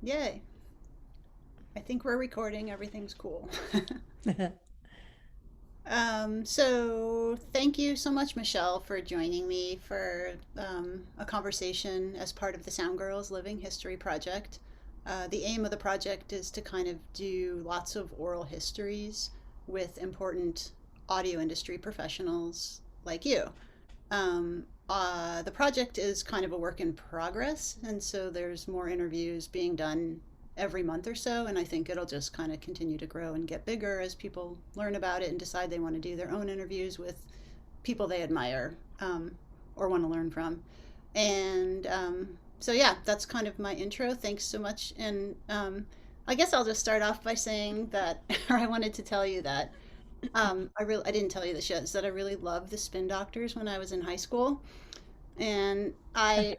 Yay. I think we're recording. Everything's cool. So thank you so much, Michelle, for joining me for a conversation as part of the SoundGirls Living History Project. The aim of the project is to kind of do lots of oral histories with important audio industry professionals like you. The project is kind of a work in progress, and so there's more interviews being done every month or so, and I think it'll just kind of continue to grow and get bigger as people learn about it and decide they want to do their own interviews with people they admire or want to learn from. And so, yeah, that's kind of my intro. Thanks so much. And I guess I'll just start off by saying that, or I wanted to tell you that I didn't tell you this yet, is that I really loved the Spin Doctors when I was in high school, and I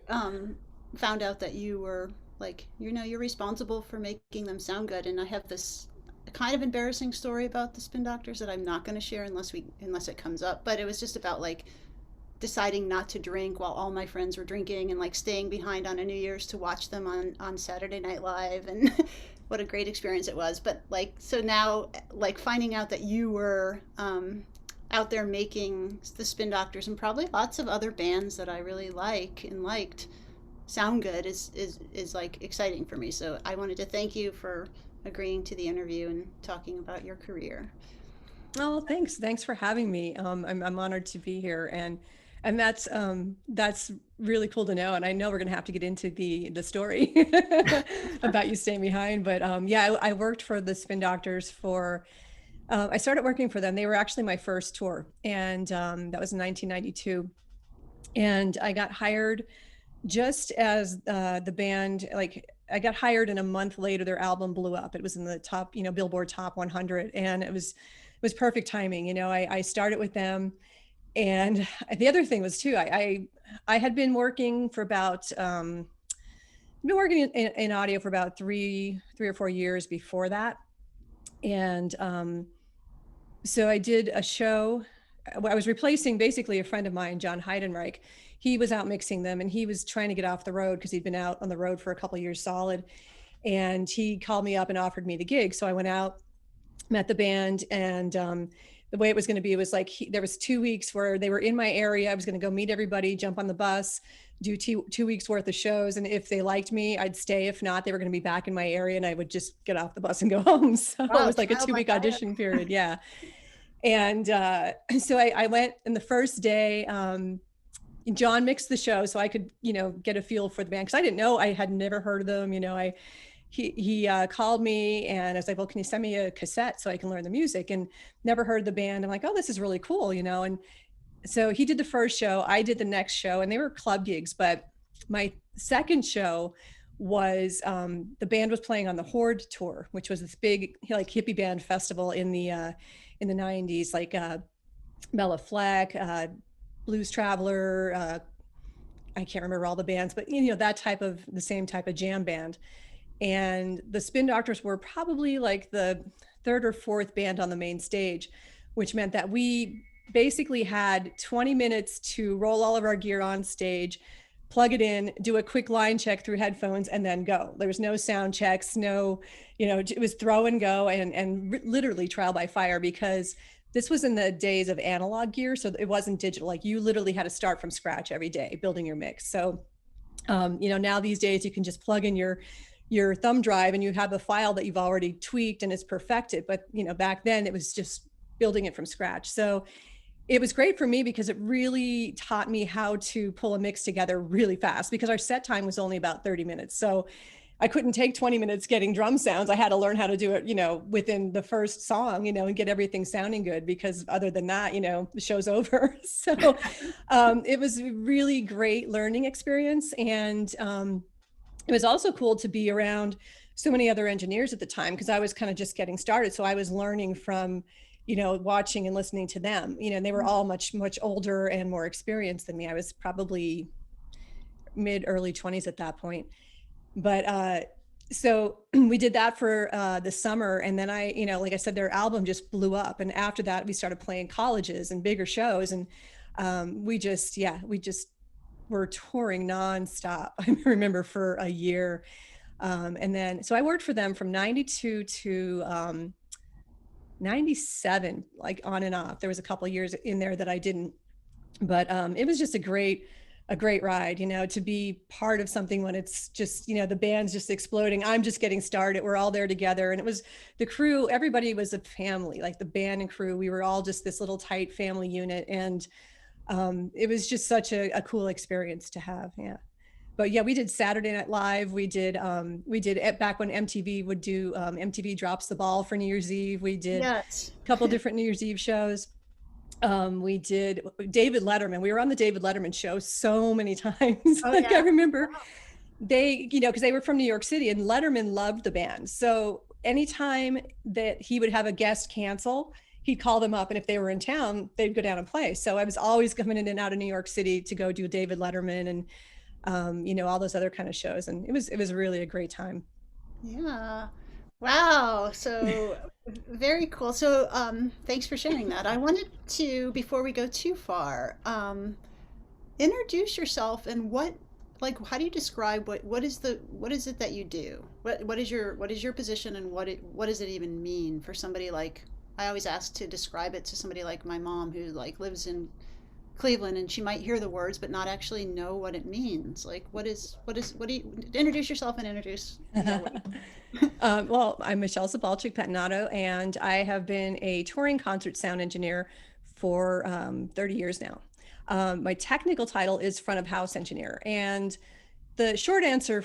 found out that you were like, you're responsible for making them sound good. And I have this kind of embarrassing story about the Spin Doctors that I'm not going to share unless it comes up. But it was just about like deciding not to drink while all my friends were drinking and like staying behind on a New Year's to watch them on Saturday Night Live and what a great experience it was. But like, so now, like finding out that you were out there making the Spin Doctors and probably lots of other bands that I really like and liked sound good is like exciting for me. So I wanted to thank you for agreeing to the interview and talking about your career. Oh, thanks. Thanks for having me. I'm honored to be here, and that's really cool to know. And I know we're gonna have to get into the story about you staying behind. But yeah, I worked for the Spin Doctors for. I started working for them. They were actually my first tour, and that was in 1992. And I got hired just as the band, like I got hired, and a month later their album blew up. It was in the top, Billboard Top 100, and it was perfect timing. I started with them, and the other thing was too, I had been working for about been working in audio for about three or 4 years before that, and so I did a show. I was replacing basically a friend of mine, John Heidenreich. He was out mixing them, and he was trying to get off the road because he'd been out on the road for a couple of years solid. And he called me up and offered me the gig. So I went out, met the band, and the way it was going to be was like there was 2 weeks where they were in my area. I was going to go meet everybody, jump on the bus, do two weeks worth of shows, and if they liked me, I'd stay. If not, they were going to be back in my area, and I would just get off the bus and go home. So it Wow, was like a trial by 2 week fire. audition period. Yeah. And so I went, and the first day, John mixed the show so I could, get a feel for the band, because I didn't know, I had never heard of them. He called me, and I was like, well, can you send me a cassette so I can learn the music? And never heard the band. I'm like, oh, this is really cool, and so he did the first show, I did the next show, and they were club gigs. But my second show was the band was playing on the Horde Tour, which was this big like hippie band festival in the 90s, like Bella Fleck, Blues Traveler, I can't remember all the bands, but that the same type of jam band. And the Spin Doctors were probably like the third or fourth band on the main stage, which meant that we basically had 20 minutes to roll all of our gear on stage, plug it in, do a quick line check through headphones, and then go. There was no sound checks, no, it was throw and go, and literally trial by fire, because this was in the days of analog gear, so it wasn't digital. Like, you literally had to start from scratch every day building your mix. So now these days you can just plug in your thumb drive and you have a file that you've already tweaked and it's perfected. But back then it was just building it from scratch. So it was great for me because it really taught me how to pull a mix together really fast, because our set time was only about 30 minutes. So I couldn't take 20 minutes getting drum sounds. I had to learn how to do it, within the first song, and get everything sounding good, because other than that, the show's over. So it was a really great learning experience. And it was also cool to be around so many other engineers at the time, because I was kind of just getting started. So I was learning from, watching and listening to them, and they were all much, much older and more experienced than me. I was probably early 20s at that point. But so we did that for the summer. And then like I said, their album just blew up. And after that, we started playing colleges and bigger shows. And we just were touring nonstop. I remember for a year. And then, so I worked for them from 92 to 97, like on and off. There was a couple of years in there that I didn't, but it was just a great ride, to be part of something when it's just, the band's just exploding. I'm just getting started. We're all there together. And it was the crew, everybody was a family, like the band and crew. We were all just this little tight family unit. And it was just such a cool experience to have. Yeah. But yeah, we did Saturday Night Live. We did back when MTV would do MTV Drops the Ball for New Year's Eve. We did Yes. a couple different New Year's Eve shows. We did David Letterman. We were on the David Letterman show so many times. Oh, Like yeah. I remember they, because they were from New York City and Letterman loved the band. So anytime that he would have a guest cancel, he'd call them up. And if they were in town, they'd go down and play. So I was always coming in and out of New York City to go do David Letterman and, all those other kind of shows. And it was really a great time. Yeah. Wow. So very cool. So thanks for sharing that. I wanted to, before we go too far, introduce yourself and how do you describe what is it that you do? What is your position and what does it even mean for somebody like, I always ask to describe it to somebody like my mom who like lives in Cleveland and she might hear the words but not actually know what it means. Like what do you introduce yourself and introduce Well, I'm Michelle Sabolchick Pettinato, and I have been a touring concert sound engineer for 30 years now. My technical title is front of house engineer, and the short answer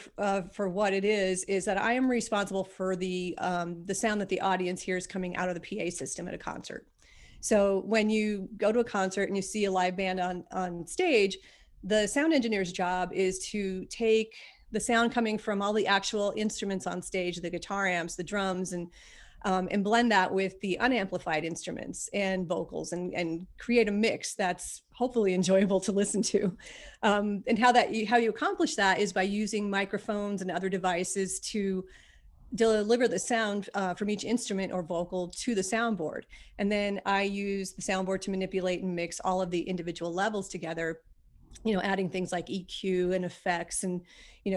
for what it is that I am responsible for the sound that the audience hears coming out of the PA system at a concert. So when you go to a concert and you see a live band on stage, the sound engineer's job is to take the sound coming from all the actual instruments on stage, the guitar amps, the drums, and blend that with the unamplified instruments and vocals and create a mix that's hopefully enjoyable to listen to. And how you accomplish that is by using microphones and other devices to deliver the sound from each instrument or vocal to the soundboard. And then I use the soundboard to manipulate and mix all of the individual levels together, adding things like EQ and effects and,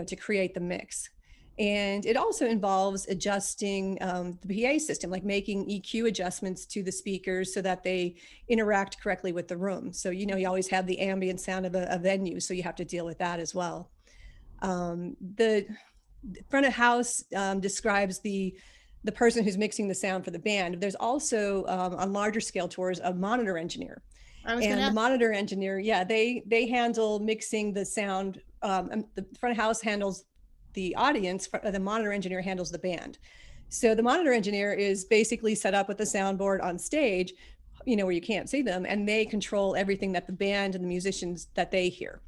to create the mix. And it also involves adjusting the PA system, like making EQ adjustments to the speakers so that they interact correctly with the room. So, you always have the ambient sound of a venue, so you have to deal with that as well. The front of house describes the person who's mixing the sound for the band. There's also on larger scale tours a monitor engineer. And the monitor engineer, yeah, they handle mixing the sound. The front of house handles the audience, the monitor engineer handles the band. So the monitor engineer is basically set up with the soundboard on stage, where you can't see them, and they control everything that the band and the musicians that they hear.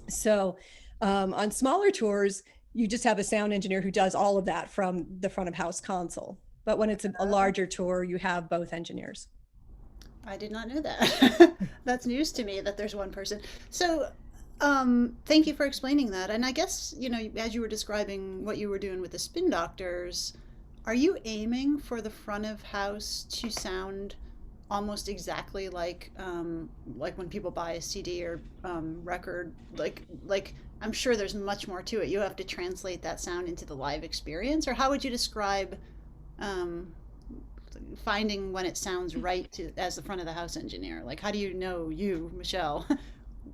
So on smaller tours, you just have a sound engineer who does all of that from the front of house console. But when it's a larger tour, you have both engineers. I did not know that. That's news to me that there's one person. So thank you for explaining that. And I guess, as you were describing what you were doing with the spin doctors, are you aiming for the front of house to sound almost exactly like when people buy a CD or record, like I'm sure there's much more to it. You have to translate that sound into the live experience, or how would you describe finding when it sounds right as the front of the house engineer? Like, how do you know, Michelle,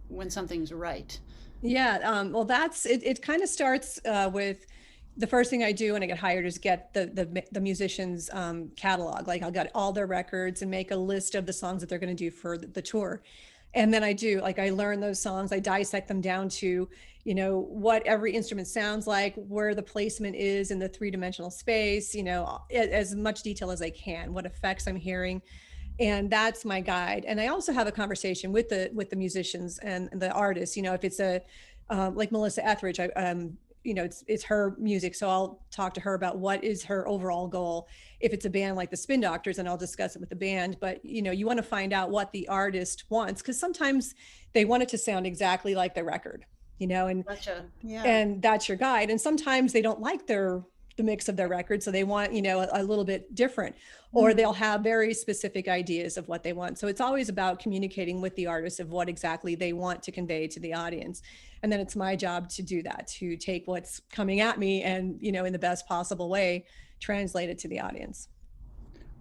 when something's right? Yeah, well, it kind of starts with the first thing I do when I get hired is get the musicians' catalog. Like I'll get all their records and make a list of the songs that they're going to do for the tour. And then I learn those songs, I dissect them down to, what every instrument sounds like, where the placement is in the three-dimensional space, as much detail as I can, what effects I'm hearing. And that's my guide. And I also have a conversation with the musicians and the artists, if it's like Melissa Etheridge, it's her music. So I'll talk to her about what is her overall goal. If it's a band like the Spin Doctors, and I'll discuss it with the band, but you want to find out what the artist wants, because sometimes they want it to sound exactly like the record, and Gotcha. Yeah. and that's your guide. And sometimes they don't like their the mix of their record. So they want, a little bit different, or they'll have very specific ideas of what they want. So it's always about communicating with the artist of what exactly they want to convey to the audience. And then it's my job to do that, to take what's coming at me and, in the best possible way, translate it to the audience.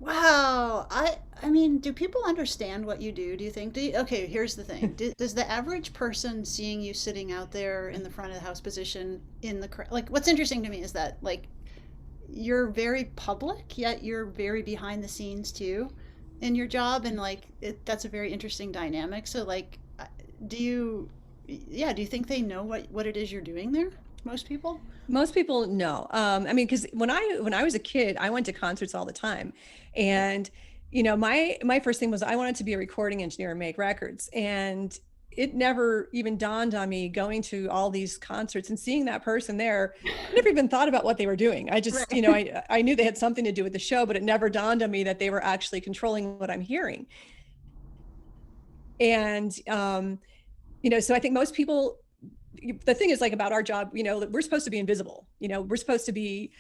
Wow. I mean, do people understand what you do? Do you think? Okay, here's the thing. Does the average person seeing you sitting out there in the front of the house position in the crowd, like what's interesting to me is that like you're very public, yet you're very behind the scenes too in your job, and like that's a very interesting dynamic. So like, do you, yeah, do you think they know what it is you're doing there? Most people? Most people know. I mean, because when I was a kid, I went to concerts all the time, and my first thing was I wanted to be a recording engineer and make records, and it never even dawned on me going to all these concerts and seeing that person there. I never even thought about what they were doing. I just, I knew they had something to do with the show, but it never dawned on me that they were actually controlling what I'm hearing. And, so I think most people, the thing is like about our job, we're supposed to be invisible, we're supposed to be,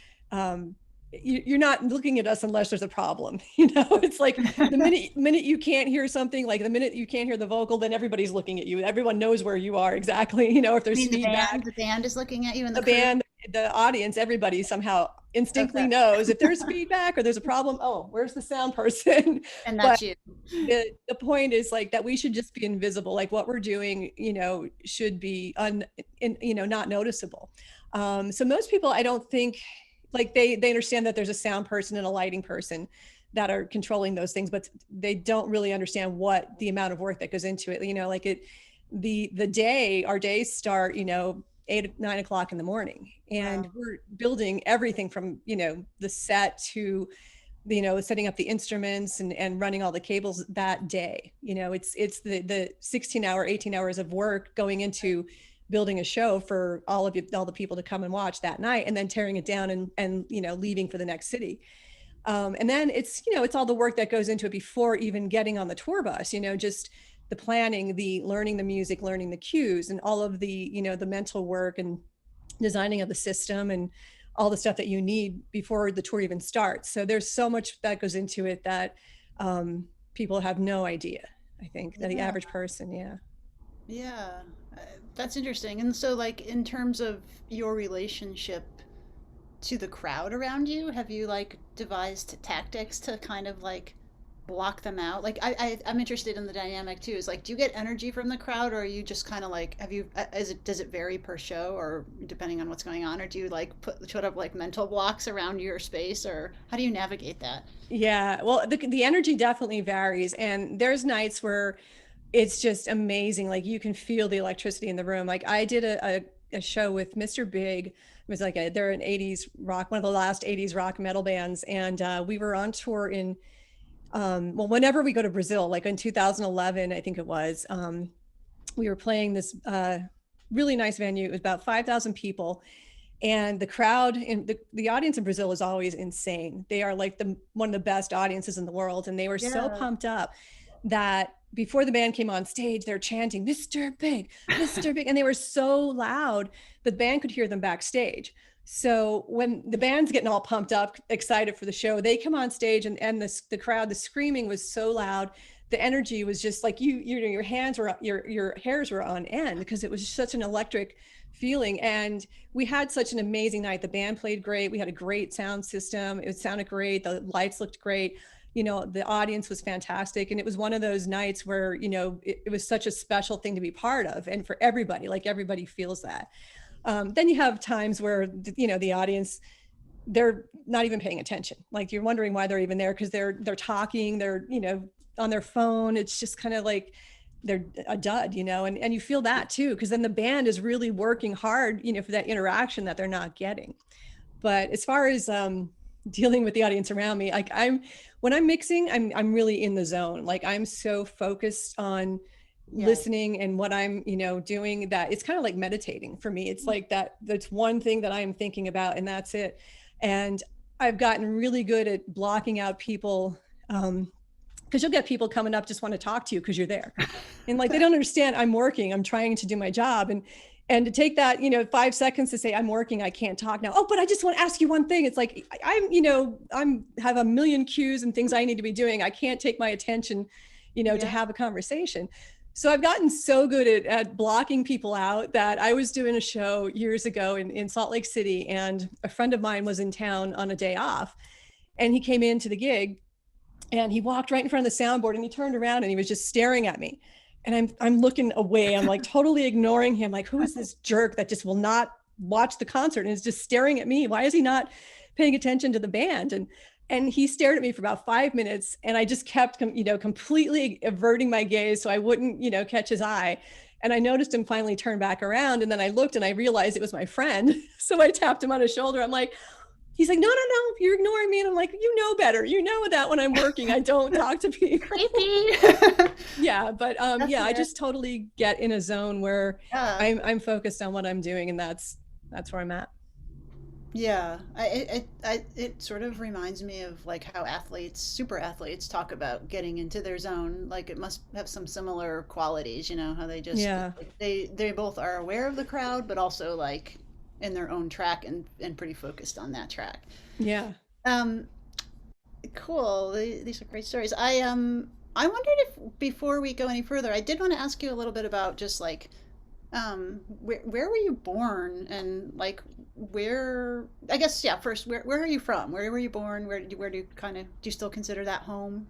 you're not looking at us unless there's a problem. It's like the minute you can't hear something, like the minute you can't hear the vocal, then everybody's looking at you. Everyone knows where you are exactly. If there's feedback, the band is looking at you, and the band, the audience, everybody somehow instinctively knows if there's feedback or there's a problem. Oh, where's the sound person? And that's you. The point is like that we should just be invisible. Like what we're doing, should be not noticeable. So most people, I don't think, like they understand that there's a sound person and a lighting person that are controlling those things, but they don't really understand what the amount of work that goes into it. Our days start, 8, 9 o'clock in the morning, and wow. We're building everything from, the set to, setting up the instruments and running all the cables that day. It's the 16-hour, 18 hours of work going into building a show for all the people to come and watch that night, and then tearing it down and leaving for the next city. And then it's all the work that goes into it before even getting on the tour bus, just the planning, the learning the music, learning the cues, and all of the, the mental work and designing of the system and all the stuff that you need before the tour even starts. So there's so much that goes into it that people have no idea, I think, that the average person. Yeah, that's interesting. And so, like, in terms of your relationship to the crowd around you, have you like devised tactics to kind of like block them out? Like, I'm interested in the dynamic too. Is like, do you get energy from the crowd, or are you just kind of like, does it vary per show or depending on what's going on, or do you like put up like mental blocks around your space, or how do you navigate that? Yeah, well, the energy definitely varies, and there's nights where it's just amazing. Like you can feel the electricity in the room. Like I did a show with Mr. Big. It was like they're an 80s rock, one of the last 80s rock metal bands. And we were on tour in, whenever we go to Brazil, like in 2011, I think it was, we were playing this really nice venue. It was about 5,000 people. And the crowd and the audience in Brazil is always insane. They are like one of the best audiences in the world. And they were so pumped up that before the band came on stage, they're chanting, Mr. Big, Mr. Big. And they were so loud, the band could hear them backstage. So when the band's getting all pumped up, excited for the show, they come on stage and the crowd, the screaming was so loud. The energy was just like your hands were, your hairs were on end because it was such an electric feeling. And we had such an amazing night. The band played great. We had a great sound system. It sounded great. The lights looked great. The audience was fantastic. And it was one of those nights where, it was such a special thing to be part of. And for everybody, like everybody feels that. Then you have times where, the audience, they're not even paying attention. Like you're wondering why they're even there because they're talking, they're, on their phone. It's just kind of like they're a dud, and you feel that too, because then the band is really working hard, for that interaction that they're not getting. But as far as dealing with the audience around me, like when I'm mixing, I'm really in the zone. Like I'm so focused on listening and what I'm, doing, that it's kind of like meditating for me. It's like that's one thing that I'm thinking about and that's it. And I've gotten really good at blocking out people, because you'll get people coming up just want to talk to you because you're there. And like, they don't understand I'm working, I'm trying to do my job. And to take that, 5 seconds to say, I'm working, I can't talk now. Oh, but I just want to ask you one thing. It's like, I'm have a million cues and things I need to be doing. I can't take my attention, to have a conversation. So I've gotten so good at blocking people out that I was doing a show years ago in Salt Lake City, and a friend of mine was in town on a day off, and he came into the gig and he walked right in front of the soundboard and he turned around and he was just staring at me. And I'm looking away. I'm like totally ignoring him. Like, who is this jerk that just will not watch the concert and is just staring at me? Why is he not paying attention to the band? And he stared at me for about 5 minutes, and I just kept, completely averting my gaze so I wouldn't, catch his eye. And I noticed him finally turn back around, and then I looked and I realized it was my friend. So I tapped him on his shoulder. I'm like, he's like, no, you're ignoring me. And I'm like, you know better. You know that when I'm working, I don't talk to people. Yeah, but I just totally get in a zone where I'm focused on what I'm doing, and that's where I'm at. Yeah, it sort of reminds me of like how super athletes talk about getting into their zone. Like it must have some similar qualities, how they just they both are aware of the crowd, but also like in their own track and pretty focused on that track. Yeah. Cool. These are great stories. I wondered if before we go any further, I did want to ask you a little bit about just like where were you born, and like where, I guess, first, where are you from? Where were you born? Where do you do you still consider that home?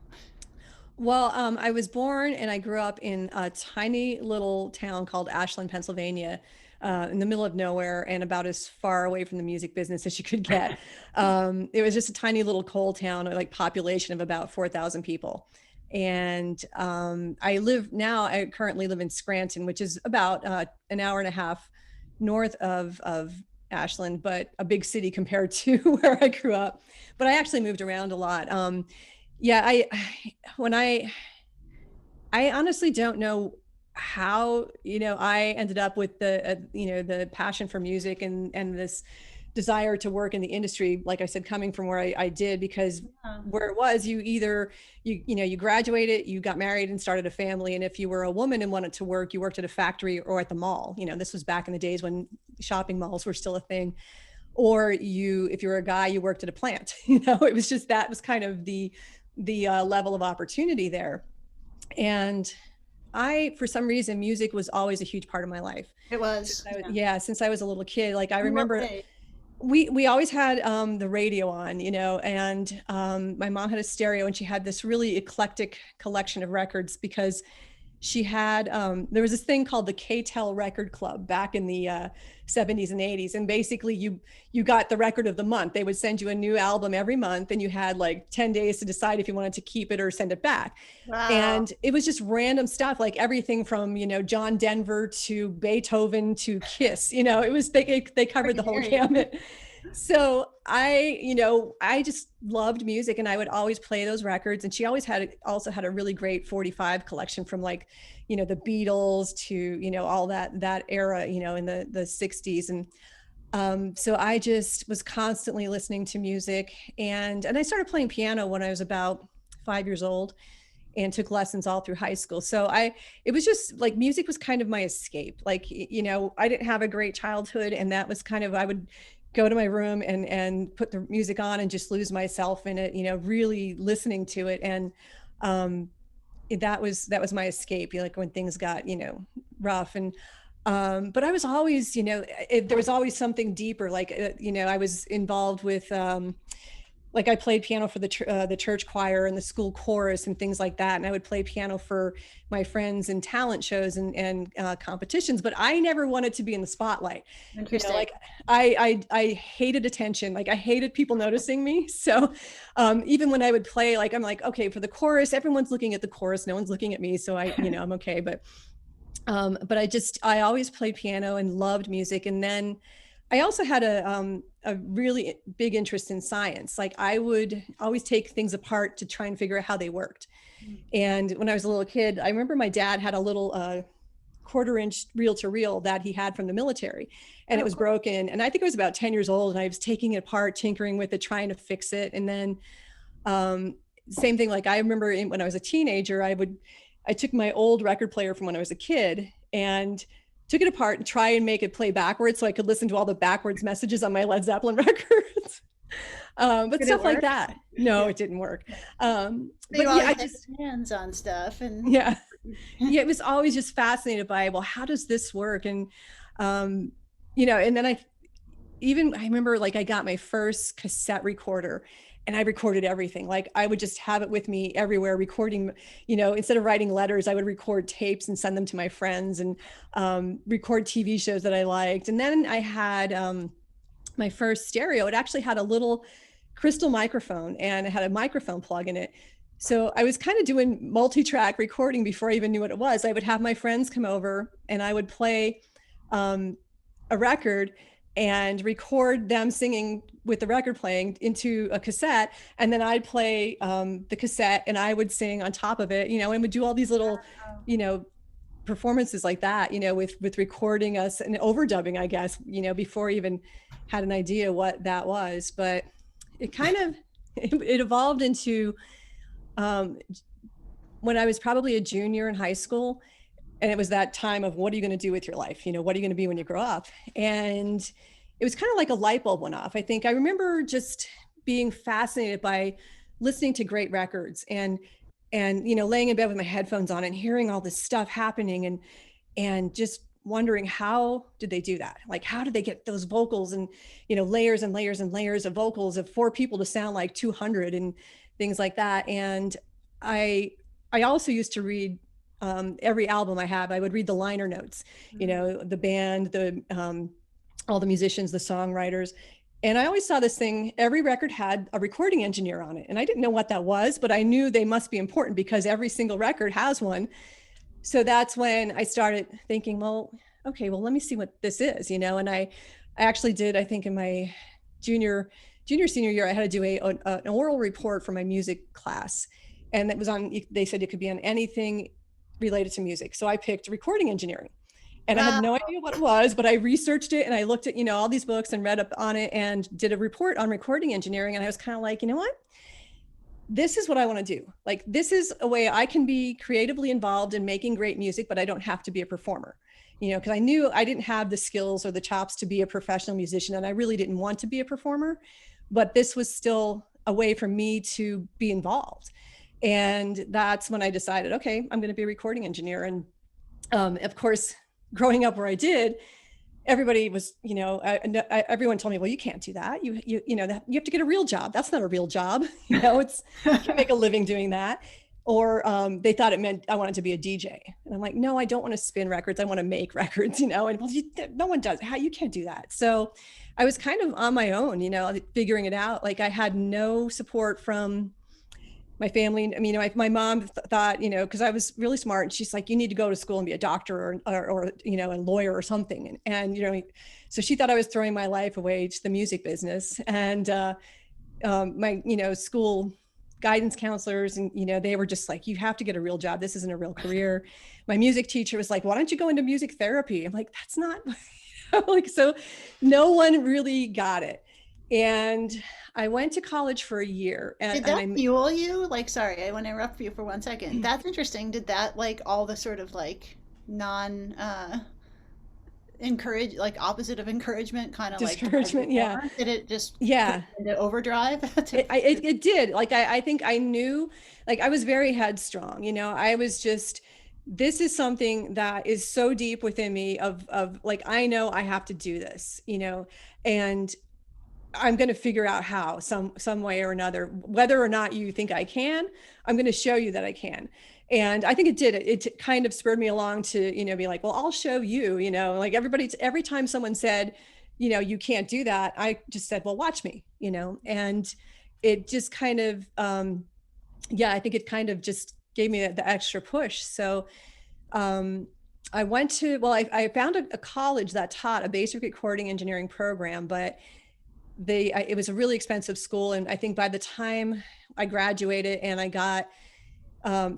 Well, I was born and I grew up in a tiny little town called Ashland, Pennsylvania, in the middle of nowhere and about as far away from the music business as you could get. It was just a tiny little coal town, like population of about 4,000 people. And I currently live in Scranton, which is about an hour and a half north of Ashland, but a big city compared to where I grew up. But I actually moved around a lot. I honestly don't know how, I ended up with the passion for music and this desire to work in the industry, like I said, coming from where I did, because where it was, you graduated, you got married and started a family. And if you were a woman and wanted to work, you worked at a factory or at the mall. This was back in the days when shopping malls were still a thing. Or if you were a guy, you worked at a plant. It was just, that was kind of the level of opportunity there. And for some reason, music was always a huge part of my life. It was. Since I was a little kid. Like I remember we always had the radio on, and my mom had a stereo, and she had this really eclectic collection of records because she had, there was this thing called the K-Tel Record Club back in the 70s and 80s. And basically you got the record of the month. They would send you a new album every month, and you had like 10 days to decide if you wanted to keep it or send it back. Wow. And it was just random stuff, like everything from, John Denver to Beethoven to Kiss, it was, they covered the whole gamut. So I just loved music, and I would always play those records. And she always also had a really great 45 collection from like, the Beatles to, all that era, in the 60s. And so I just was constantly listening to music, and I started playing piano when I was about 5 years old and took lessons all through high school. So it was just like, music was kind of my escape. Like, I didn't have a great childhood, and that was kind of, I would go to my room and put the music on and just lose myself in it, really listening to it. And that was my escape, like when things got, rough. And but I was always, there was always something deeper. Like, I was involved with, like I played piano for the church choir and the school chorus and things like that. And I would play piano for my friends in talent shows and competitions, but I never wanted to be in the spotlight. Interesting. Like I hated attention. Like I hated people noticing me. So even when I would play, like, I'm like, okay, for the chorus, everyone's looking at the chorus. No one's looking at me. So I'm okay. But I always played piano and loved music. And then I also had a really big interest in science. Like I would always take things apart to try and figure out how they worked. And when I was a little kid, I remember my dad had a little 1/4-inch reel-to-reel that he had from the military, and it was broken. And I think I was about 10 years old, and I was taking it apart, tinkering with it, trying to fix it. And then same thing, like I remember when I was a teenager, I took my old record player from when I was a kid and took it apart and try and make it play backwards so I could listen to all the backwards messages on my Led Zeppelin records. But Did stuff it like work? that. No, it didn't work. But You yeah, always I had just, your hands on stuff, and yeah. Yeah, it was always just fascinated by, well, how does this work? And, you know, and then I remember like I got my first cassette recorder and I recorded everything. Like I would just have it with me everywhere recording, you know, instead of writing letters, I would record tapes and send them to my friends and record TV shows that I liked. And then I had my first stereo. It actually had a little crystal microphone and it had a microphone plug in it. So I was kind of doing multi-track recording before I even knew what it was. I would have my friends come over and I would play a record and record them singing with the record playing into a cassette. And then I'd play the cassette and I would sing on top of it, you know, and would do all these little, you know, performances like that, you know, with recording us and overdubbing, I guess, you know, before I even had an idea what that was. But it kind of, it evolved into when I was probably a junior in high school. And it was that time of what are you going to do with your life? You know, what are you going to be when you grow up? And it was kind of like a light bulb went off. I think I remember just being fascinated by listening to great records and, you know, laying in bed with my headphones on and hearing all this stuff happening and just wondering how did they do that? Like, how did they get those vocals and, you know, layers and layers and layers of vocals of 4 people to sound like 200 and things like that. And I also used to read every album I have, I would read the liner notes, you know, the band, all the musicians, the songwriters. And I always saw this thing, every record had a recording engineer on it. And I didn't know what that was, but I knew they must be important because every single record has one. So that's when I started thinking, well, okay, well, let me see what this is, you know? And I actually did, I think in my senior year, I had to do an oral report for my music class. And it was on, they said it could be on anything related to music. So I picked recording engineering and I had no idea what it was, but I researched it and I looked at, you know, all these books and read up on it and did a report on recording engineering. And I was kind of like, you know what? This is what I want to do. Like, this is a way I can be creatively involved in making great music, but I don't have to be a performer, you know, because I knew I didn't have the skills or the chops to be a professional musician. And I really didn't want to be a performer, but this was still a way for me to be involved. And that's when I decided, okay, I'm going to be a recording engineer. And of course, growing up where I did, everybody was, you know, everyone told me, well, you can't do that. You know, you have to get a real job. That's not a real job. You know, you can't make a living doing that. Or they thought it meant I wanted to be a DJ. And I'm like, no, I don't want to spin records. I want to make records, you know, and well, no one does. How you can't do that. So I was kind of on my own, you know, figuring it out. Like I had no support from my family. I mean, you know, my mom thought, you know, because I was really smart, and she's like, you need to go to school and be a doctor or you know, a lawyer or something. And you know, so she thought I was throwing my life away to the music business. And my, you know, school guidance counselors, and you know, they were just like, you have to get a real job. This isn't a real career. My music teacher was like, why don't you go into music therapy? I'm like, that's not like, so no one really got it. And I went to college for a year. Did that fuel you? Like, sorry, I want to interrupt you for 1 second. That's interesting. Did that, like, all the sort of like non encourage, like opposite of encouragement, kind of like discouragement? Yeah. Did it just Yeah. put you into overdrive? It did. Like, I think I knew, like, I was very headstrong, you know, I was just, this is something that is so deep within me of like, I know I have to do this, you know, and I'm going to figure out how, some way or another, whether or not you think I can, I'm going to show you that I can. And I think it did. It kind of spurred me along to, you know, be like, well, I'll show you, you know, like every time someone said, you know, you can't do that, I just said, well, watch me, you know, and it just kind of, yeah, I think it kind of just gave me the extra push. So I went to, well, I found a college that taught a basic recording engineering program, but it was a really expensive school. And I think by the time I graduated and I got,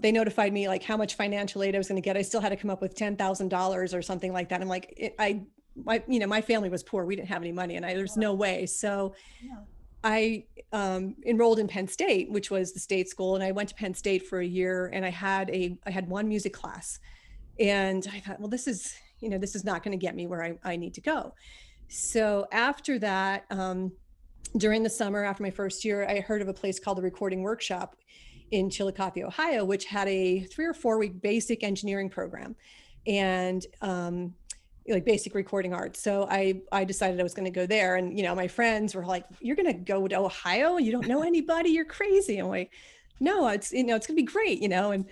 they notified me like how much financial aid I was going to get, I still had to come up with $10,000 or something like that. I'm like, you know, my family was poor. We didn't have any money and there's no way. So I enrolled in Penn State, which was the state school. And I went to Penn State for a year and I had one music class. And I thought, well, this is, this is not going to get me where I need to go. So after that, during the summer, after my first year, I heard of a place called the Recording Workshop in Chillicothe, Ohio, which had a 3 or 4 week basic engineering program and like basic recording art. So I decided I was going to go there. And, my friends were like, you're going to go to Ohio? You don't know anybody? You're crazy. I'm like, no, it's, it's going to be great, And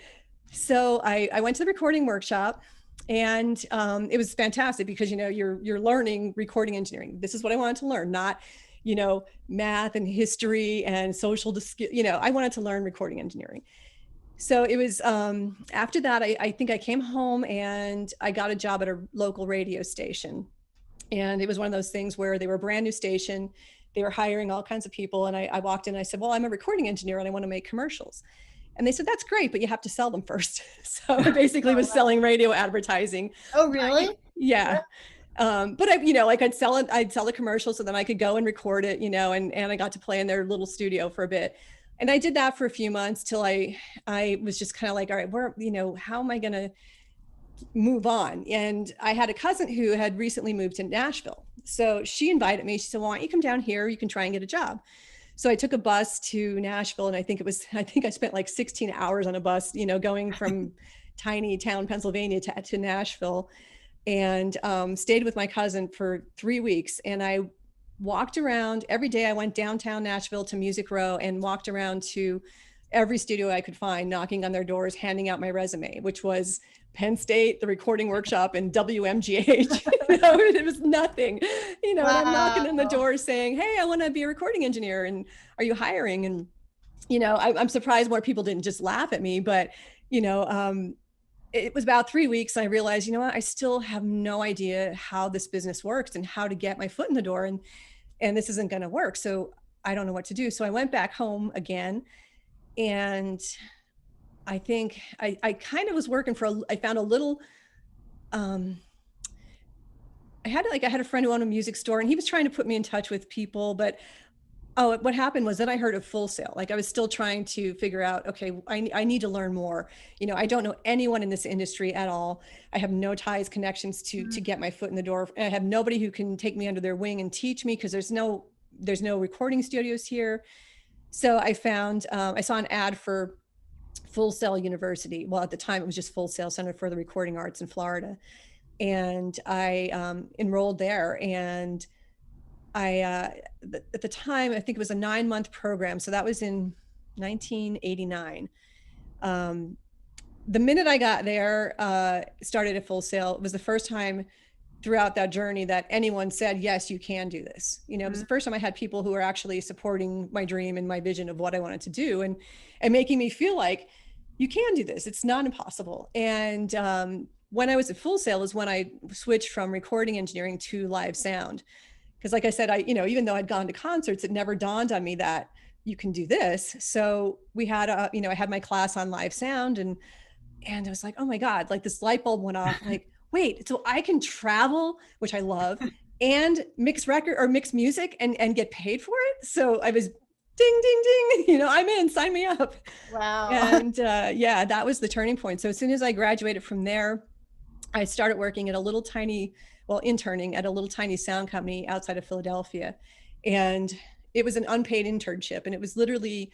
so I went to the recording workshop, and it was fantastic because, you're learning recording engineering. This is what I wanted to learn, not, math and history and social, I wanted to learn recording engineering. So it was, after that, I think I came home and I got a job at a local radio station. And it was one of those things where they were a brand new station. They were hiring all kinds of people. And I walked in and I said, well, I'm a recording engineer and I want to make commercials. And they said, that's great, but you have to sell them first. So I basically was selling radio advertising. Oh, really? Yeah. But I'd sell the commercials so then I could go and record it, and I got to play in their little studio for a bit. And I did that for a few months till I was just kind of like, all right, how am I going to move on? And I had a cousin who had recently moved to Nashville. So she invited me. She said, well, why don't you come down here? You can try and get a job. So I took a bus to Nashville, and I think I spent like 16 hours on a bus, going from tiny town, Pennsylvania to Nashville, and stayed with my cousin for 3 weeks. And I walked around every day. I went downtown Nashville to Music Row and walked around to every studio I could find, knocking on their doors, handing out my resume, which was Penn State, the Recording Workshop, and WMGH. It was nothing, Wow. And I'm knocking on the door saying, hey, I want to be a recording engineer. And are you hiring? And, I'm surprised more people didn't just laugh at me, but, it was about 3 weeks. And I realized, I still have no idea how this business works and how to get my foot in the door. And this isn't going to work. So I don't know what to do. So I went back home again. And I think I kind of was working I found a little, I had a friend who owned a music store, and he was trying to put me in touch with people, but what happened was that I heard of Full Sail. Like I was still trying to figure out, okay, I need to learn more. I don't know anyone in this industry at all. I have no ties, connections to get my foot in the door. And I have nobody who can take me under their wing and teach me because there's no recording studios here. So I found, I saw an ad for Full Sail University. Well, at the time it was just Full Sail Center for the Recording Arts in Florida. And I enrolled there, and at the time, I think it was a 9-month program. So that was in 1989. The minute I got there, started at Full Sail, it was the first time throughout that journey that anyone said, yes, you can do this. It was the first time I had people who were actually supporting my dream and my vision of what I wanted to do, and making me feel like you can do this. It's not impossible. And when I was at Full Sail is when I switched from recording engineering to live sound. Because like I said, even though I'd gone to concerts, it never dawned on me that you can do this. So we had, I had my class on live sound, and I was like, oh my God, like this light bulb went off. Like, wait, so I can travel, which I love, and mix music and get paid for it. So I was ding, ding, ding, I'm in, sign me up. Wow. And that was the turning point. So as soon as I graduated from there, I started working at interning at a little tiny sound company outside of Philadelphia. And it was an unpaid internship. And it was literally,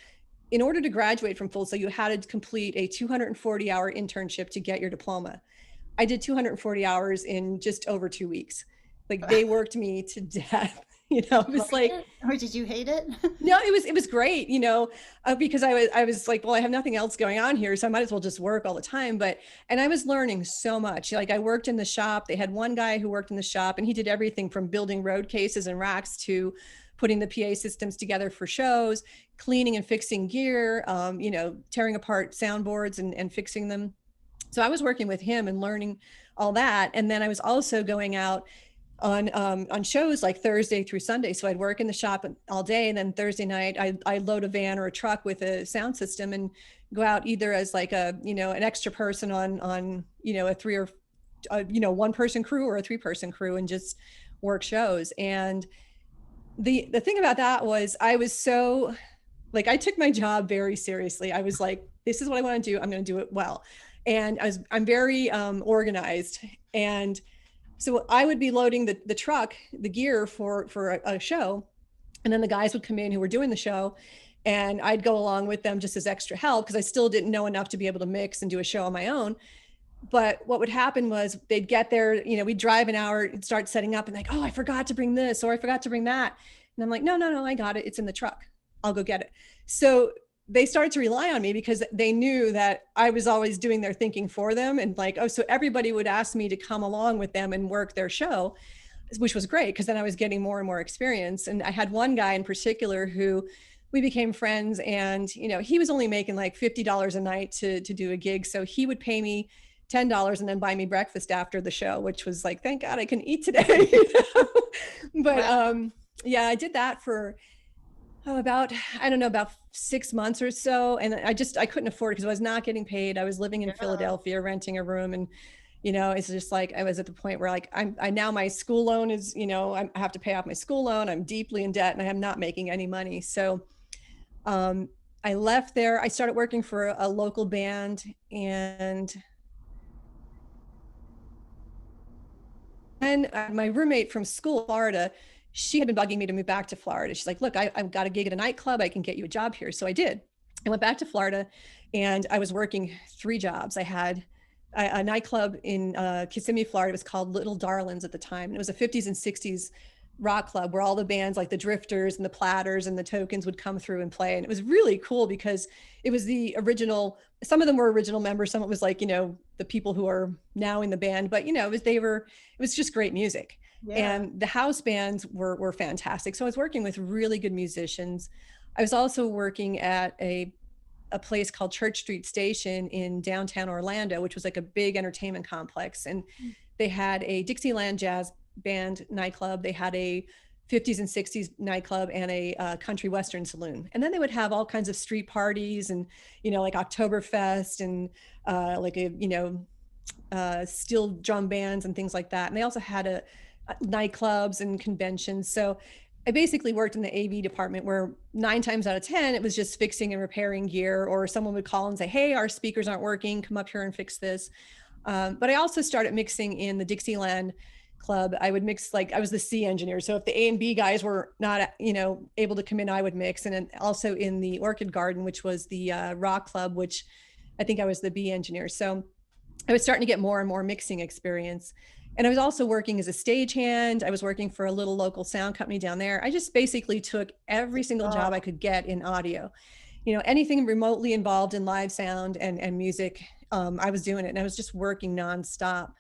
in order to graduate from Full Sail, you had to complete a 240-hour internship to get your diploma. I did 240 hours in just over 2 weeks. Like they worked me to death. It was like, or did you hate it? No, it was great, because I was like, well, I have nothing else going on here, so I might as well just work all the time. And I was learning so much. Like I worked in the shop. They had one guy who worked in the shop, and he did everything from building road cases and racks to putting the PA systems together for shows, cleaning and fixing gear, tearing apart soundboards and fixing them. So I was working with him and learning all that. And then I was also going out on shows like Thursday through Sunday. So I'd work in the shop all day, and then Thursday night I load a van or a truck with a sound system and go out either as like an extra person on a 3 or 1 person crew or a 3-person crew and just work shows. And the thing about that was I was so like, I took my job very seriously. I was like, this is what I want to do. I'm going to do it well. And I'm very organized. And So I would be loading the truck, the gear for a show. And then the guys would come in who were doing the show, and I'd go along with them just as extra help because I still didn't know enough to be able to mix and do a show on my own. But what would happen was they'd get there, you know, we'd drive an hour and start setting up and like, oh, I forgot to bring this or I forgot to bring that. And I'm like, no, I got it. It's in the truck. I'll go get it. So they started to rely on me because they knew that I was always doing their thinking for them. And like, oh, so everybody would ask me to come along with them and work their show, which was great because then I was getting more and more experience. And I had one guy in particular who we became friends, and, you know, he was only making like $50 a night to do a gig. So he would pay me $10 and then buy me breakfast after the show, which was like, thank God I can eat today. But yeah, I did that for about 6 months or so. And I couldn't afford it because I was not getting paid. I was living in Philadelphia, renting a room. And, you know, it's just like, I was at the point where like, I now my school loan is, you know, I have to pay off my school loan. I'm deeply in debt and I am not making any money. So I left there. I started working for a local band, and my roommate from school, Florida, she had been bugging me to move back to Florida. She's like, look, I've got a gig at a nightclub. I can get you a job here. So I did. I went back to Florida and I was working 3 jobs. I had a nightclub in Kissimmee, Florida. It was called Little Darlings at the time. And it was a 50s and 60s rock club where all the bands like the Drifters and the Platters and the Tokens would come through and play. And it was really cool because it was the original, some of them were original members. Some of it was like, you know, the people who are now in the band, but you know, it was just great music. Yeah. And the house bands were fantastic. So I was working with really good musicians. I was also working at a place called Church Street Station in downtown Orlando, which was like a big entertainment complex. And they had a Dixieland jazz band nightclub. They had a 50s and 60s nightclub and a country western saloon. And then they would have all kinds of street parties and, you know, like Oktoberfest and like a, you know, steel drum bands and things like that. And they also had nightclubs and conventions. So I basically worked in the AV department where 9 times out of 10, it was just fixing and repairing gear, or someone would call and say, hey, our speakers aren't working, come up here and fix this. But I also started mixing in the Dixieland club. I would mix, like I was the C engineer. So if the A and B guys were not, you know, able to come in, I would mix. And then also in the Orchid Garden, which was the rock club, which I think I was the B engineer. So I was starting to get more and more mixing experience. And I was also working as a stagehand. I was working for a little local sound company down there. I just basically took every single job I could get in audio, you know, anything remotely involved in live sound and music. I was doing it, and I was just working nonstop.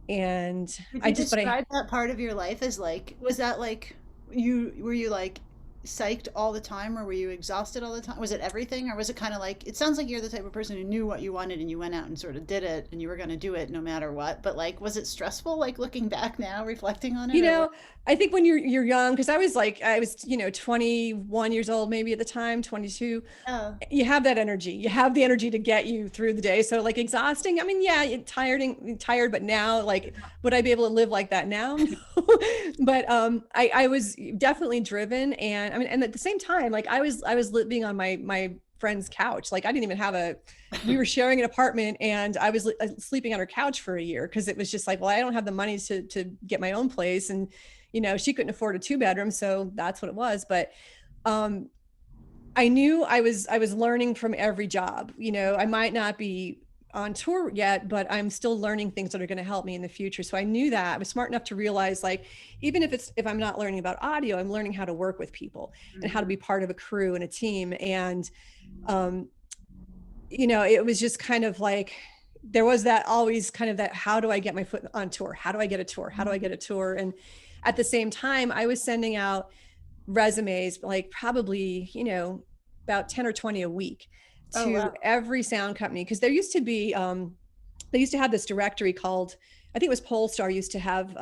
And Would you describe that part of your life as like, was that like, were you like psyched all the time, or were you exhausted all the time? Was it everything, or was it kind of like, it sounds like you're the type of person who knew what you wanted and you went out and sort of did it and you were going to do it no matter what, but like, was it stressful, like looking back now, reflecting on it? You know, I think when you're young, because I was, you know, 21 years old, maybe at the time, 22, you have that energy. You have the energy to get you through the day. So like exhausting, I mean, yeah, tired, but now, like, would I be able to live like that now? No. But I was definitely driven. And I mean, and at the same time, like I was living on my friend's couch. Like I didn't even we were sharing an apartment, and I was sleeping on her couch for a year because it was just like, well, I don't have the money to get my own place. And, you know, she couldn't afford a 2-bedroom. So that's what it was. But I knew I was learning from every job. You know, I might not be on tour yet, but I'm still learning things that are going to help me in the future. So I knew that. I was smart enough to realize, like, even if I'm not learning about audio, I'm learning how to work with people and how to be part of a crew and a team. And, you know, it was just kind of like, there was that always kind of that, how do I get my foot on tour? How do I get a tour? How do I get a tour? And at the same time, I was sending out resumes, like probably, you know, about 10 or 20 a week to every sound company. Cause there used to be, they used to have this directory called, I think it was Polestar used to have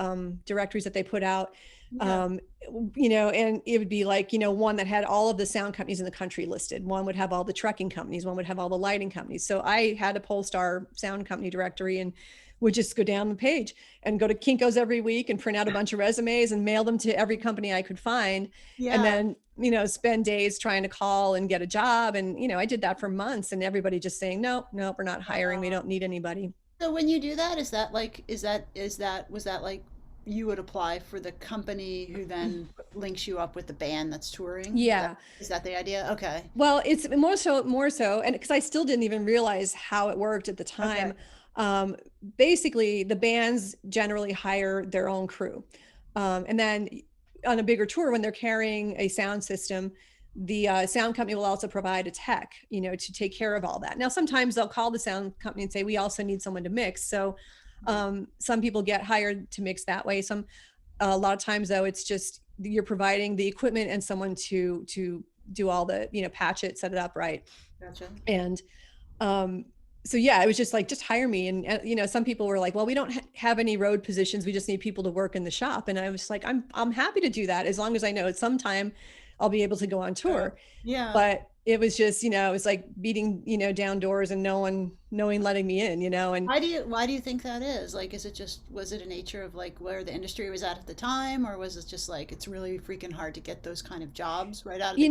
directories that they put out, you know, and it would be like, you know, one that had all of the sound companies in the country listed. One would have all the trucking companies, one would have all the lighting companies. So I had a Polestar sound company directory and would just go down the page and go to Kinko's every week and print out a bunch of resumes and mail them to every company I could find. And then, you know, spend days trying to call and get a job. And, you know, I did that for months, and everybody just saying, no, we're not hiring. We don't need anybody. So when you do that, is that like, was that like you would apply for the company who then links you up with the band that's touring. Yeah. Is that the idea? Okay. Well, it's more so, and because I still didn't even realize how it worked at the Okay. time. Um, Basically, the bands generally hire their own crew, and then on a bigger tour, when they're carrying a sound system, the sound company will also provide a tech, to take care of all that. Now, sometimes they'll call the sound company and say, "We also need someone to mix." So, some people get hired to mix that way. A lot of times, though, it's just you're providing the equipment and someone to do all the, patch it, set it up right. Gotcha. And so yeah, it was just like, just hire me. And some people were like, well, we don't have any road positions, we just need people to work in the shop. And I was like, I'm happy to do that, as long as I know at some time I'll be able to go on tour. Yeah. But it was just, it was like beating, down doors and no one letting me in, and Why do you think that is? Like, was it a nature of like where the industry was at the time, or was it just like it's really freaking hard to get those kind of jobs right out of the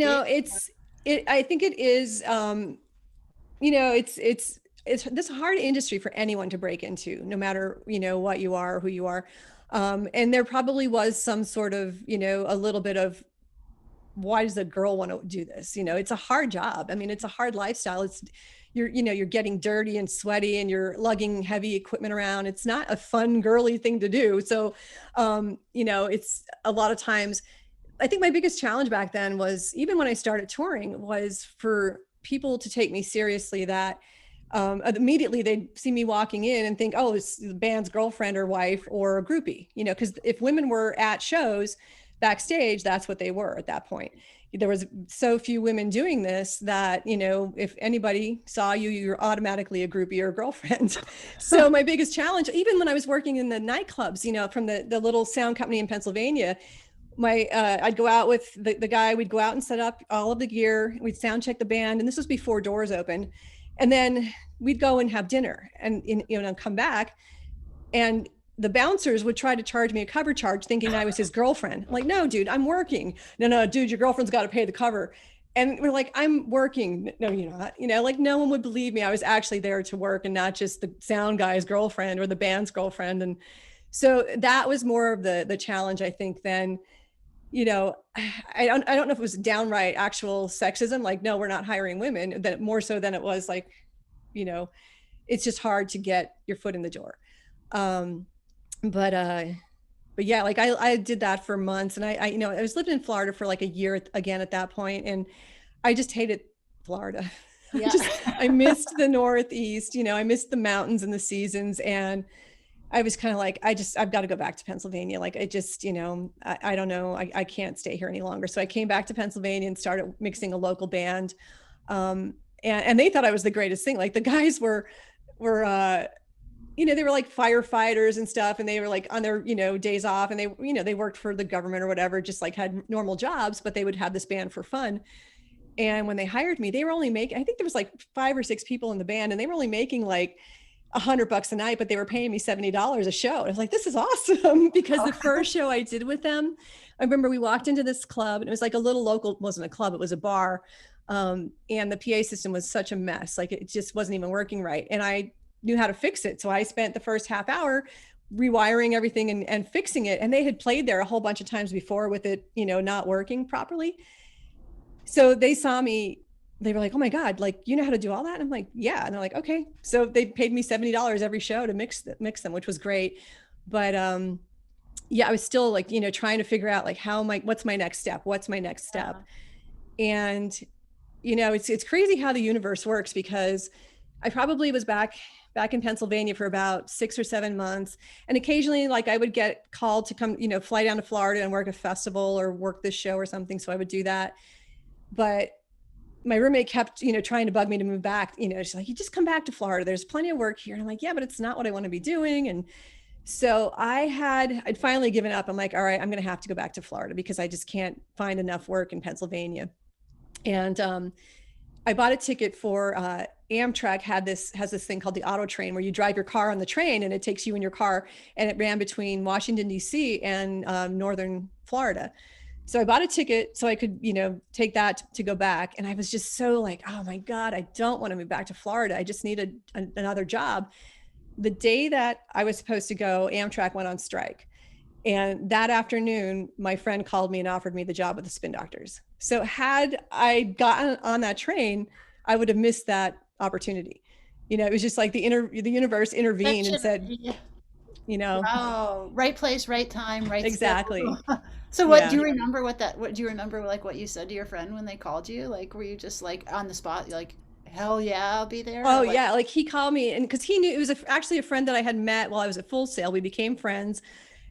gate? I think it is, it's this hard industry for anyone to break into, no matter, what you are, who you are. And there probably was some sort of, a little bit of, why does a girl want to do this? It's a hard job. I mean, it's a hard lifestyle. You're getting dirty and sweaty and you're lugging heavy equipment around. It's not a fun, girly thing to do. So, it's a lot of times, I think my biggest challenge back then was, even when I started touring, was for people to take me seriously, that immediately they'd see me walking in and think, oh, it's the band's girlfriend or wife or a groupie, because if women were at shows backstage, that's what they were at that point. There was so few women doing this that, if anybody saw you, you're automatically a groupie or a girlfriend. So my biggest challenge, even when I was working in the nightclubs, from the little sound company in Pennsylvania, I'd go out with the guy, we'd go out and set up all of the gear, we'd sound check the band, and this was before doors opened. And then we'd go and have dinner and come back, and the bouncers would try to charge me a cover charge, thinking I was his girlfriend. I'm like, no, dude, I'm working. No, dude, your girlfriend's got to pay the cover. And we're like, I'm working. No, you're not. Like, no one would believe me. I was actually there to work and not just the sound guy's girlfriend or the band's girlfriend. And so that was more of the challenge, I think, than, I don't know if it was downright actual sexism, like, no, we're not hiring women, that more so than it was like, it's just hard to get your foot in the door. But yeah, like I did that for months, and I was living in Florida for like a year again at that point, and I just hated Florida. Yeah. I missed the Northeast, I missed the mountains and the seasons, and I was kind of like, I've got to go back to Pennsylvania. Like, I just, I don't know, I can't stay here any longer. So I came back to Pennsylvania and started mixing a local band. And they thought I was the greatest thing. Like, the guys were, they were like firefighters and stuff. And they were like on their, days off, and they worked for the government or whatever, just like had normal jobs, but they would have this band for fun. And when they hired me, they were only making, I think there was like 5 or 6 people in the band, and they were only making like $100 a night, but they were paying me $70 a show. And I was like, this is awesome. Because the first show I did with them, I remember we walked into this club, and it was like a little local, it wasn't a club, it was a bar. And the PA system was such a mess. Like, it just wasn't even working right. And I knew how to fix it. So I spent the first half hour rewiring everything and fixing it. And they had played there a whole bunch of times before with it, not working properly. So they saw me, they were like, oh my God, like, you know how to do all that? And I'm like, yeah. And they're like, okay. So they paid me $70 every show to mix them, which was great. But yeah, I was still like, trying to figure out like, what's my next step? And, it's crazy how the universe works, because I probably was back in Pennsylvania for about 6 or 7 months. And occasionally, like, I would get called to come, fly down to Florida and work a festival or work this show or something. So I would do that. But my roommate kept, trying to bug me to move back. She's like, you just come back to Florida. There's plenty of work here. And I'm like, yeah, but it's not what I want to be doing. And so I'd finally given up. I'm like, all right, I'm going to have to go back to Florida, because I just can't find enough work in Pennsylvania. And I bought a ticket for Amtrak has this thing called the auto train, where you drive your car on the train and it takes you in your car, and it ran between Washington, D.C. and northern Florida. So I bought a ticket so I could, take that to go back. And I was just so like, oh my God, I don't want to move back to Florida. I just need another job. The day that I was supposed to go, Amtrak went on strike. And that afternoon, my friend called me and offered me the job with the Spin Doctors. So had I gotten on that train, I would have missed that opportunity. It was just like the universe intervened Such and a, said, yeah. you know, Wow. Right place, right time, right skill. exactly. So what do Yeah. you remember what do you remember like what you said to your friend when they called you? Like were you just like on the spot, you're like, hell yeah, I'll be there? Or Oh like yeah, like he called me, and because he knew it was actually a friend that I had met while I was at Full Sail. We became friends,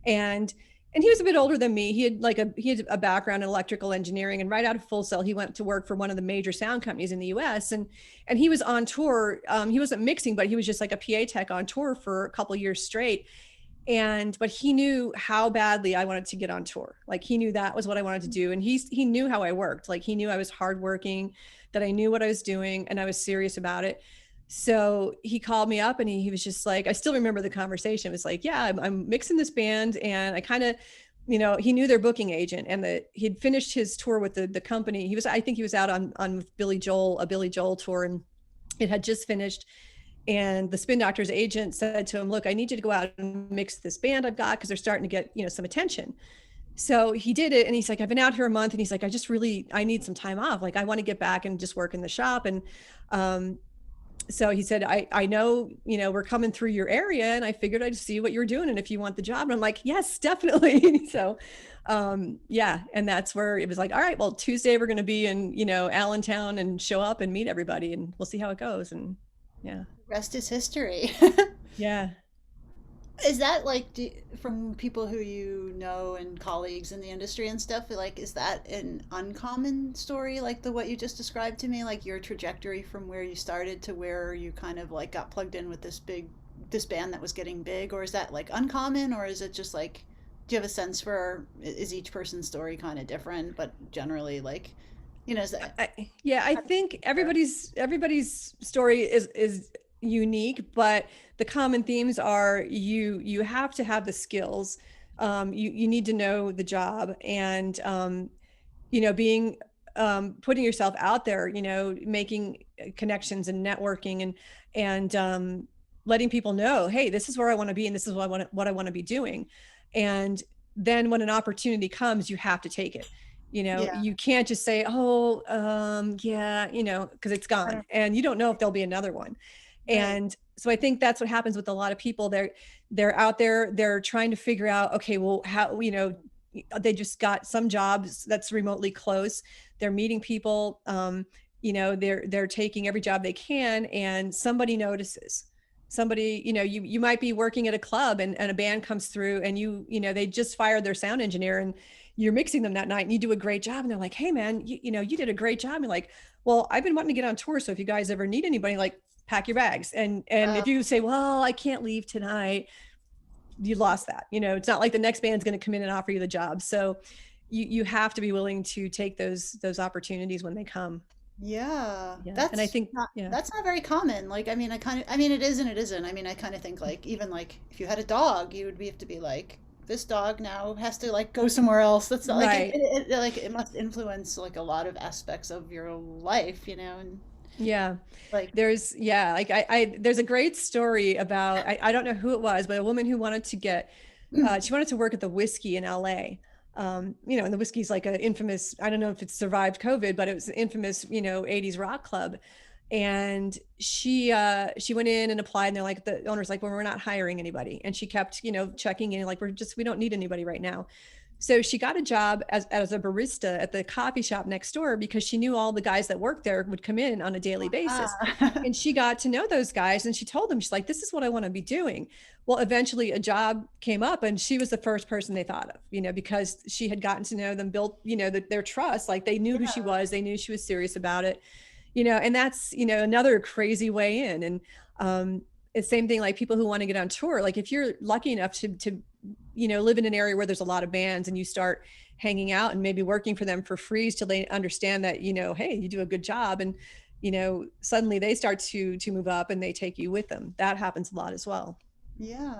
and he was a bit older than me. He had a background in electrical engineering, and right out of Full Sail, he went to work for one of the major sound companies in the U.S. and he was on tour. He wasn't mixing, but he was just like a PA tech on tour for a couple years straight. But he knew how badly I wanted to get on tour. Like he knew that was what I wanted to do, and he knew how I worked. Like he knew I was hardworking, that I knew what I was doing, and I was serious about it. So he called me up and he was just like, I still remember the conversation. It was like, yeah, I'm mixing this band. And I kind of, he knew their booking agent, and that he'd finished his tour with the company. I think he was out on Billy Joel, a Billy Joel tour, and it had just finished. And the Spin Doctors agent said to him, look, I need you to go out and mix this band I've got, because they're starting to get, some attention. So he did it, and he's like, I've been out here a month, and he's like, I need some time off. Like I want to get back and just work in the shop. And so he said, I know, we're coming through your area, and I figured I'd see what you're doing and if you want the job. And I'm like, yes, definitely. So yeah, and that's where it was like, all right, well, Tuesday we're going to be in, Allentown, and show up and meet everybody, and we'll see how it goes. And yeah. rest is history. Yeah. Is that like from people who you know and colleagues in the industry and stuff? Like, is that an uncommon story, like the what you just described to me, like your trajectory from where you started to where you kind of like got plugged in with this band that was getting big, or is that like uncommon, or is it just like, do you have a sense for is each person's story kind of different, but generally like, is that? Yeah, I think everybody's story is unique, but the common themes are you have to have the skills. You need to know the job, and being putting yourself out there, making connections and networking, and letting people know, hey, this is where I want to be, and this is what I want to be doing. And then when an opportunity comes, you have to take it. Yeah. You can't just say, oh, yeah, because it's gone, and you don't know if there'll be another one. Right. And so I think that's what happens with a lot of people. They're out there, they're trying to figure out, okay, well, how, they just got some jobs that's remotely close. They're meeting people, they're taking every job they can, and somebody notices. Somebody, you might be working at a club, and a band comes through, and they just fired their sound engineer, and you're mixing them that night, and you do a great job, and they're like, hey man, you did a great job. And like, well, I've been wanting to get on tour, so if you guys ever need anybody, like, pack your bags. And if you say, well, I can't leave tonight, you lost that. It's not like the next band's going to come in and offer you the job. So you have to be willing to take those opportunities when they come. Yeah, Yeah. And I think, yeah. that's not very common. Like, I mean, it is and it isn't. I mean, I kind of think like even like if you had a dog, you would have to be like, this dog now has to like go somewhere else. That's not like Right. like it must influence like a lot of aspects of your life, and Yeah. like Like there's a great story about, I don't know who it was, but a woman who wanted to she wanted to work at the Whiskey in LA. And the Whiskey's like a infamous, I don't know if it survived COVID, but it was an infamous, 80s rock club. And she went in and applied, and they're like, the owner's like, well, we're not hiring anybody. And she kept, checking in, like, we don't need anybody right now. So she got a job as a barista at the coffee shop next door, because she knew all the guys that worked there would come in on a daily basis. ah. And she got to know those guys, and she told them, she's like, this is what I want to be doing. Well, eventually a job came up, and she was the first person they thought of, because she had gotten to know them, built, their trust. Like they knew who she was, they knew she was serious about it, and that's, another crazy way in. And it's the same thing, like people who want to get on tour, like if you're lucky enough to live in an area where there's a lot of bands, and you start hanging out and maybe working for them for free till they understand that, hey, you do a good job, and suddenly they start to move up, and they take you with them. That happens a lot as well. Yeah.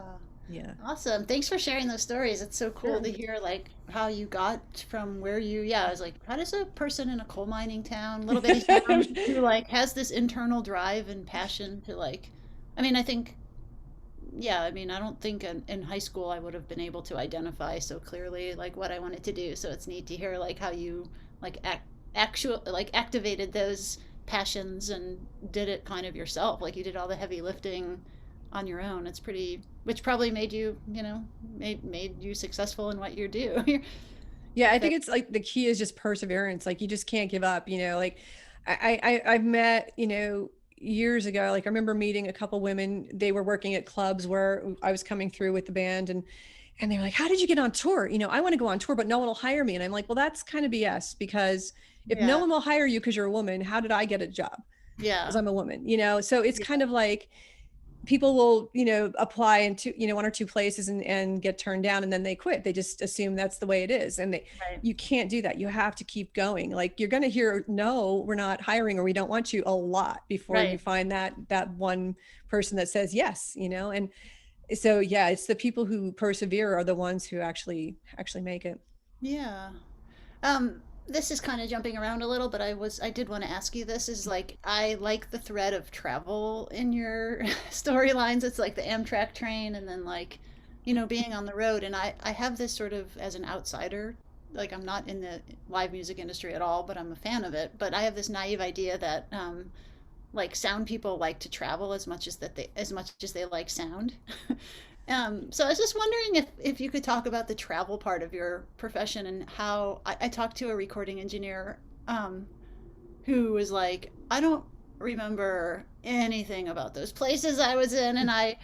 Yeah. Awesome. Thanks for sharing those stories. It's so cool Sure. to hear like how you got from where I was like, how does a person in a coal mining town, little bitty town, who like has this internal drive and passion to like, I mean, I think yeah, I mean, I don't think in high school I would have been able to identify so clearly like what I wanted to do. So it's neat to hear like how you like like activated those passions and did it kind of yourself. Like you did all the heavy lifting on your own. It's pretty, which probably made you, made you successful in what you do. Yeah, I But think it's like the key is just perseverance. Like you just can't give up, like I've met, years ago, like I remember meeting a couple women, they were working at clubs where I was coming through with the band, and they were like, how did you get on tour? I want to go on tour, but no one will hire me. And I'm like, well, that's kind of BS, because if no yeah, one will hire you because you're a woman, how did I get a job? Because yeah, I'm a woman, so it's yeah, kind of like people will, apply into, one or two places and get turned down, and then they quit. They just assume that's the way it is. And right, you can't do that. You have to keep going. Like you're going to hear, no, we're not hiring, or we don't want you, a lot before you right. find that one person that says yes, and so, yeah, it's the people who persevere are the ones who actually make it. Yeah. This is kind of jumping around a little, but I did want to ask you this is like I like the thread of travel in your storylines. It's like the Amtrak train and then like, being on the road. And I have this sort of as an outsider, like I'm not in the live music industry at all, but I'm a fan of it. But I have this naive idea that like sound people like to travel as much as they like sound. So I was just wondering if you could talk about the travel part of your profession and how I talked to a recording engineer who was like, I don't remember anything about those places I was in, and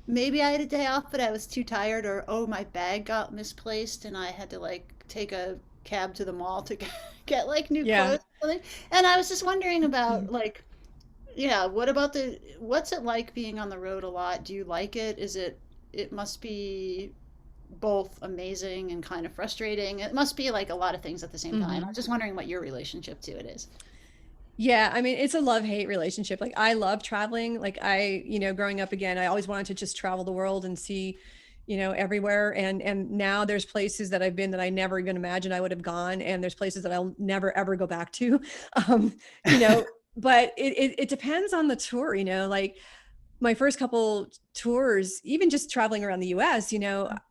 maybe I had a day off, but I was too tired, or oh, my bag got misplaced, and I had to like take a cab to the mall to get like new Yeah. clothes or something. And I was just wondering about like, yeah, what's it like being on the road a lot? Do you like it? It must be both amazing and kind of frustrating. It must be like a lot of things at the same time. I Hmm. was just wondering what your relationship to it is. Yeah, I mean, it's a love-hate relationship. Like I love traveling. Like growing up, again, I always wanted to just travel the world and see, everywhere. And now there's places that I've been that I never even imagined I would have gone, and there's places that I'll never ever go back to. Um, you know, but it depends on the tour, like my first couple tours, even just traveling around the US,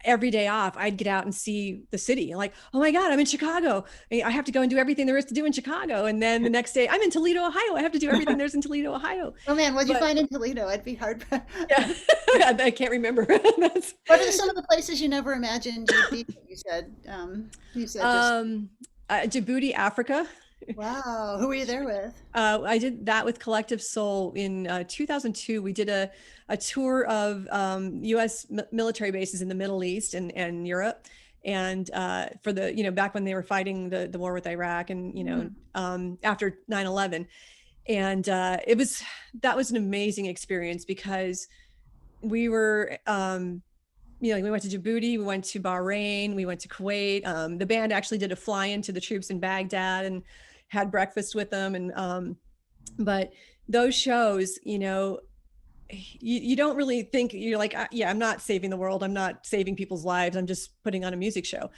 every day off, I'd get out and see the city. Like, oh my God, I'm in Chicago. I have to go and do everything there is to do in Chicago. And then the next day, I'm in Toledo, Ohio. I have to do everything there's in Toledo, Ohio. Oh man, what'd you But find in Toledo? I'd be hard. yeah, I can't remember. That's, What are some of the places you never imagined you'd be? You said just um, Djibouti, Africa. wow. Who were you there with? I did that with Collective Soul in 2002. We did a tour of U.S. Military bases in the Middle East and Europe, and for the back when they were fighting the war with Iraq, and Mm, after 9/11, and that was an amazing experience, because we were we went to Djibouti, we went to Bahrain, we went to Kuwait. The band actually did a fly-in to the troops in Baghdad and had breakfast with them. And but those shows, you don't really think, you're like, yeah, I'm not saving the world, I'm not saving people's lives, I'm just putting on a music show.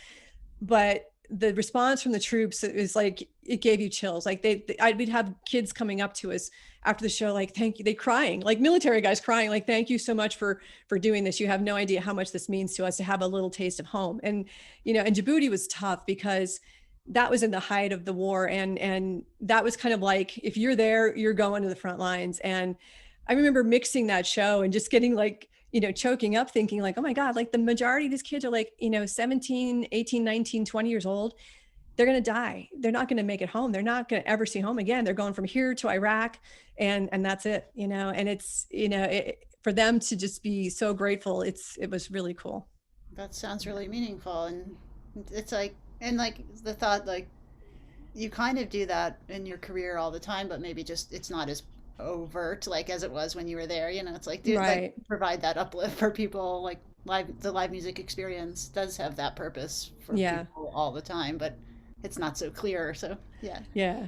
But the response from the troops is like, it gave you chills. Like we'd have kids coming up to us after the show, like, thank you, they crying, like military guys crying, like, thank you so much for doing this. You have no idea how much this means to us to have a little taste of home. And and Djibouti was tough, because that was in the height of the war, and that was kind of like, if you're there, you're going to the front lines. And I remember mixing that show and just getting like, choking up, thinking like, oh my God, like the majority of these kids are like, 17, 18, 19, 20 years old. They're going to die. They're not going to make it home. They're not going to ever see home again. They're going from here to Iraq, and that's it, and it's, for them to just be so grateful. It was really cool. that sounds really meaningful, and it's like and like the thought like you kind of do that in your career all the time, but maybe just it's not as overt like as it was when you were there. It's like do like Right. provide that uplift for people. Like the live music experience does have that purpose for Yeah. people all the time, but it's not so clear. So yeah. Yeah.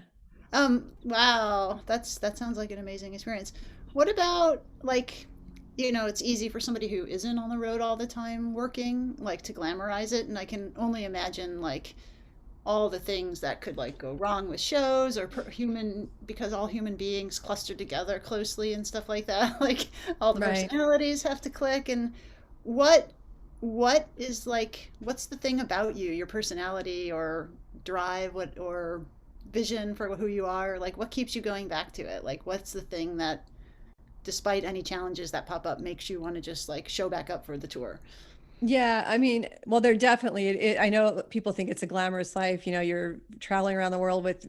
Wow, that sounds like an amazing experience. What about like, it's easy for somebody who isn't on the road all the time working, like to glamorize it, and I can only imagine like all the things that could like go wrong with shows or because all human beings cluster together closely and stuff like that. Like all the Right. personalities have to click. And what what is like what's the thing about you, your personality or drive, what or vision for who you are? Like what keeps you going back to it? Like what's the thing that despite any challenges that pop up makes you want to just like show back up for the tour? Yeah, I mean, well, they're definitely, I know people think it's a glamorous life, you're traveling around the world with,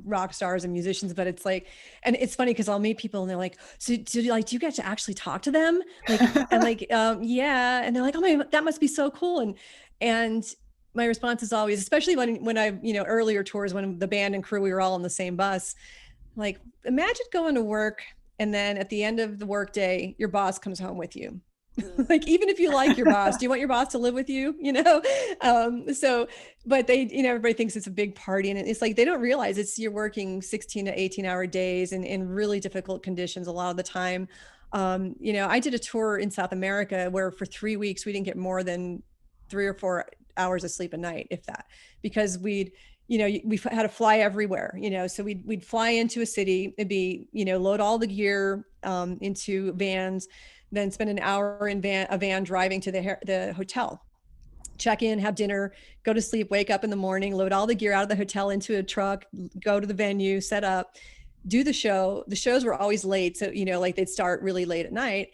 rock stars and musicians, but it's like, and it's funny because I'll meet people and they're like, so do you get to actually talk to them? Like, and like, yeah. And they're like, oh my, that must be so cool. And my response is always, especially when I, earlier tours, when the band and crew, we were all on the same bus, like, imagine going to work and then at the end of the workday, your boss comes home with you. Like, even if you like your boss, do you want your boss to live with you? So, but they, everybody thinks it's a big party, and it's like, they don't realize you're working 16 to 18-hour days and in really difficult conditions a lot of the time. I did a tour in South America where for 3 weeks, we didn't get more than 3 or 4 hours of sleep a night, if that, because we had to fly everywhere, so we'd fly into a city, it'd be, load all the gear into vans, then spend an hour in a van driving to the hotel, check in, have dinner, go to sleep, wake up in the morning, load all the gear out of the hotel into a truck, go to the venue, set up, do the show. The shows were always late. So, like they'd start really late at night.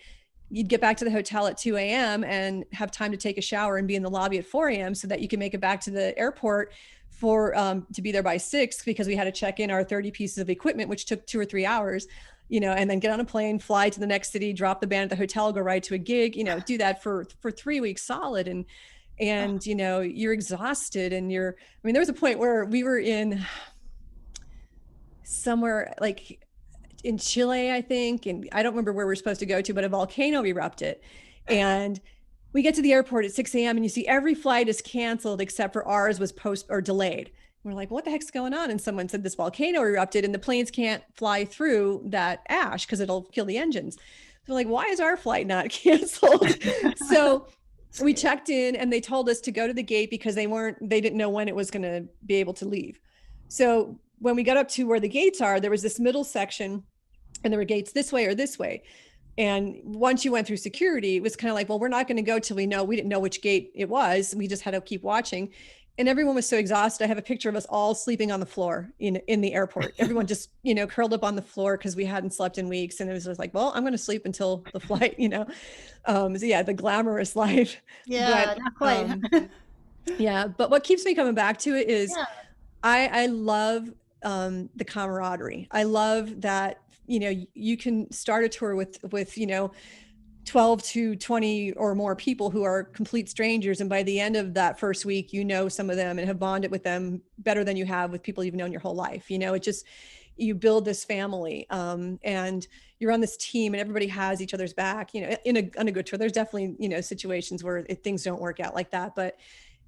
You'd get back to the hotel at 2 a.m. and have time to take a shower and be in the lobby at 4 a.m. so that you can make it back to the airport for to be there by 6, because we had to check in our 30 pieces of equipment, which took 2 or 3 hours. And then get on a plane, fly to the next city, drop the band at the hotel, go right to a gig, do that for 3 weeks solid. And, you're exhausted and there was a point where we were in somewhere like in Chile, I think, and I don't remember where we're supposed to go to, but a volcano erupted. And we get to the airport at 6 a.m. and you see every flight is canceled except for ours was delayed. We're like, what the heck's going on? And someone said this volcano erupted and the planes can't fly through that ash because it'll kill the engines. So like, why is our flight not canceled? So we checked in and they told us to go to the gate because they didn't know when it was going to be able to leave. So when we got up to where the gates are, there was this middle section and there were gates this way or this way. And once you went through security, it was kind of like, well, we're not going to go till we didn't know which gate it was. We just had to keep watching. And everyone was so exhausted. I have a picture of us all sleeping on the floor in the airport. Everyone just, curled up on the floor because we hadn't slept in weeks. And it was just like, well, I'm going to sleep until the flight, So yeah, the glamorous life. Yeah, but, not quite. yeah. But what keeps me coming back to it is Yeah. I love the camaraderie. I love that, you can start a tour with 12 to 20 or more people who are complete strangers. And by the end of that first week, some of them and have bonded with them better than you have with people you've known your whole life. It just, you build this family and you're on this team and everybody has each other's back, on a good tour. There's definitely, situations where things don't work out like that. But,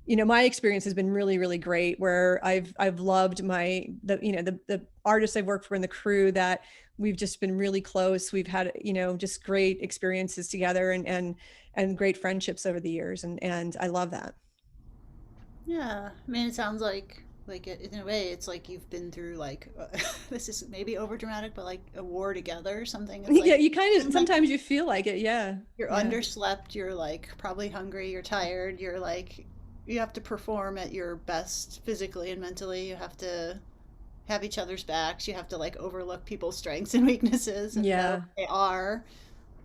my experience has been really, really great where I've loved the artists I've worked for and the crew that we've just been really close. We've had, just great experiences together and great friendships over the years. And I love that. Yeah. I mean, it sounds like in a way, it's like you've been through like this is maybe over dramatic, but like a war together or something. It's like Yeah, you kind of sometimes sometimes you feel like it. Yeah. you're Yeah. underslept, you're like probably hungry, you're tired, you're like you have to perform at your best physically and mentally. You have to have each other's backs. You have to like overlook people's strengths and weaknesses and know Yeah. what they are.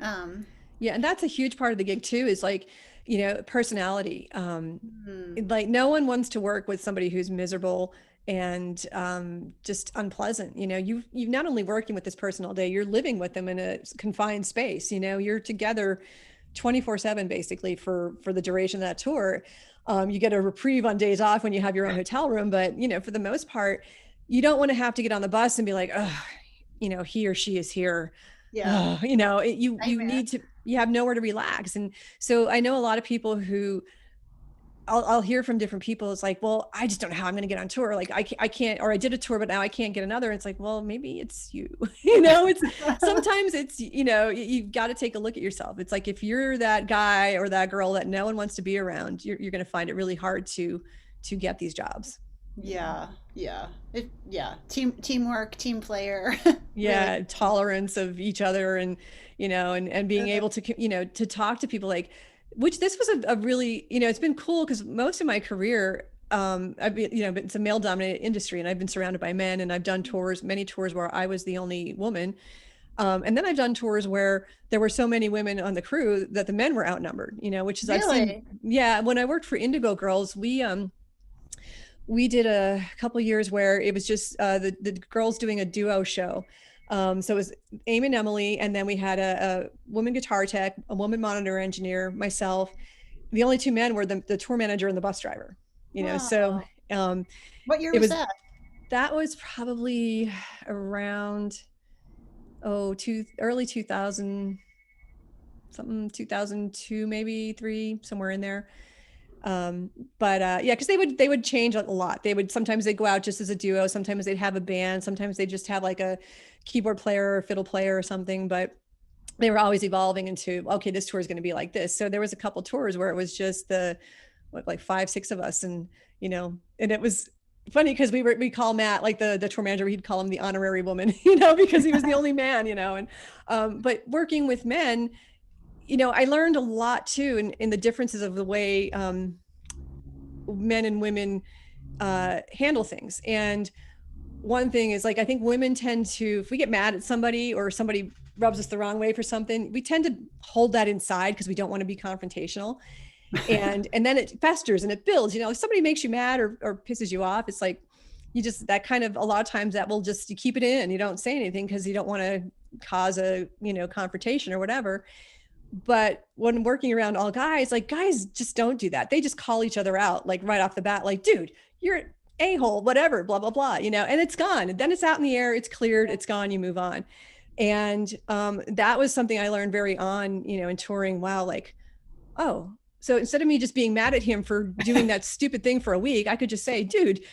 Um, Yeah. And that's a huge part of the gig too, is like, personality. mm, Like no one wants to work with somebody who's miserable and just unpleasant. You've not only working with this person all day, you're living with them in a confined space. You're together 24/7 basically for the duration of that tour. You get a reprieve on days off when you have your own hotel room, but for the most part, you don't want to have to get on the bus and be like, oh, he or she is here. yeah, You nightmare. need to, you have nowhere to relax. And so I know a lot of people who I'll hear from different people. It's like, well, I just don't know how I'm going to get on tour. Like I can't, or I did a tour, but now I can't get another. It's like, well, maybe it's you, it's sometimes it's, you've got to take a look at yourself. It's like, if you're that guy or that girl that no one wants to be around, you're going to find it really hard to to get these jobs. Yeah, yeah. Yeah. Teamwork, team player. Really. Yeah, tolerance of each other, and and being able to to talk to people, like, which this was a really, it's been cool because most of my career, I've been, it's a male dominated industry, and I've been surrounded by men, and I've done tours, many tours where I was the only woman. And then I've done tours where there were so many women on the crew that the men were outnumbered, which is, I've seen. Really? Yeah, when I worked for Indigo Girls, we did a couple years where it was just the girls doing a duo show. So it was Amy and Emily, and then we had a woman guitar tech, a woman monitor engineer, myself. The only two men were the tour manager and the bus driver. So Wow. What year it was was that? that was probably around early 2000, something, 2002, maybe 3, somewhere in there. But yeah, because they would change a lot. Sometimes they'd go out just as a duo, sometimes they'd have a band, sometimes they just have like a keyboard player or fiddle player or something, but they were always evolving into, okay, this tour is going to be like this. So there was a couple tours where it was just like 5, 6 of us, and and it was funny because we call Matt, like the tour manager, he'd call him the honorary woman, because he was the only man, and but working with men, I learned a lot too in the differences of the way men and women handle things. And one thing is, like, I think women tend to, if we get mad at somebody or somebody rubs us the wrong way for something, we tend to hold that inside because we don't want to be confrontational. And then it festers and it builds. If somebody makes you mad or pisses you off, it's like that kind of, a lot of times that will just, you keep it in, you don't say anything because you don't want to cause a confrontation or whatever. But when working around all guys, like, guys just don't do that. They just call each other out, like, right off the bat, like, dude, you're an a-hole, whatever, blah, blah, blah, and it's gone. And then it's out in the air, it's cleared, it's gone, you move on. And that was something I learned very on, in touring. Wow, like, oh, so instead of me just being mad at him for doing that stupid thing for a week, I could just say, dude,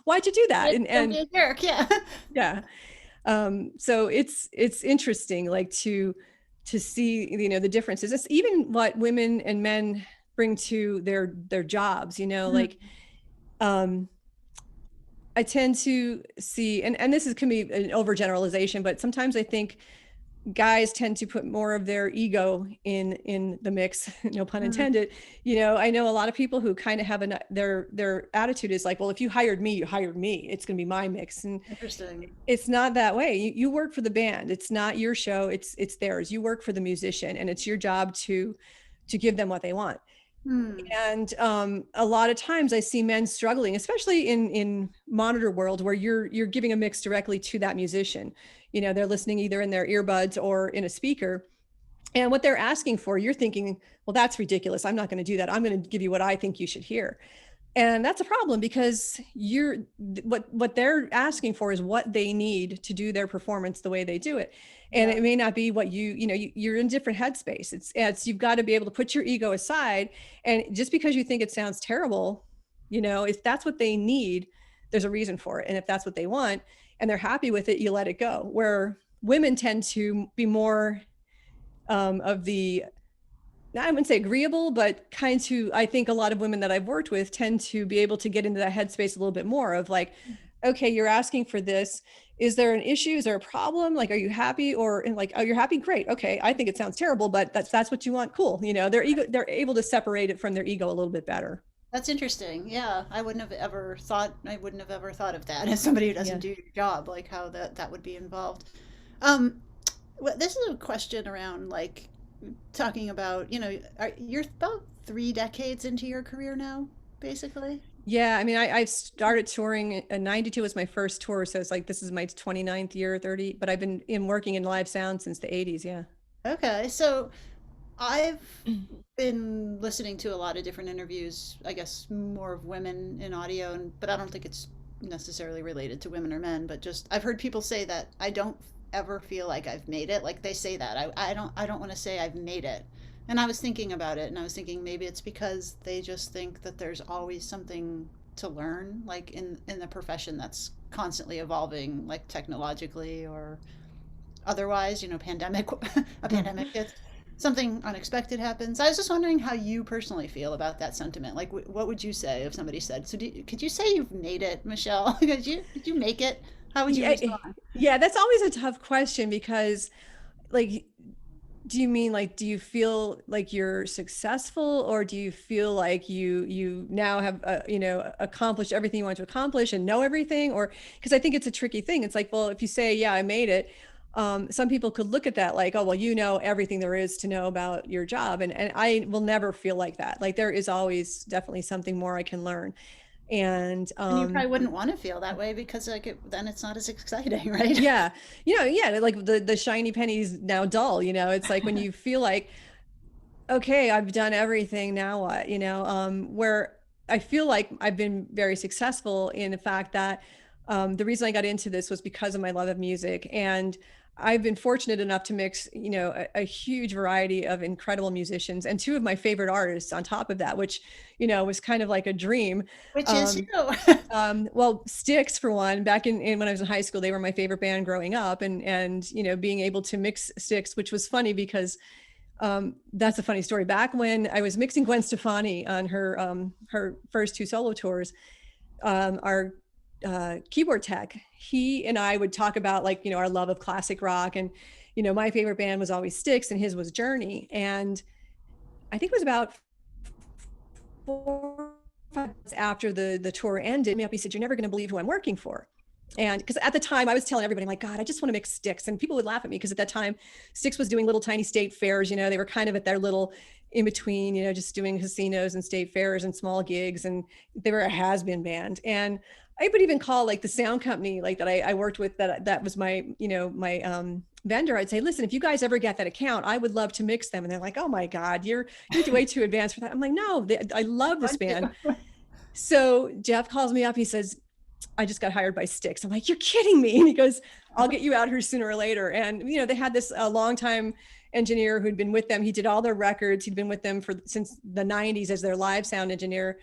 why'd you do that? Don't be a jerk. Yeah. Yeah. So it's interesting, like, to see, the differences. It's even what women and men bring to their jobs, like, I tend to see, and this can be an overgeneralization, but sometimes I think guys tend to put more of their ego in the mix, no pun intended. I know a lot of people who kind of have their attitude is like, well, if you hired me, you hired me, it's going to be my mix. And Interesting. it's not that way. You work for the band. It's not your show. It's theirs. You work for the musician, and it's your job to give them what they want. And a lot of times I see men struggling, especially in monitor world, where you're giving a mix directly to that musician. They're listening either in their earbuds or in a speaker, and what they're asking for, you're thinking, well, that's ridiculous, I'm not going to do that, I'm going to give you what I think you should hear. And that's a problem, because what they're asking for is what they need to do their performance the way they do it. And it may not be what you're in different headspace. It's you've got to be able to put your ego aside. And just because you think it sounds terrible, if that's what they need, there's a reason for it. And if that's what they want and they're happy with it, you let it go. Where women tend to be more of the, I wouldn't say agreeable, but I think a lot of women that I've worked with tend to be able to get into that headspace a little bit more of like, okay, you're asking for this. Is there an issue? Is there a problem? Like, are you happy? And like, oh, you're happy? Great. Okay. I think it sounds terrible, but that's what you want. Cool. They're able to separate it from their ego a little bit better. That's interesting. Yeah, I wouldn't have ever thought of that as somebody who doesn't do your job, like how that would be involved. Well, this is a question around like talking about, you're about 3 decades into your career now, basically. Yeah, I mean, I started touring in 92 was my first tour. So it's like, this is my 29th year, 30, but I've been working in live sound since the 80s. Yeah. Okay, so I've been listening to a lot of different interviews, I guess more of women in audio, but I don't think it's necessarily related to women or men, but just I've heard people say that I don't ever feel like I've made it. Like they say that. I don't want to say I've made it. And I was thinking about it, and I was thinking maybe it's because they just think that there's always something to learn, like in the profession that's constantly evolving, like technologically or otherwise, pandemic a pandemic hits. something unexpected happens. I was just wondering how you personally feel about that sentiment. Like, what would you say if somebody said, so could you say you've made it, Michelle? Did you make it? How would you Yeah, respond? yeah, that's always a tough question because, like, do you mean like, do you feel like you're successful, or do you feel like you now have accomplished everything you want to accomplish and know everything? Or because I think it's a tricky thing. It's like, well, if you say, yeah, I made it, some people could look at that like, oh, well, you know everything there is to know about your job, and I will never feel like that. Like, there is always definitely something more I can learn. And And you probably wouldn't want to feel that way because then it's not as exciting, right? yeah, yeah, like the shiny penny's now dull. It's like when you feel like, okay, I've done everything, now what? Where I feel like I've been very successful in the fact that the reason I got into this was because of my love of music. And I've been fortunate enough to mix, a huge variety of incredible musicians and two of my favorite artists on top of that, which, was kind of like a dream. Which is Um, you. well, Styx, for one, back in when I was in high school, they were my favorite band growing up, and being able to mix Styx, which was funny because that's a funny story. Back when I was mixing Gwen Stefani on her first two solo tours, our keyboard tech, he and I would talk about, like, our love of classic rock, and my favorite band was always Styx and his was Journey. And I think it was about 4 5 months after the tour ended, he said, "You're never going to believe who I'm working for." And because at the time I was telling everybody, I'm like, God, I just want to mix Styx. And people would laugh at me because at that time Styx was doing little tiny state fairs. They were kind of at their little in between, just doing casinos and state fairs and small gigs. And they were a has-been band. And I would even call, like, the sound company, like, that I worked with, that was my, my vendor. I'd say, listen, if you guys ever get that account, I would love to mix them. And they're like, oh my God, you're way too advanced for that. I'm like, no, I love this band. So Jeff calls me up. He says, I just got hired by Styx. I'm like, you're kidding me. And he goes, I'll get you out here sooner or later. And, they had this longtime engineer who'd been with them. He did all their records. He'd been with them since the 90s as their live sound engineer.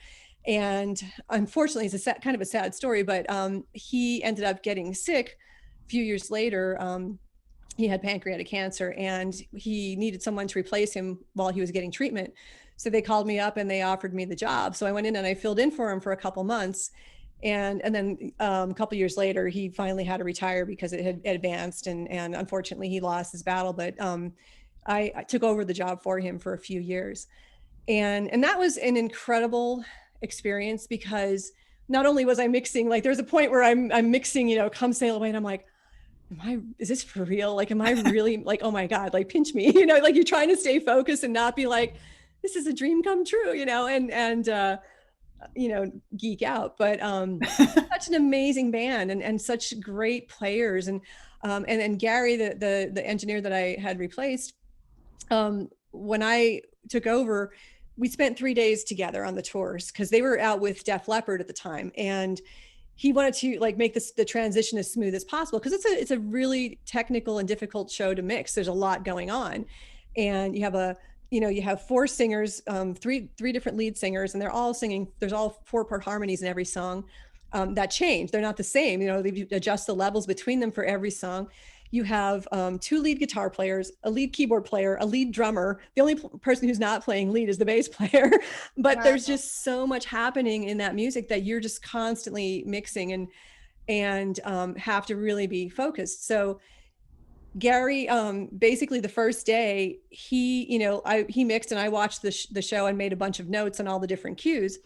And unfortunately, it's kind of a sad story, but he ended up getting sick a few years later. He had pancreatic cancer, and he needed someone to replace him while he was getting treatment. So they called me up and they offered me the job. So I went in and I filled in for him for a couple months. And then a couple years later, he finally had to retire because it had advanced, and unfortunately he lost his battle. But I took over the job for him for a few years, and that was an incredible experience because not only was I mixing, like, there's a point where I'm mixing, Come Sail Away, and I'm like, is this for real? Like, am I really, like, oh my God, like, pinch me, like, you're trying to stay focused and not be like, this is a dream come true, and geek out. But such an amazing band, and such great players. And Gary, the engineer that I had replaced, when I took over, we spent 3 days together on the tours because they were out with Def Leppard at the time, and he wanted to, like, make the transition as smooth as possible because it's a really technical and difficult show to mix. There's a lot going on, and you have 4 singers, three different lead singers, and they're all singing. There's all 4-part harmonies in every song that change. They're not the same. They adjust the levels between them for every song. You have 2 lead guitar players, a lead keyboard player, a lead drummer. The only person who's not playing lead is the bass player. But wow, there's just so much happening in that music that you're just constantly mixing and have to really be focused. So Gary, basically the first day, he mixed, and I watched the show and made a bunch of notes on all the different cues.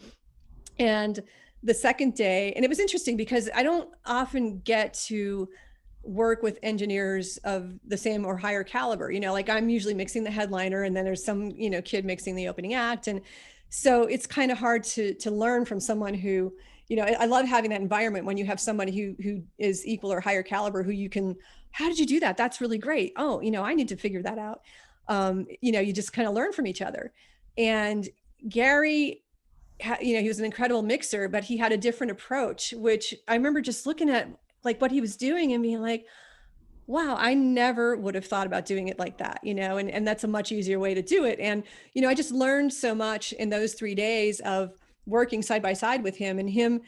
And the second day, and it was interesting because I don't often get to work with engineers of the same or higher caliber, like, I'm usually mixing the headliner, and then there's some, kid mixing the opening act. And so it's kind of hard to learn from someone who, I love having that environment when you have somebody who is equal or higher caliber, who you can, how did you do that? That's really great. Oh, I need to figure that out. You just kind of learn from each other. And Gary, he was an incredible mixer, but he had a different approach, which I remember just looking at, like, what he was doing and being like, wow, I never would have thought about doing it like that, and that's a much easier way to do it. And, I just learned so much in those 3 days of working side by side with him, and him,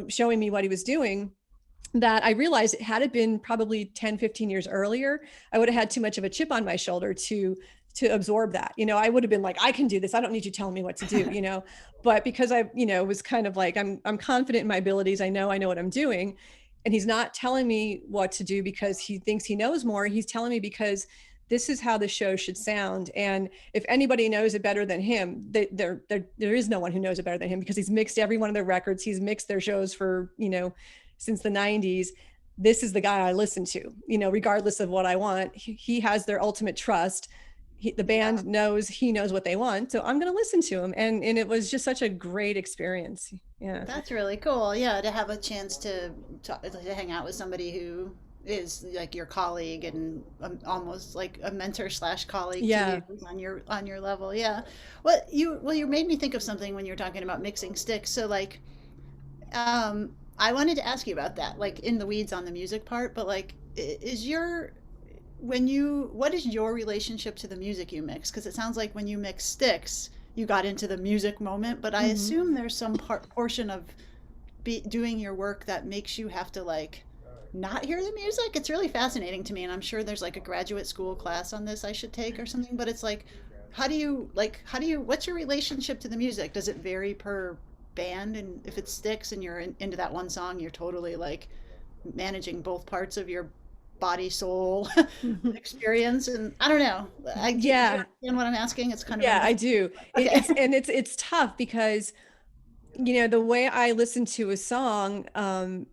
showing me what he was doing, that I realized, had it been probably 10, 15 years earlier, I would have had too much of a chip on my shoulder to to absorb that. I would have been like, I can do this. I don't need you telling me what to do, but because I, was kind of like, I'm confident in my abilities. I know what I'm doing. And he's not telling me what to do because he thinks he knows more. He's telling me because this is how the show should sound. And if anybody knows it better than him, there is no one who knows it better than him, because he's mixed every one of their records. He's mixed their shows for, since the 90s. This is the guy I listen to, regardless of what I want. He has their ultimate trust. The band knows what they want. So I'm going to listen to him. And it was just such a great experience. Yeah. That's really cool. Yeah, to have a chance to hang out with somebody who is like your colleague and almost like a mentor slash colleague Yeah. to you on your level. Yeah. You made me think of something when you were talking about mixing Styx. So like, I wanted to ask you about that, like in the weeds on the music part, but like, what is your relationship to the music you mix? Because it sounds like when you mix Styx, you got into the music moment, but I assume there's some portion of doing your work that makes you have to like not hear the music. It's really fascinating to me, and I'm sure there's like a graduate school class on this I should take or something. But it's like, what's your relationship to the music? Does it vary per band? And if it Styx and you're into that one song, you're totally like managing both parts of your body soul experience. And I don't know, do you understand what I'm asking? It's kind of I do. Okay. It's tough because the way I listen to a song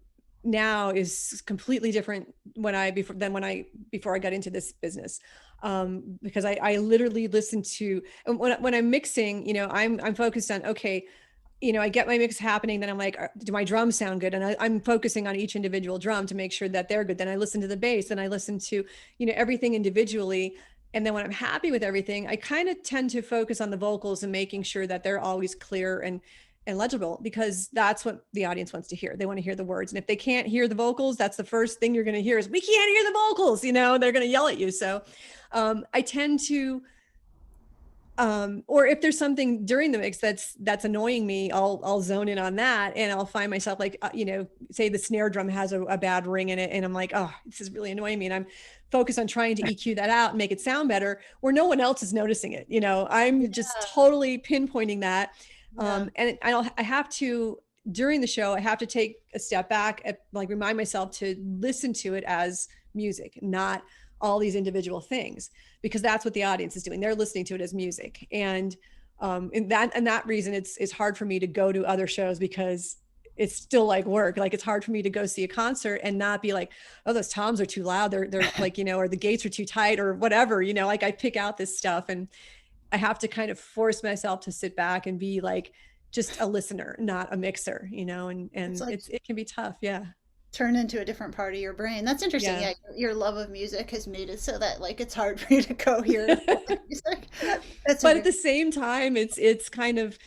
now is completely different before I got into this business. Because I literally listen to, when I'm mixing, I'm focused on, okay, I get my mix happening, then I'm like, do my drums sound good? And I'm focusing on each individual drum to make sure that they're good. Then I listen to the bass, and I listen to, everything individually. And then when I'm happy with everything, I kind of tend to focus on the vocals and making sure that they're always clear and legible, because that's what the audience wants to hear. They want to hear the words. And if they can't hear the vocals, that's the first thing you're going to hear is, we can't hear the vocals, they're going to yell at you. So I tend to, or if there's something during the mix that's annoying me, I'll zone in on that, and I'll find myself like, say the snare drum has a bad ring in it, and I'm like, oh, this is really annoying me, and I'm focused on trying to EQ that out and make it sound better, where no one else is noticing it. I'm just totally pinpointing that. And I have to, during the show, I have to take a step back and like remind myself to listen to it as music, not all these individual things, because that's what the audience is doing. They're listening to it as music. And that reason, it's hard for me to go to other shows, because it's still like work. Like, it's hard for me to go see a concert and not be like, oh, those toms are too loud. They're like, or the gates are too tight or whatever, like I pick out this stuff, and I have to kind of force myself to sit back and be like, just a listener, not a mixer, and it can be tough. Yeah. Turn into a different part of your brain. That's interesting. Yeah, your love of music has made it so that like it's hard for you to go hear music. But at the same time, it's kind of,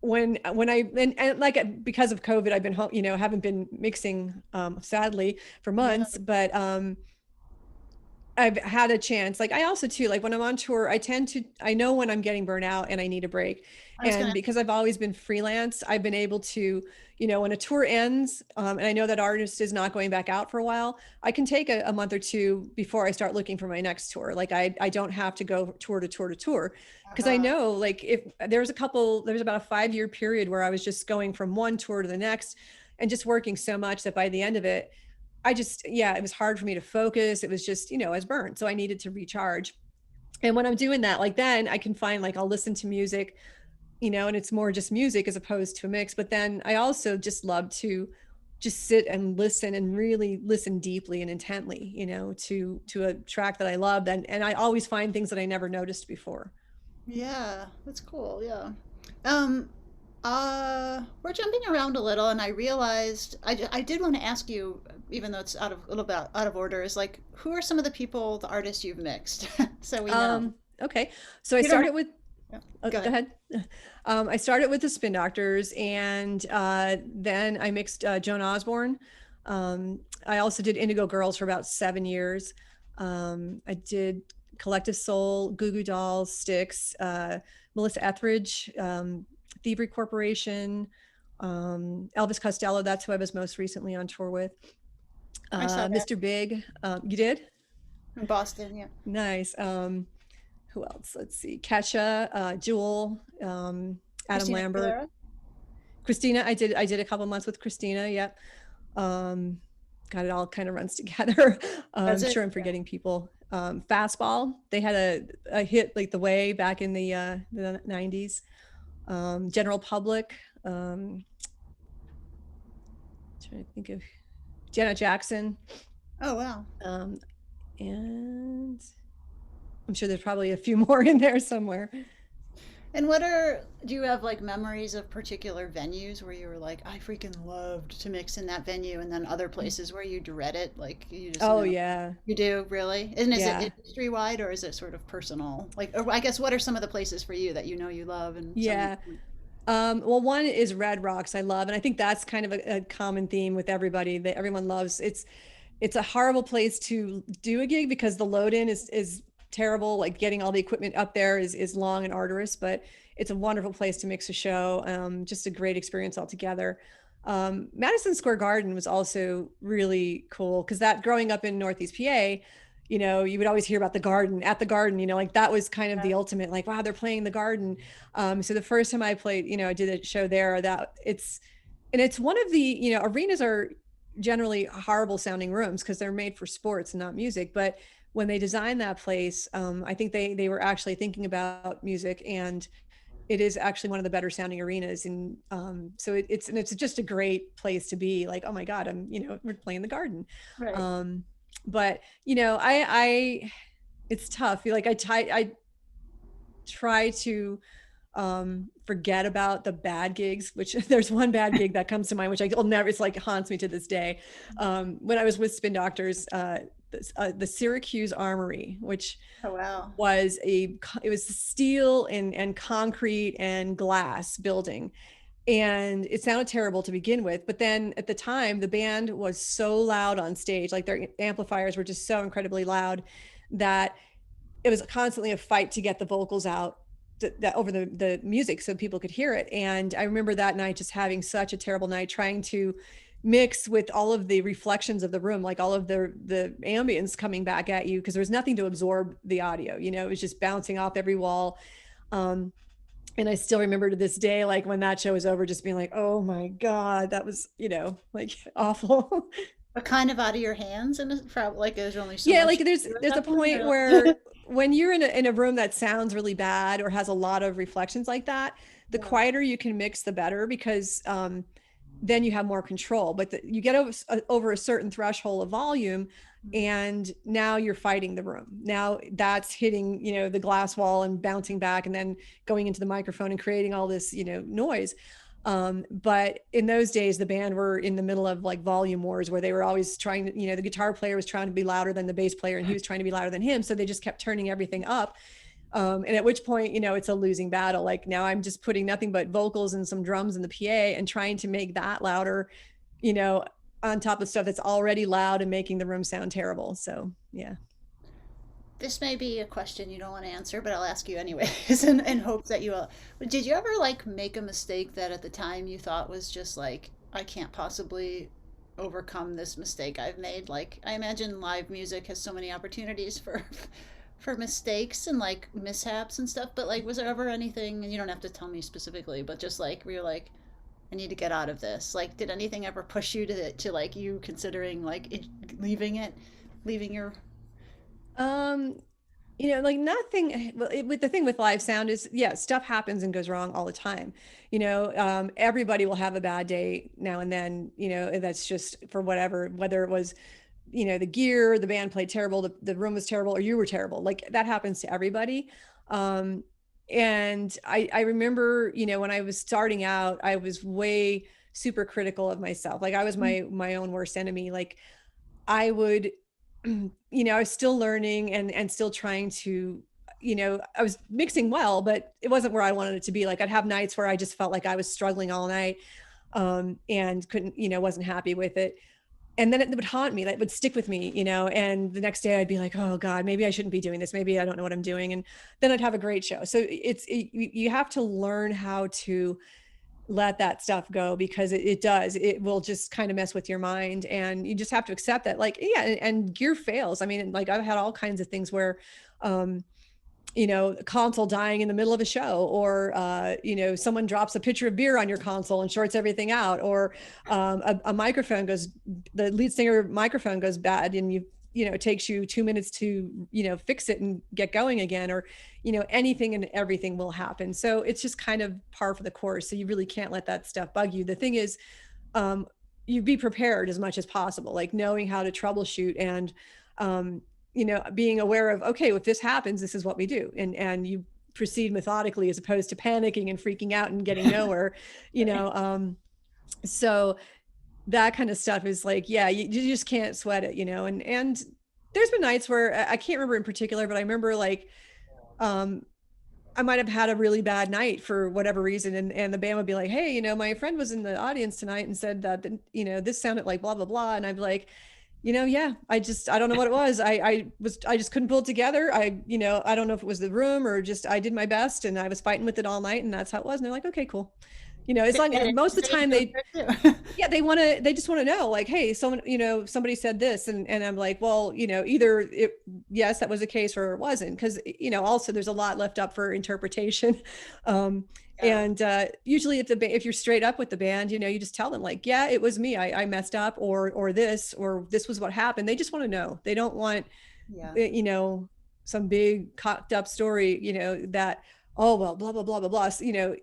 when I and like, because of COVID, I've been home, haven't been mixing sadly for months, but I've had a chance. Like, I also too, like when I'm on tour, I know when I'm getting burnt out and I need a break. And because I've always been freelance, I've been able to, when a tour ends, and I know that artist is not going back out for a while, I can take a month or two before I start looking for my next tour. Like, I don't have to go tour to tour to tour, because I know, like, if there's about a 5-year period where I was just going from one tour to the next and just working so much that by the end of it, it was hard for me to focus. It was just, I was burnt. So I needed to recharge. And when I'm doing that, like, then I can find, like, I'll listen to music, and it's more just music as opposed to a mix. But then I also just love to just sit and listen and really listen deeply and intently, to a track that I love. And I always find things that I never noticed before. Yeah, that's cool. Yeah. We're jumping around a little, and I realized I did want to ask you, even though it's a little bit out of order, is like, who are some of the artists you've mixed, so we know. Okay, so I started with. Go ahead. I started with the Spin Doctors, and then I mixed Joan Osborne. I also did Indigo Girls for about 7 years. I did Collective Soul, Goo Goo Dolls, Styx, Melissa Etheridge, Thievery Corporation, Elvis Costello. That's who I was most recently on tour with. Mr. Big. You did? In Boston, yeah. Nice. Who else? Let's see. Kesha, Jewel, Adam Christina Lambert, Aguilera. Christina. I did a couple months with Christina. Yep. Um, God, it all kind of runs together. Does I'm it? sure I'm Yeah. forgetting people. Fastball. They had a hit like The Way back in the 90s. General Public. Trying to think of Janet Jackson. Oh wow. Um, and I'm sure there's probably a few more in there somewhere. And do you have like memories of particular venues where you were like, I freaking loved to mix in that venue, and then other places where you dread it, like you just Oh know yeah, you do really? And is it yeah, industry wide or is it sort of personal? Like, or I guess what are some of the places for you that you know you love and some you yeah. Well, one is Red Rocks. I love, and I think that's kind of a common theme with everybody that everyone loves. It's a horrible place to do a gig because the load in is terrible. Like getting all the equipment up there is long and arduous, but it's a wonderful place to mix a show. Just a great experience altogether. Madison Square Garden was also really cool because that growing up in Northeast PA, you would always hear about the garden at the garden, like that was kind of the ultimate, like, wow, they're playing the garden. So the first time I played, I did a show there it's one of the, arenas are generally horrible sounding rooms because they're made for sports and not music. But when they designed that place, I think they were actually thinking about music, and it is actually one of the better sounding arenas. And so it's just a great place to be. Like, oh my God, we're playing the garden. Right. But I it's tough. Like I try to forget about the bad gigs, which there's one bad gig that comes to mind, which I'll never, it's like haunts me to this day. When I was with Spin Doctors, the Syracuse Armory, which Oh wow. it was steel and concrete and glass building. And it sounded terrible to begin with. But then at the time, the band was so loud on stage, like their amplifiers were just so incredibly loud that it was constantly a fight to get the vocals out that over the music so people could hear it. And I remember that night just having such a terrible night trying to mix with all of the reflections of the room, like all of the ambience coming back at you, because there was nothing to absorb the audio. It was just bouncing off every wall. And I still remember to this day, like when that show was over, just being like, oh my God, that was, like awful. But kind of out of your hands, and it's probably like there's only so Yeah, much like you there's can do at there's a that point. point Or... where when you're in a room that sounds really bad or has a lot of reflections like that, the Yeah. quieter you can mix, the better, because then you have more control. But you get over a certain threshold of volume, and now you're fighting the room. Now that's hitting, the glass wall and bouncing back, and then going into the microphone and creating all this, noise. But in those days, the band were in the middle of like volume wars where they were always trying to, the guitar player was trying to be louder than the bass player and he was trying to be louder than him. So they just kept turning everything up. And at which point, it's a losing battle. Like now I'm just putting nothing but vocals and some drums in the PA and trying to make that louder, on top of stuff that's already loud and making the room sound terrible. So yeah. This may be a question you don't want to answer, but I'll ask you anyways, in hopes that you will. Did you ever like make a mistake that at the time you thought was just like, I can't possibly overcome this mistake I've made? Like, I imagine live music has so many opportunities for for mistakes and like mishaps and stuff. But like, was there ever anything? And you don't have to tell me specifically, but just like where you're like, I need to get out of this. Like, did anything ever push you to like you considering like leaving it, leaving your... Um, like nothing. Well, with the thing with live sound is, yeah, stuff happens and goes wrong all the time. Everybody will have a bad day now and then. That's just for whatever, whether it was, the gear, the band played terrible, the room was terrible, or you were terrible. Like that happens to everybody. And I remember, when I was starting out, I was way super critical of myself. Like I was my own worst enemy. Like I would, I was still learning and still trying to, I was mixing well, but it wasn't where I wanted it to be. Like I'd have nights where I just felt like I was struggling all night, and couldn't, wasn't happy with it. And then it would haunt me, that would stick with me, and the next day I'd be like, oh God, maybe I shouldn't be doing this. Maybe I don't know what I'm doing. And then I'd have a great show. So you have to learn how to let that stuff go, because it will just kind of mess with your mind, and you just have to accept that, like, yeah, and gear fails. I mean, like, I've had all kinds of things where, a console dying in the middle of a show, or, someone drops a pitcher of beer on your console and shorts everything out, or a microphone the lead singer microphone goes bad, and it takes you 2 minutes to, fix it and get going again, or, anything and everything will happen. So it's just kind of par for the course. So you really can't let that stuff bug you. The thing is, you be prepared as much as possible, like knowing how to troubleshoot, and, being aware of, okay, if this happens, this is what we do. And you proceed methodically, as opposed to panicking and freaking out and getting nowhere, so that kind of stuff is like, yeah, you just can't sweat it, and there's been nights where I can't remember in particular, but I remember, like, I might have had a really bad night for whatever reason. And the band would be like, hey, my friend was in the audience tonight and said that, this sounded like blah, blah, blah. And I'd be like, yeah, I don't know what it was. I just couldn't pull it together. I don't know if it was the room, or just, I did my best, and I was fighting with it all night, and that's how it was. And they're like, okay, cool. It's like, most of the time they just want to know, like, hey, someone, somebody said this, and I'm like, well, either yes, that was the case, or it wasn't, because also there's a lot left up for interpretation. And usually if you're straight up with the band, you just tell them, like, yeah, it was me, I messed up, or this was what happened. They just want to know. They don't want some big cocked up story, that, oh, well, blah, blah, blah, blah, blah. So,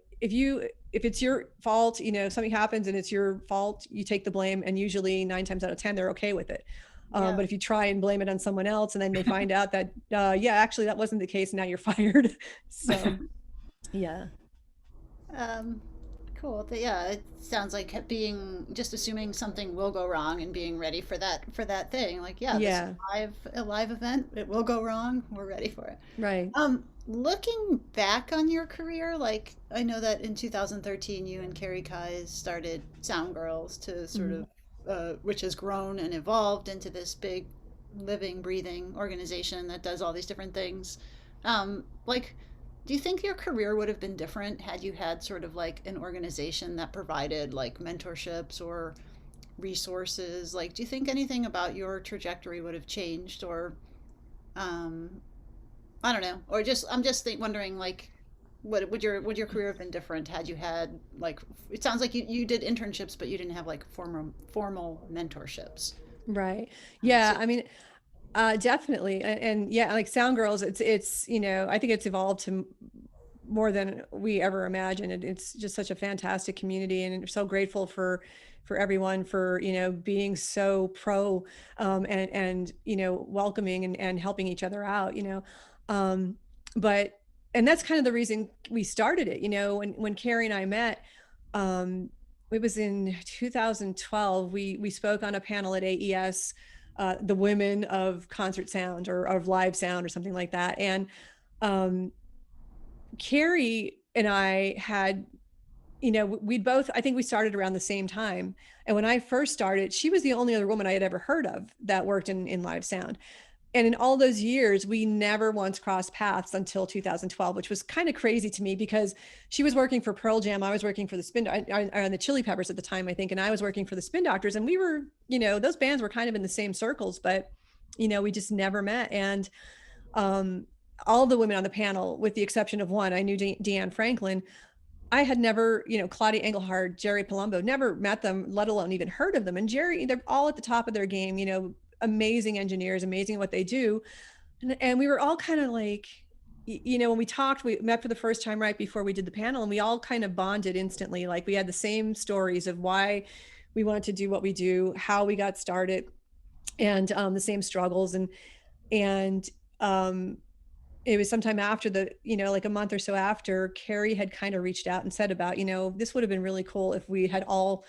if it's your fault, something happens and it's your fault, you take the blame, and usually 9 times out of 10 they're okay with it. But if you try and blame it on someone else, and then they find out that actually that wasn't the case, now you're fired. So yeah. Cool. Yeah, it sounds like just assuming something will go wrong and being ready for that thing. Like, yeah, this is a live event, it will go wrong. We're ready for it. Right. Looking back on your career, like, I know that in 2013 you and Carrie Kais started SoundGirls to sort of, which has grown and evolved into this big, living, breathing organization that does all these different things. Like, do you think your career would have been different had you had sort of like an organization that provided like mentorships or resources? Like, do you think anything about your trajectory would have changed, or I don't know, or I'm just wondering, like, would your career have been different had you had, like, it sounds like you did internships, but you didn't have like formal mentorships. Right. Yeah. I mean, definitely. And yeah, like SoundGirls, it's, I think it's evolved to more than we ever imagined. It's just such a fantastic community, and I'm so grateful for everyone for, being so pro, and, welcoming and helping each other out, and that's kind of the reason we started it, when Carrie and I met, it was in 2012, we spoke on a panel at AES, the women of concert sound, or of live sound, or something like that. And Carrie and I had, we'd both, I think we started around the same time. And when I first started, she was the only other woman I had ever heard of that worked in live sound. And in all those years, we never once crossed paths until 2012, which was kind of crazy to me, because she was working for Pearl Jam. I was working for the Chili Peppers at the time, I think. And I was working for the Spin Doctors. And we were, those bands were kind of in the same circles, but, we just never met. And all the women on the panel, with the exception of one, I knew Deanne Franklin. I had never, Claudia Engelhard, Jerry Palumbo, never met them, let alone even heard of them. And Jerry, they're all at the top of their game, amazing engineers, amazing at what they do. And we were all kind of like, when we talked, we met for the first time right before we did the panel, and we all kind of bonded instantly. Like, we had the same stories of why we wanted to do what we do, how we got started, and the same struggles. And it was sometime after like a month or so after, Carrie had kind of reached out and said about, this would have been really cool if we had all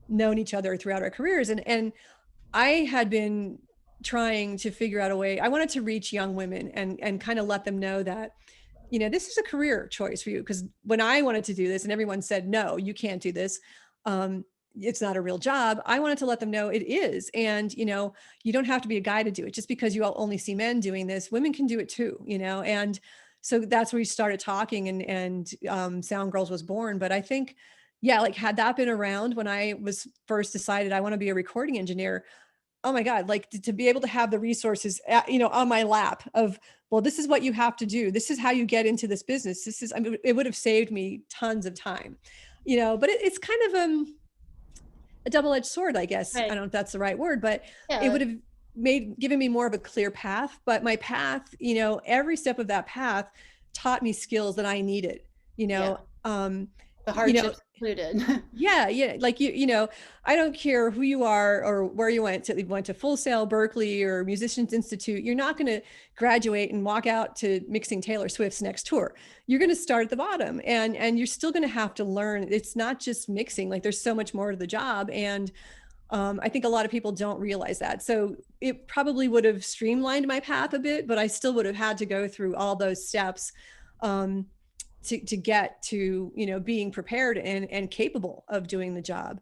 known each other throughout our careers. And I had been trying to figure out a way. I wanted to reach young women and kind of let them know that, this is a career choice for you. Because when I wanted to do this and everyone said, no, you can't do this, it's not a real job, I wanted to let them know it is. And, you don't have to be a guy to do it. Just because you all only see men doing this, women can do it too, and so that's where we started talking, and SoundGirls was born. But I think, yeah, like had that been around when I was first decided I want to be a recording engineer, oh my God, like to be able to have the resources, on my lap of, well, this is what you have to do. This is how you get into this business. I mean, it would have saved me tons of time, but it's kind of, a double-edged sword, I guess. I Right. don't know if that's the right word, but it Yeah. would have given me more of a clear path. But my path, every step of that path taught me skills that I needed, you Yeah. know, um, The you know, hardships included. yeah, yeah. Like I don't care who you are or where you went to. You went to Full Sail, Berkeley, or Musicians Institute. You're not going to graduate and walk out to mixing Taylor Swift's next tour. You're going to start at the bottom, and you're still going to have to learn. It's not just mixing. Like there's so much more to the job, and I think a lot of people don't realize that. So it probably would have streamlined my path a bit, but I still would have had to go through all those steps. To get to being prepared and capable of doing the job,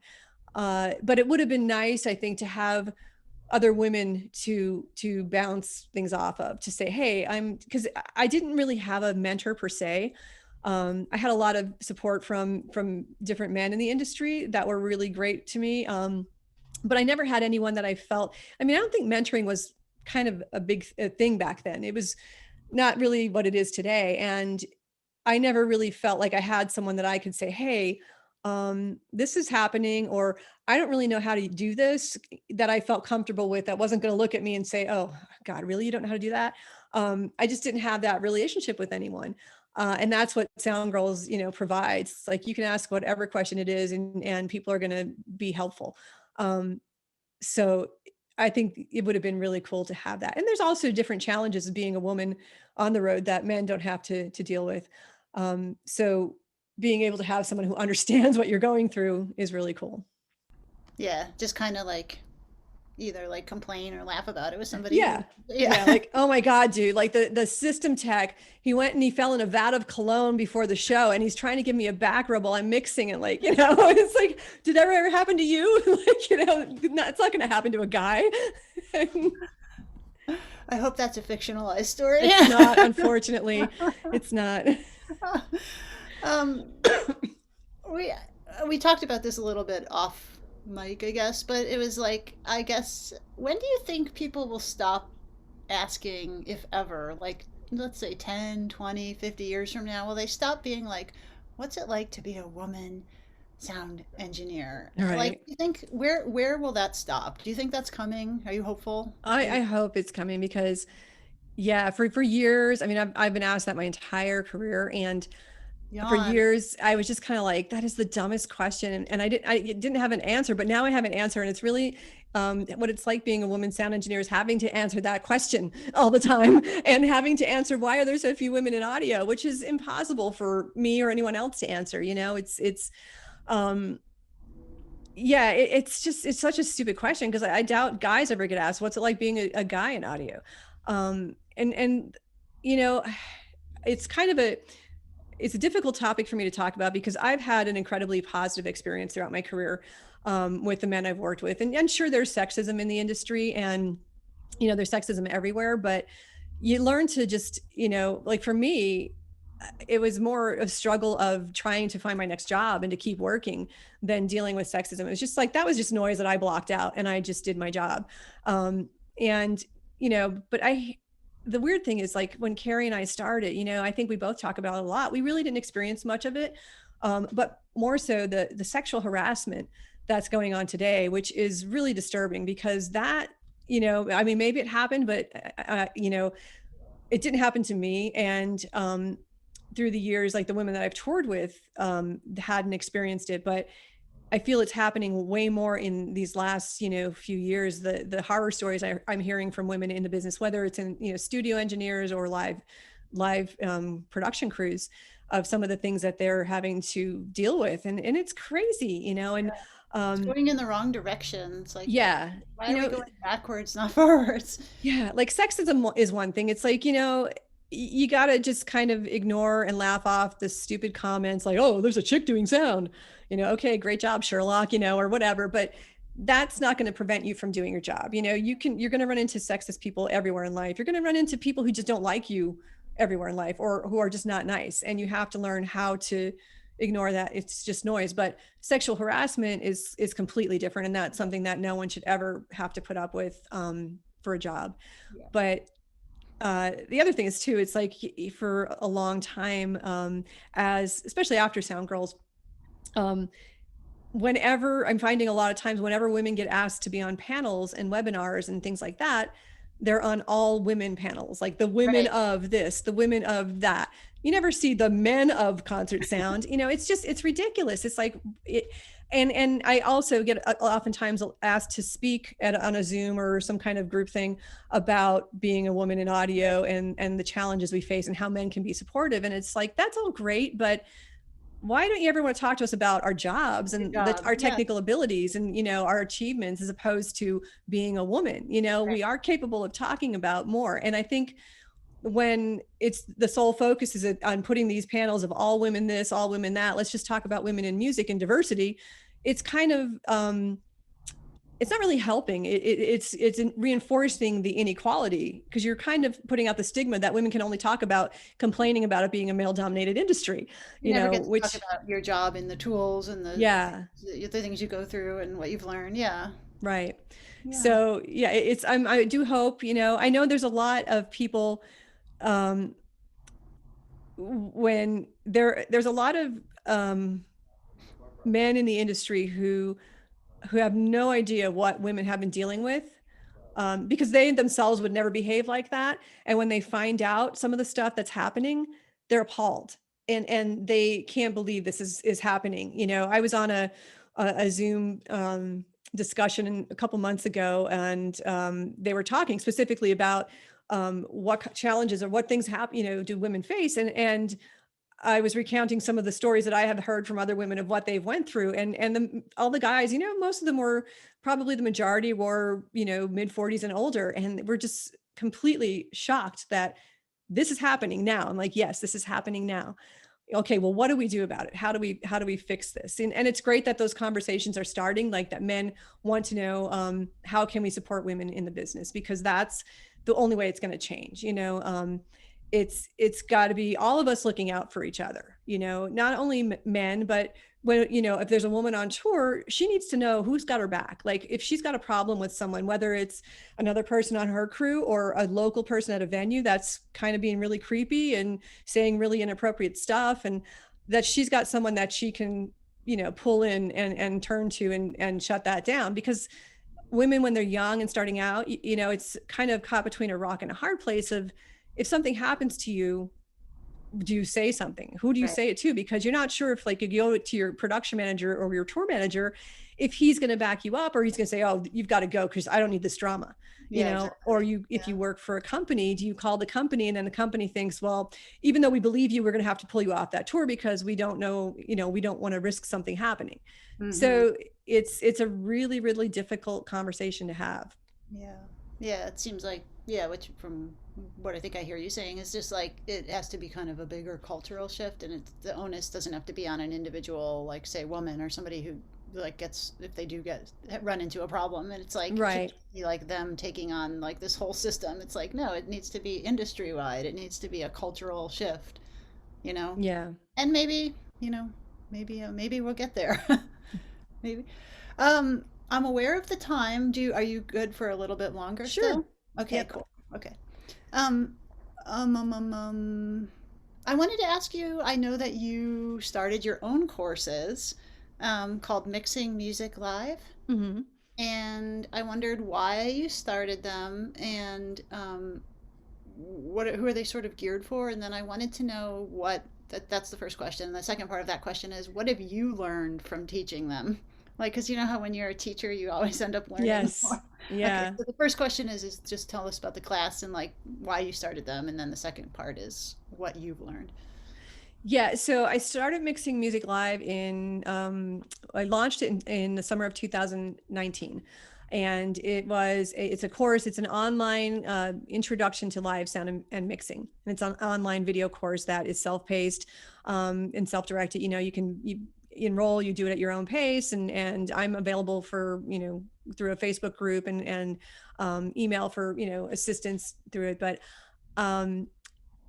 but it would have been nice, I think, to have other women to bounce things off of, to say, hey, because I didn't really have a mentor per se. I had a lot of support from different men in the industry that were really great to me, but I never had anyone that I felt, I mean, I don't think mentoring was kind of a big thing back then. It was not really what it is today, and I never really felt like I had someone that I could say, hey, this is happening, or I don't really know how to do this, that I felt comfortable with, that wasn't going to look at me and say, oh God, really? You don't know how to do that? I just didn't have that relationship with anyone. And that's what SoundGirls, provides. It's like you can ask whatever question it is, and people are going to be helpful. So I think it would have been really cool to have that. And there's also different challenges of being a woman on the road that men don't have to deal with. So being able to have someone who understands what you're going through is really cool. Yeah, just kind of like either like complain or laugh about it with somebody who, Yeah. Yeah. yeah. Like, oh my God, dude, like the system tech, he went and he fell in a vat of cologne before the show, and he's trying to give me a back rub while I'm mixing it. Like, it's like, did that ever happen to you? Like, it's not going to happen to a guy. I hope that's a fictionalized story. It's not, unfortunately. It's not. um, we we talked about this a little bit off mic, I guess, but it was like, I guess, when do you think people will stop asking, if ever, like, let's say 10, 20, 50 years from now, will they stop being like, what's it like to be a woman sound engineer? All Like, right. you think, where will that stop? Do you think that's coming? Are you hopeful? I hope it's coming, because yeah, for years, I mean, I've been asked that my entire career, and for Yawn. years I was just kind of like, that is the dumbest question, and I didn't have an answer, but now I have an answer, and it's really what it's like being a woman sound engineer, is having to answer that question all the time, and having to answer, why are there so few women in audio, which is impossible for me or anyone else to answer. It's um yeah, it's such a stupid question, because I doubt guys ever get asked, what's it like being a guy in audio. And you know it's kind of it's a difficult topic for me to talk about, because I've had an incredibly positive experience throughout my career, with the men I've worked with. And sure, there's sexism in the industry, and there's sexism everywhere, but you learn to just, like for me, it was more a struggle of trying to find my next job and to keep working than dealing with sexism. It was just like, that was just noise that I blocked out, and I just did my job. And but the weird thing is, like, when Carrie and I started, I think we both talk about it a lot. We really didn't experience much of it, but more so the sexual harassment that's going on today, which is really disturbing, because that, I mean, maybe it happened, but it didn't happen to me. And through the years, like the women that I've toured with hadn't experienced it, but I feel it's happening way more in these last, few years. The horror stories I'm hearing from women in the business, whether it's in, studio engineers or live production crews, of some of the things that they're having to deal with, and it's crazy, and It's going in the wrong direction. It's like, yeah, why are we going backwards, not forwards? yeah, like sexism is one thing. It's like, you got to just kind of ignore and laugh off the stupid comments like, oh, there's a chick doing sound, okay, great job, Sherlock, or whatever. But that's not going to prevent you from doing your job. You're going to run into sexist people everywhere in life. You're going to run into people who just don't like you everywhere in life, or who are just not nice. And you have to learn how to ignore that, it's just noise. But sexual harassment is completely different, and that's something that no one should ever have to put up with for a job. Yeah. But the other thing is too, it's like for a long time, as especially after SoundGirls, whenever I'm finding a lot of times whenever women get asked to be on panels and webinars and things like that, they're on all women panels, like the women of this, the women of that. You never see the men of concert sound. It's ridiculous. It's like it. And I also get oftentimes asked to speak on a Zoom or some kind of group thing about being a woman in audio and the challenges we face and how men can be supportive. And it's like, that's all great, but why don't you ever want to talk to us about our jobs and our technical abilities and, our achievements, as opposed to being a woman? We are capable of talking about more. And I think when it's the sole focus is on putting these panels of all women this, all women that, let's just talk about women in music and diversity, it's kind of it's not really helping. It's reinforcing the inequality, because you're kind of putting out the stigma that women can only talk about complaining about it being a male dominated industry, you never get to talk about your job and the tools and the things you go through and what you've learned. Right. So I do hope, I know there's a lot of people when there's a lot of men in the industry who have no idea what women have been dealing with, because they themselves would never behave like that. And when they find out some of the stuff that's happening, they're appalled and they can't believe this is happening. I was on a Zoom discussion a couple months ago, and they were talking specifically about what challenges or what things happen, do women face, and I was recounting some of the stories that I have heard from other women of what they've went through, and all the guys, most of them were, probably the majority were, mid 40s and older, and we're just completely shocked that this is happening now. I'm like, yes, this is happening now. Okay, well, what do we do about it? How do we fix this? And it's great that those conversations are starting, like that men want to know, how can we support women in the business? Because that's the only way it's going to change. It's got to be all of us looking out for each other, not only men, but when, if there's a woman on tour, she needs to know who's got her back. Like if she's got a problem with someone, whether it's another person on her crew or a local person at a venue that's kind of being really creepy and saying really inappropriate stuff, and that she's got someone that she can, pull in and turn to and shut that down. Because women, when they're young and starting out, it's kind of caught between a rock and a hard place of, if something happens to you, do you say something? Who do you say it to? Because you're not sure if, like, you go to your production manager or your tour manager, if he's going to back you up, or he's going to say, oh, you've got to go because I don't need this drama, exactly. Or if you work for a company, do you call the company, and then the company thinks, well, even though we believe you, we're going to have to pull you off that tour because we don't know, we don't want to risk something happening. Mm-hmm. So it's a really, really difficult conversation to have. Yeah, it seems like, which from what I think I hear you saying is just like, it has to be kind of a bigger cultural shift, and the onus doesn't have to be on an individual, like say woman or somebody who like gets, if they do run into a problem, and it's like, right, be like them taking on like this whole system. It's like, no, it needs to be industry wide. It needs to be a cultural shift, Yeah. And maybe, maybe we'll get there. Maybe. I'm aware of the time. Are you good for a little bit longer? Sure. Still? Okay, yep. Cool. Okay. I wanted to ask you, I know that you started your own courses called Mixing Music Live. Mm-hmm. And I wondered why you started them, and who are they sort of geared for? And then I wanted to know that's the first question. And the second part of that question is, what have you learned from teaching them? Like, because you know how when you're a teacher, you always end up learning more. Yeah. Okay, so the first question is just tell us about the class and like why you started them. And then the second part is what you've learned. Yeah, so I started Mixing Music Live I launched it in the summer of 2019. And it's a course, it's an online introduction to live sound and mixing. And it's an online video course that is self-paced and self-directed. You enroll, you do it at your own pace, and I'm available for, through a Facebook group and email for, assistance through it. But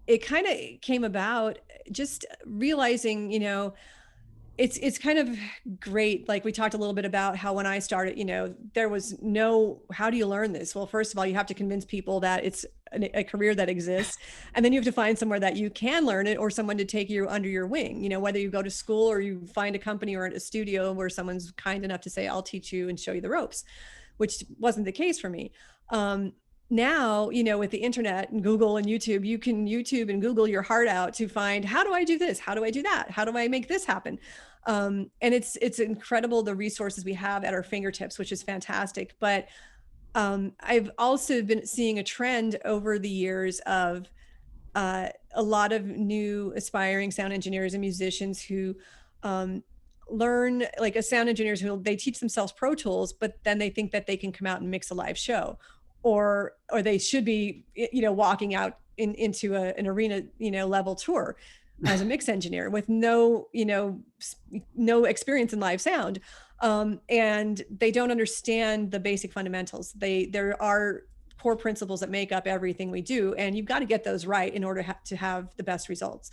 it kind of came about just realizing, it's kind of great. Like we talked a little bit about how when I started, there was no, how do you learn this? Well, first of all, you have to convince people that it's a career that exists. And then you have to find somewhere that you can learn it, or someone to take you under your wing, whether you go to school or you find a company or a studio where someone's kind enough to say, I'll teach you and show you the ropes, which wasn't the case for me. Now, with the internet and Google and YouTube, you can YouTube and Google your heart out to find, how do I do this? How do I do that? How do I make this happen? And it's incredible, the resources we have at our fingertips, which is fantastic. But I've also been seeing a trend over the years of a lot of new aspiring sound engineers and musicians who learn, like a sound engineers who they teach themselves Pro Tools, but then they think that they can come out and mix a live show, or they should be, walking out into an arena, level tour as a mix engineer with no experience in live sound. And they don't understand the basic fundamentals. There are core principles that make up everything we do, and you've got to get those right in order to have the best results.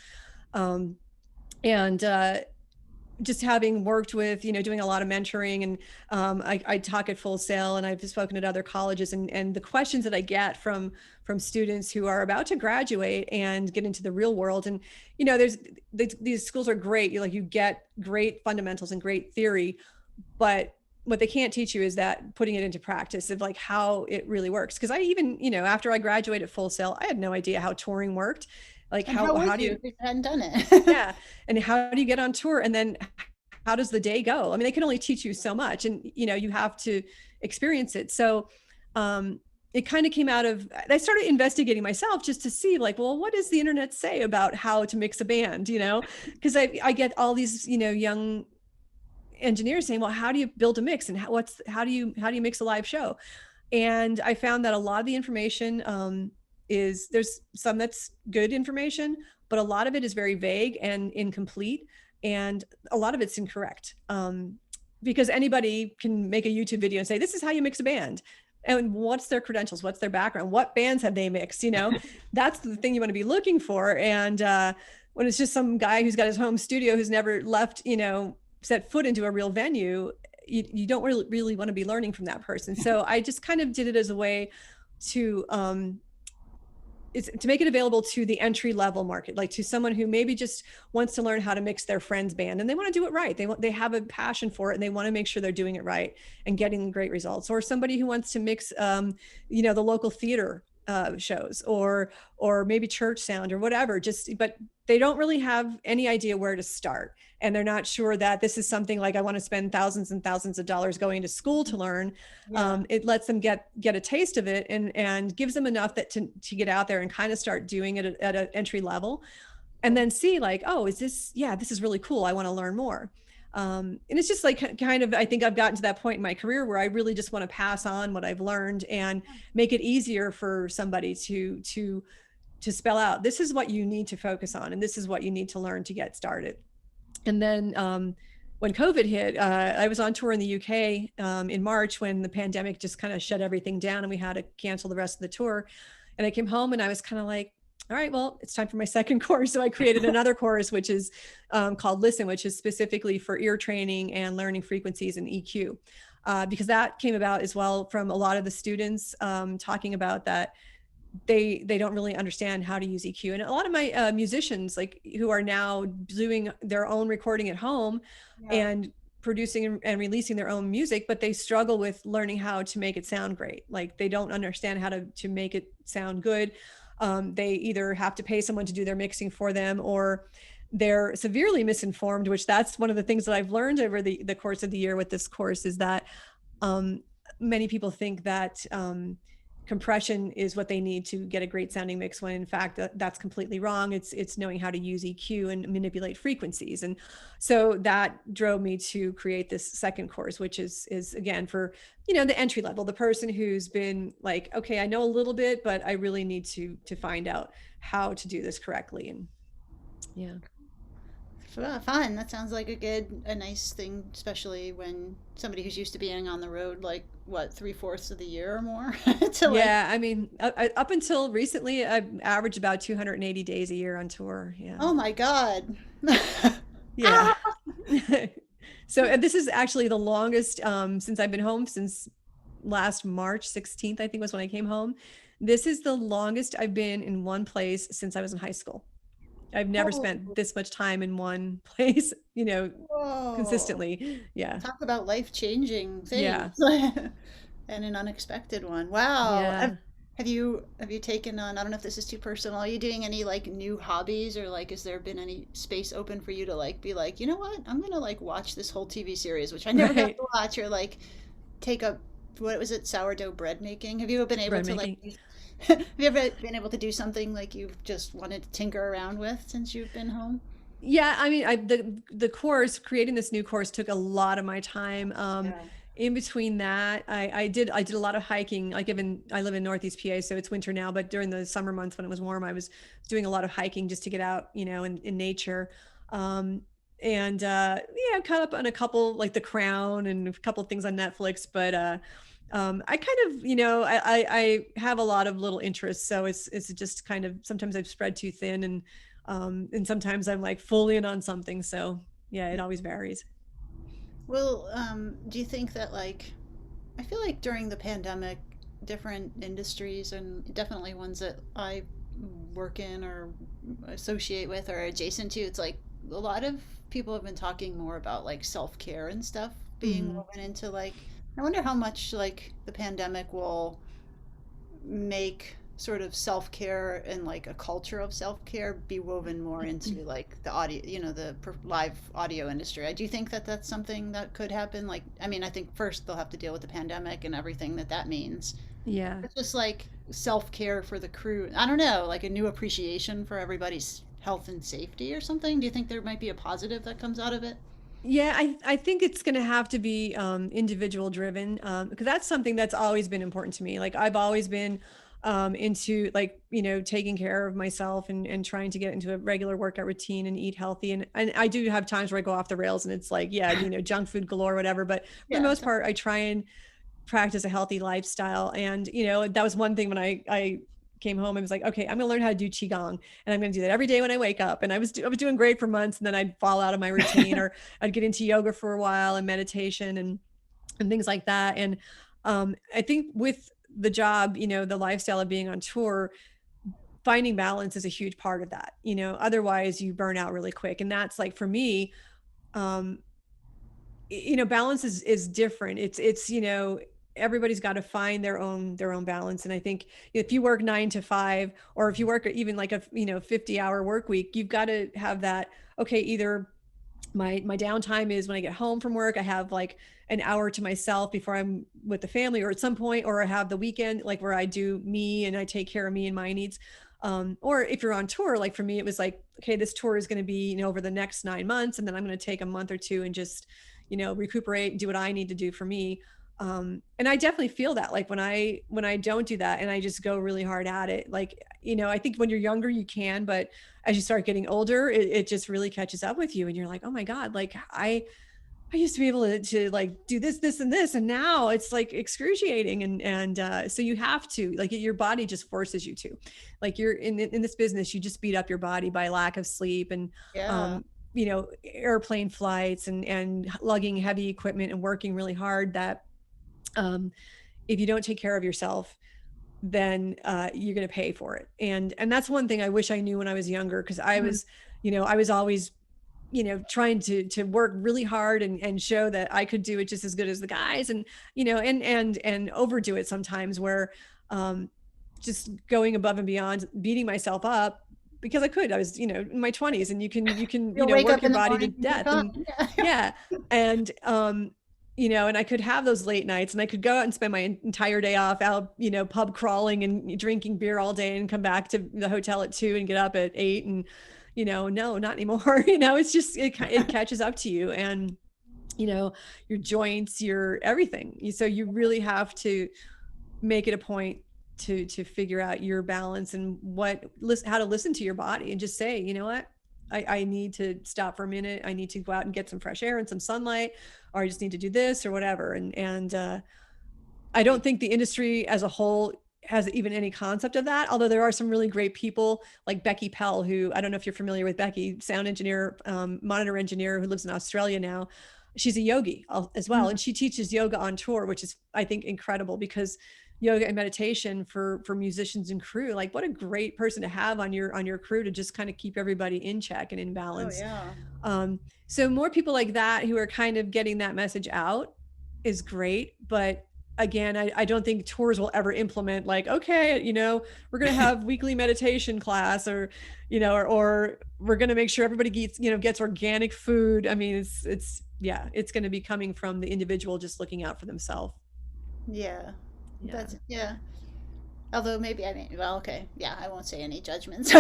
Just having worked with, doing a lot of mentoring, and I talk at Full Sail, and I've spoken at other colleges, and the questions that I get from students who are about to graduate and get into the real world. And, these schools are great. You get great fundamentals and great theory, but what they can't teach you is that putting it into practice of like how it really works. Cause I even, after I graduated Full Sail, I had no idea how touring worked. Like how do you hadn't done it? Yeah. And how do you get on tour? And then how does the day go? I mean, they can only teach you so much, and you have to experience it. So it kind of came out of, I started investigating myself just to see like, well, what does the internet say about how to mix a band? Because I get all these, young engineers saying, well, how do you build a mix, and how do you mix a live show? And I found that a lot of the information there's some that's good information, but a lot of it is very vague and incomplete, and a lot of it's incorrect, because anybody can make a YouTube video and say, this is how you mix a band, and what's their credentials, what's their background, what bands have they mixed, that's the thing you want to be looking for. And when it's just some guy who's got his home studio who's never left, set foot into a real venue, you don't really want to be learning from that person. So I just kind of did it as a way to make it available to the entry level market, like to someone who maybe just wants to learn how to mix their friend's band, and they want to do it right. They have a passion for it, and they want to make sure they're doing it right and getting great results. Or somebody who wants to mix, the local theater shows, or maybe church sound or whatever, but they don't really have any idea where to start. And they're not sure that this is something like, I want to spend thousands and thousands of dollars going to school to learn. Yeah. It lets them get a taste of it, and gives them enough that to get out there and kind of start doing it at an entry level, and then see like, oh, this is really cool. I want to learn more. And it's just like kind of, I think I've gotten to that point in my career where I really just want to pass on what I've learned and make it easier for somebody to spell out, this is what you need to focus on, and this is what you need to learn to get started. And then when COVID hit, I was on tour in the UK in March, when the pandemic just kind of shut everything down and we had to cancel the rest of the tour. And I came home and I was kind of like, all right, well, it's time for my second course. So I created another course, which is called Listen, which is specifically for ear training and learning frequencies and EQ. Because that came about as well from a lot of the students talking about that they don't really understand how to use EQ. And a lot of my musicians, like, who are now doing their own recording at home, yeah, and producing and releasing their own music, but they struggle with learning how to make it sound great. Like, they don't understand how to make it sound good. They either have to pay someone to do their mixing for them, or they're severely misinformed, which that's one of the things that I've learned over the course of the year with this course, is that many people think that compression is what they need to get a great sounding mix, when in fact that's completely wrong. It's knowing how to use EQ and manipulate frequencies. And so that drove me to create this second course, which is again for, the entry level, the person who's been like, okay, I know a little bit, but I really need to find out how to do this correctly. And yeah. Fun. That sounds like a nice thing, especially when somebody who's used to being on the road, like, what, 3/4 of the year or more? Yeah, I mean, up until recently, I've averaged about 280 days a year on tour. Yeah. Oh my God. Yeah. So and this is actually the longest since I've been home, since last March 16th, I think was when I came home. This is the longest I've been in one place since I was in high school. I've never Oh, spent this much time in one place, whoa. consistently. Yeah. Talk about life-changing Yeah. things and an unexpected one. Wow. Yeah. Have you taken on, I don't know if this is too personal, are you doing any like new hobbies, or like has there been any space open for you to like be like, you know what? I'm gonna like watch this whole TV series, which I never got Right. to watch, or like take up, what was it, sourdough bread making? Have you been able Bread to like making. have you ever been able to do something like you've just wanted to tinker around with since you've been home? Yeah, I mean, the course, creating this new course took a lot of my time. Yeah. In between that, I did a lot of hiking. I live in Northeast PA, so it's winter now, but during the summer months when it was warm, I was doing a lot of hiking just to get out, in nature. Um, and yeah, caught up on a couple like The Crown and a couple of things on Netflix, but I kind of, I have a lot of little interests, so it's just kind of sometimes I've spread too thin, and sometimes I'm like fully in on something. So yeah, it always varies. Well, do you think that like, I feel like during the pandemic, different industries and definitely ones that I work in or associate with or adjacent to, it's like a lot of people have been talking more about like self-care and stuff being Hmm. woven into like, I wonder how much like the pandemic will make sort of self-care and like a culture of self-care be woven more into like the audio, the live audio industry. I do think that that's something that could happen. Like, I mean, I think first they'll have to deal with the pandemic and everything that that means. Yeah. It's just like self-care for the crew. I don't know, like a new appreciation for everybody's health and safety or something. Do you think there might be a positive that comes out of it? Yeah, I think it's going to have to be individual driven, because that's something that's always been important to me. Like I've always been into like, taking care of myself and trying to get into a regular workout routine and eat healthy. And I do have times where I go off the rails and it's like, yeah, junk food galore, whatever. But for the Yeah. most part, I try and practice a healthy lifestyle. And, that was one thing when I came home, I was like, okay, I'm going to learn how to do Qigong, and I'm going to do that every day when I wake up. And I was doing great for months, and then I'd fall out of my routine, or I'd get into yoga for a while and meditation and things like that. And I think with the job, the lifestyle of being on tour, finding balance is a huge part of that. Otherwise you burn out really quick. And that's like, for me, um, balance is different. It's everybody's got to find their own balance. And I think if you work 9 to 5, or if you work even like a 50-hour work week, you've got to have that. Okay, either my downtime is when I get home from work, I have like an hour to myself before I'm with the family, or at some point, or I have the weekend like where I do me and I take care of me and my needs. Or if you're on tour, like for me, it was like, okay, this tour is going to be, over the next 9 months. And then I'm going to take a month or two and just, recuperate and do what I need to do for me. And I definitely feel that like when I don't do that and I just go really hard at it, like, I think when you're younger, you can, but as you start getting older, it just really catches up with you. And you're like, oh my God, like I used to be able to like do this, and this, and now it's like excruciating. And so you have to, like, your body just forces you to, like, you're in this business, you just beat up your body by lack of sleep and, Yeah. um, airplane flights and lugging heavy equipment and working really hard, that, um, if you don't take care of yourself, then you're going to pay for it. And that's one thing I wish I knew when I was younger, because Mhm. I was always, trying to work really hard and show that I could do it just as good as the guys, and, and overdo it sometimes, where um, just going above and beyond, beating myself up because I could. I was, in my 20s, and you can, You'll wake work up your in the body to morning and be death. fine. And Yeah. yeah. And and I could have those late nights, and I could go out and spend my entire day off out, pub crawling and drinking beer all day, and come back to the hotel at 2 and get up at 8. And, no, not anymore. It's just, it catches up to you, and, your joints, your everything. So you really have to make it a point to figure out your balance and how to listen to your body, and just say, you know what, I need to stop for a minute. I need to go out and get some fresh air and some sunlight, or I just need to do this or whatever. And I don't think the industry as a whole has even any concept of that. Although there are some really great people like Becky Pell, who, I don't know if you're familiar with Becky, sound engineer, monitor engineer, who lives in Australia now. She's a yogi as well. And she teaches yoga on tour, which is, I think, incredible, because yoga and meditation for musicians and crew, like what a great person to have on your crew to just kind of keep everybody in check and in balance. Oh, yeah. So more people like that who are kind of getting that message out is great. But again, I don't think tours will ever implement like, okay, we're going to have weekly meditation class, or, or we're going to make sure everybody gets organic food. I mean, it's going to be coming from the individual just looking out for themselves. Yeah. Yeah. That's, yeah. Although maybe, I mean, well, okay. Yeah, I won't say any judgments.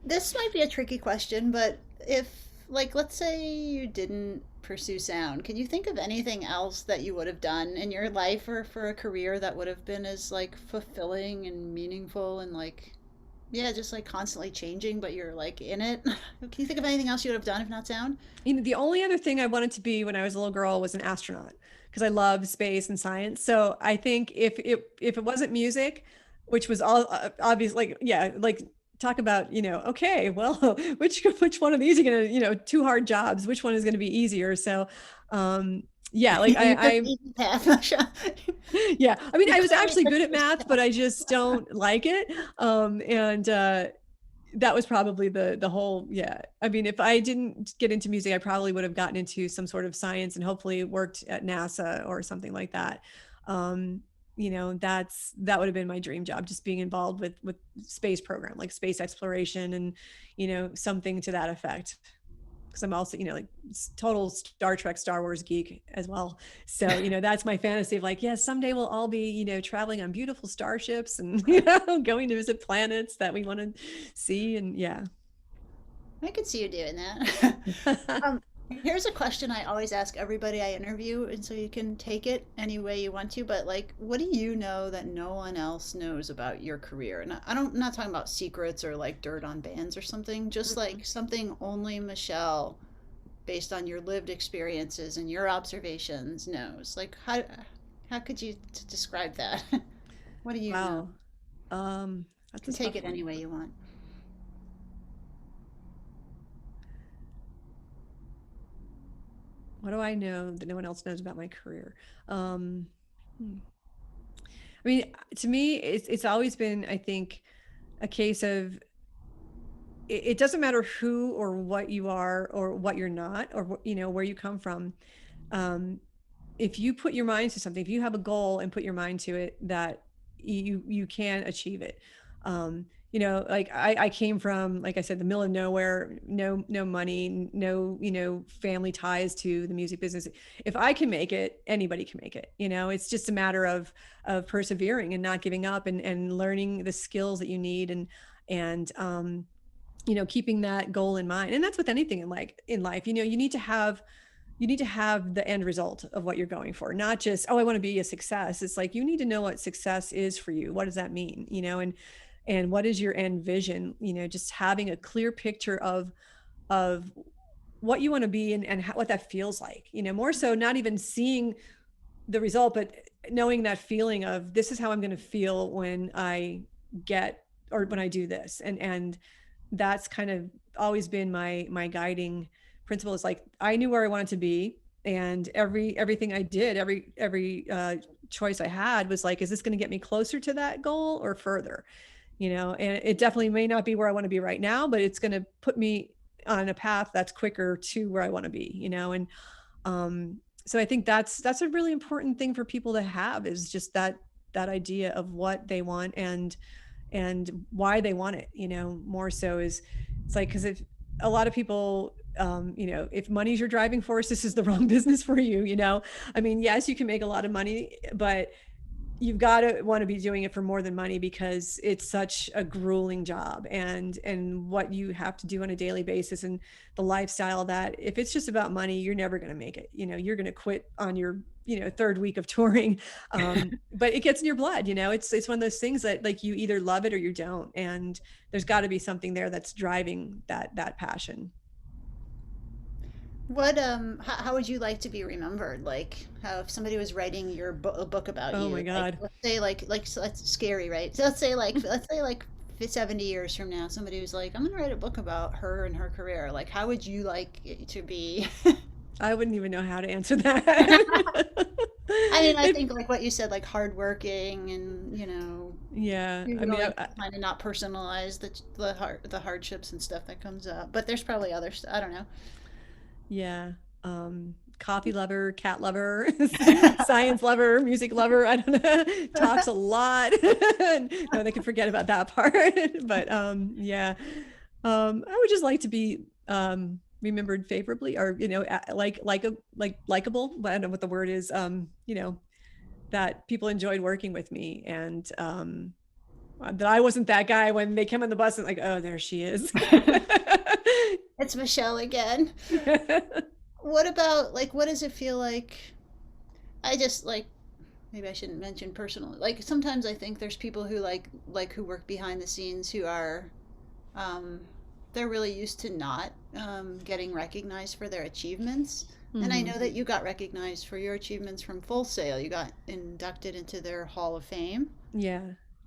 This might be a tricky question, but if, like, let's say you didn't pursue sound, can you think of anything else that you would have done in your life or for a career that would have been as, like, fulfilling and meaningful and, like, yeah, just like constantly changing, but you're like in it? Can you think of anything else you would have done if not sound? The only other thing I wanted to be when I was a little girl was an astronaut, because I love space and science. So I think if it wasn't music, which was all obvious, like, yeah, like talk about, okay, well, which one of these are gonna, two hard jobs, which one is gonna be easier? So yeah, like I yeah, I mean, I was actually good at math, but I just don't like it. And that was probably the whole, yeah. I mean, if I didn't get into music, I probably would have gotten into some sort of science and hopefully worked at NASA or something like that. That would have been my dream job, just being involved with space program, like space exploration and, something to that effect. Because I'm also, like total Star Trek, Star Wars geek as well. So, that's my fantasy of like, yes, someday we'll all be, traveling on beautiful starships and, going to visit planets that we want to see. And yeah. I could see you doing that. Here's a question I always ask everybody I interview, and so you can take it any way you want to, but like, what do you know that no one else knows about your career? And I'm not talking about secrets or like dirt on bands or something, just like something only Michelle, based on your lived experiences and your observations, knows. Like, how could you describe that? What do you know? Wow. You That's can a take tough it one. any way you want. What do I know that no one else knows about my career? Hmm. I mean, to me, it's always been, I think, a case of it doesn't matter who or what you are or what you're not, or where you come from. If you put your mind to something, if you have a goal and put your mind to it, that you can achieve it. Like I came from, like I said, the middle of nowhere, no money, no family ties to the music business. If I can make it, anybody can make it. It's just a matter of persevering and not giving up, and learning the skills that you need, and keeping that goal in mind. And that's with anything in life. You need to have the end result of what you're going for, not just, oh, I want to be a success. It's like, you need to know what success is for you. What does that mean? And what is your end vision? Just having a clear picture of what you want to be, and what that feels like, more so not even seeing the result, but knowing that feeling of, this is how I'm going to feel when I get, or when I do this. And that's kind of always been my guiding principle. Is like, I knew where I wanted to be, and everything I did, every choice I had was like, is this going to get me closer to that goal or further? And it definitely may not be where I want to be right now, but it's going to put me on a path that's quicker to where I want to be, and so I think that's a really important thing for people to have, is just that idea of what they want and why they want it, more so. It's like, because if a lot of people, if money's your driving force, this is the wrong business for you. I mean, yes, you can make a lot of money, but you've got to want to be doing it for more than money, because it's such a grueling job, and what you have to do on a daily basis, and the lifestyle, that if it's just about money, you're never going to make it. You're going to quit on your third week of touring. But it gets in your blood. It's one of those things that, like, you either love it or you don't, and there's got to be something there that's driving that passion. What how would you like to be remembered? Like how if somebody was writing a book about Oh you, my like God. let's say so that's scary, right? So let's say like 70 years from now, somebody was like, I'm gonna write a book about her and her career. Like how would you like it to be? I wouldn't even know how to answer that. I mean, I It, think like what you said, like hardworking and yeah, be I mean, willing to kind of not personalize the hardships and stuff that comes up. But there's probably other I don't know. yeah. Coffee lover, cat lover, science lover, music lover. I don't know. Talks a lot. No, they can forget about that part. But yeah. I would just like to be remembered favorably, or like likable. I don't know what the word is. That people enjoyed working with me, and that I wasn't that guy when they came on the bus and like, oh, there she is. It's Michelle again. What about like what does it feel like? I just like maybe I shouldn't mention personal. Like sometimes I think there's people who who work behind the scenes who are um, they're really used to not getting recognized for their achievements. And I Hmm. know that you got recognized for your achievements from Full Sail. You got inducted into their Hall of Fame. Yeah.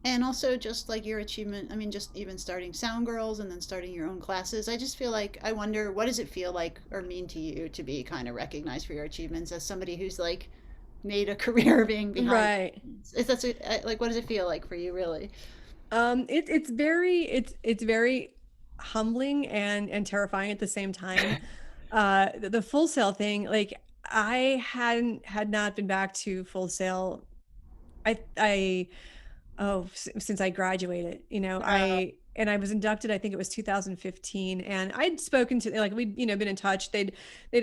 And also just like your achievement, I mean, just even starting SoundGirls and then starting your own classes. I just feel like I wonder what does it feel like or mean to you to be kind of recognized for your achievements as somebody who's like made a career being behind. Right. Is that like what does it feel like for you really? It's very humbling and terrifying at the same time. The Full Sail thing, like had not been back to Full Sail. I since I graduated, Uh, I was inducted, I think it was 2015, and I'd spoken to, like, we'd, been in touch. They'd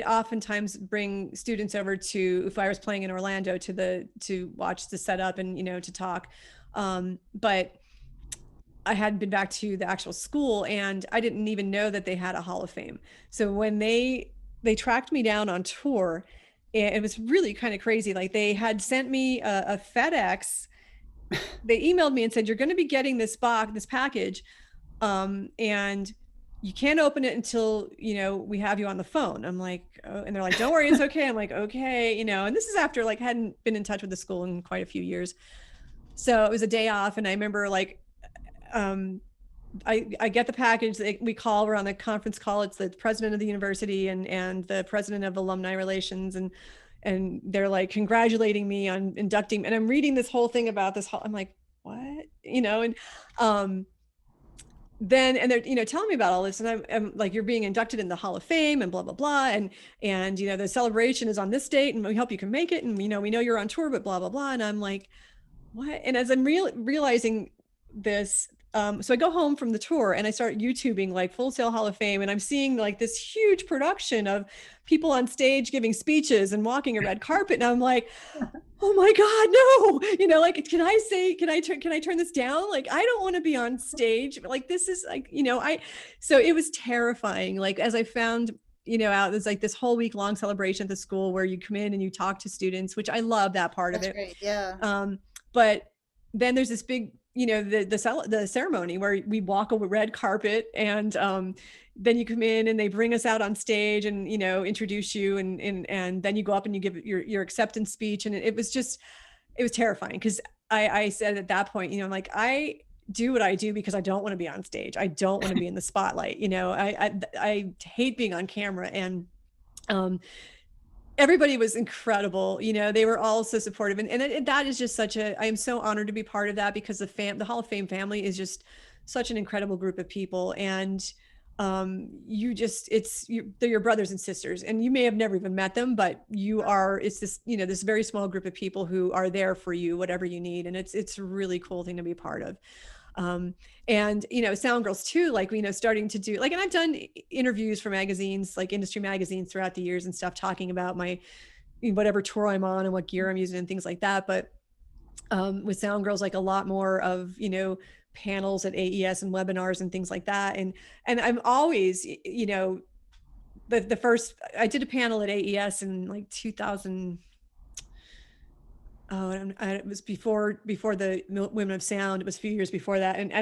oftentimes bring students over to, if I was playing in Orlando, to watch the setup and, to talk. But I hadn't been back to the actual school, and I didn't even know that they had a Hall of Fame. So when they tracked me down on tour, it was really kind of crazy. Like, they had sent me a FedEx. They emailed me and said, you're going to be getting this package, and you can't open it until we have you on the phone. I'm like, oh, and they're like, don't worry, it's okay. I'm like, okay, and this is after, like, hadn't been in touch with the school in quite a few years. So it was a day off, and I remember, like, um I get the package. We call, we're on the conference call. It's the president of the university and the president of alumni relations, and they're like congratulating me on inducting, and I'm reading this whole thing about this whole, I'm like, what, and um then, and they're telling me about all this, and I'm like, you're being inducted in the Hall of Fame and blah blah blah, and the celebration is on this date, and we hope you can make it, and we know you're on tour, but blah blah blah. And I'm like, what? And as I'm realizing this, so I go home from the tour and I start YouTubing like Full Sail Hall of Fame, and I'm seeing like this huge production of people on stage giving speeches and walking a red carpet, and I'm like, oh my God, no, like, can I turn this down? Like, I don't want to be on stage. Like, this is like, so it was terrifying. Like, as I found, out, there's like this whole week long celebration at the school where you come in and you talk to students, which I love that part of that's it. great. Yeah. But then there's this big, the ceremony where we walk a red carpet, and then you come in and they bring us out on stage and introduce you, and then you go up and you give your acceptance speech, and it was terrifying, because I said at that point, I'm like, I do what I do because I don't want to be on stage. I don't want to be in the spotlight. I hate being on camera. And everybody was incredible. They were all so supportive, and that is just I am so honored to be part of that, because the Hall of Fame family is just such an incredible group of people. And they're your brothers and sisters, and you may have never even met them, but it's this, this very small group of people who are there for you, whatever you need. And it's a really cool thing to be part of. And SoundGirls too, like, starting to do, like, and I've done interviews for magazines, like industry magazines, throughout the years and stuff, talking about my whatever tour I'm on and what gear I'm using and things like that. But with SoundGirls, like, a lot more of panels at AES and webinars and things like that. And I'm always, the first, I did a panel at AES in like 2000. Oh, and it was before the Women of Sound. It was a few years before that, and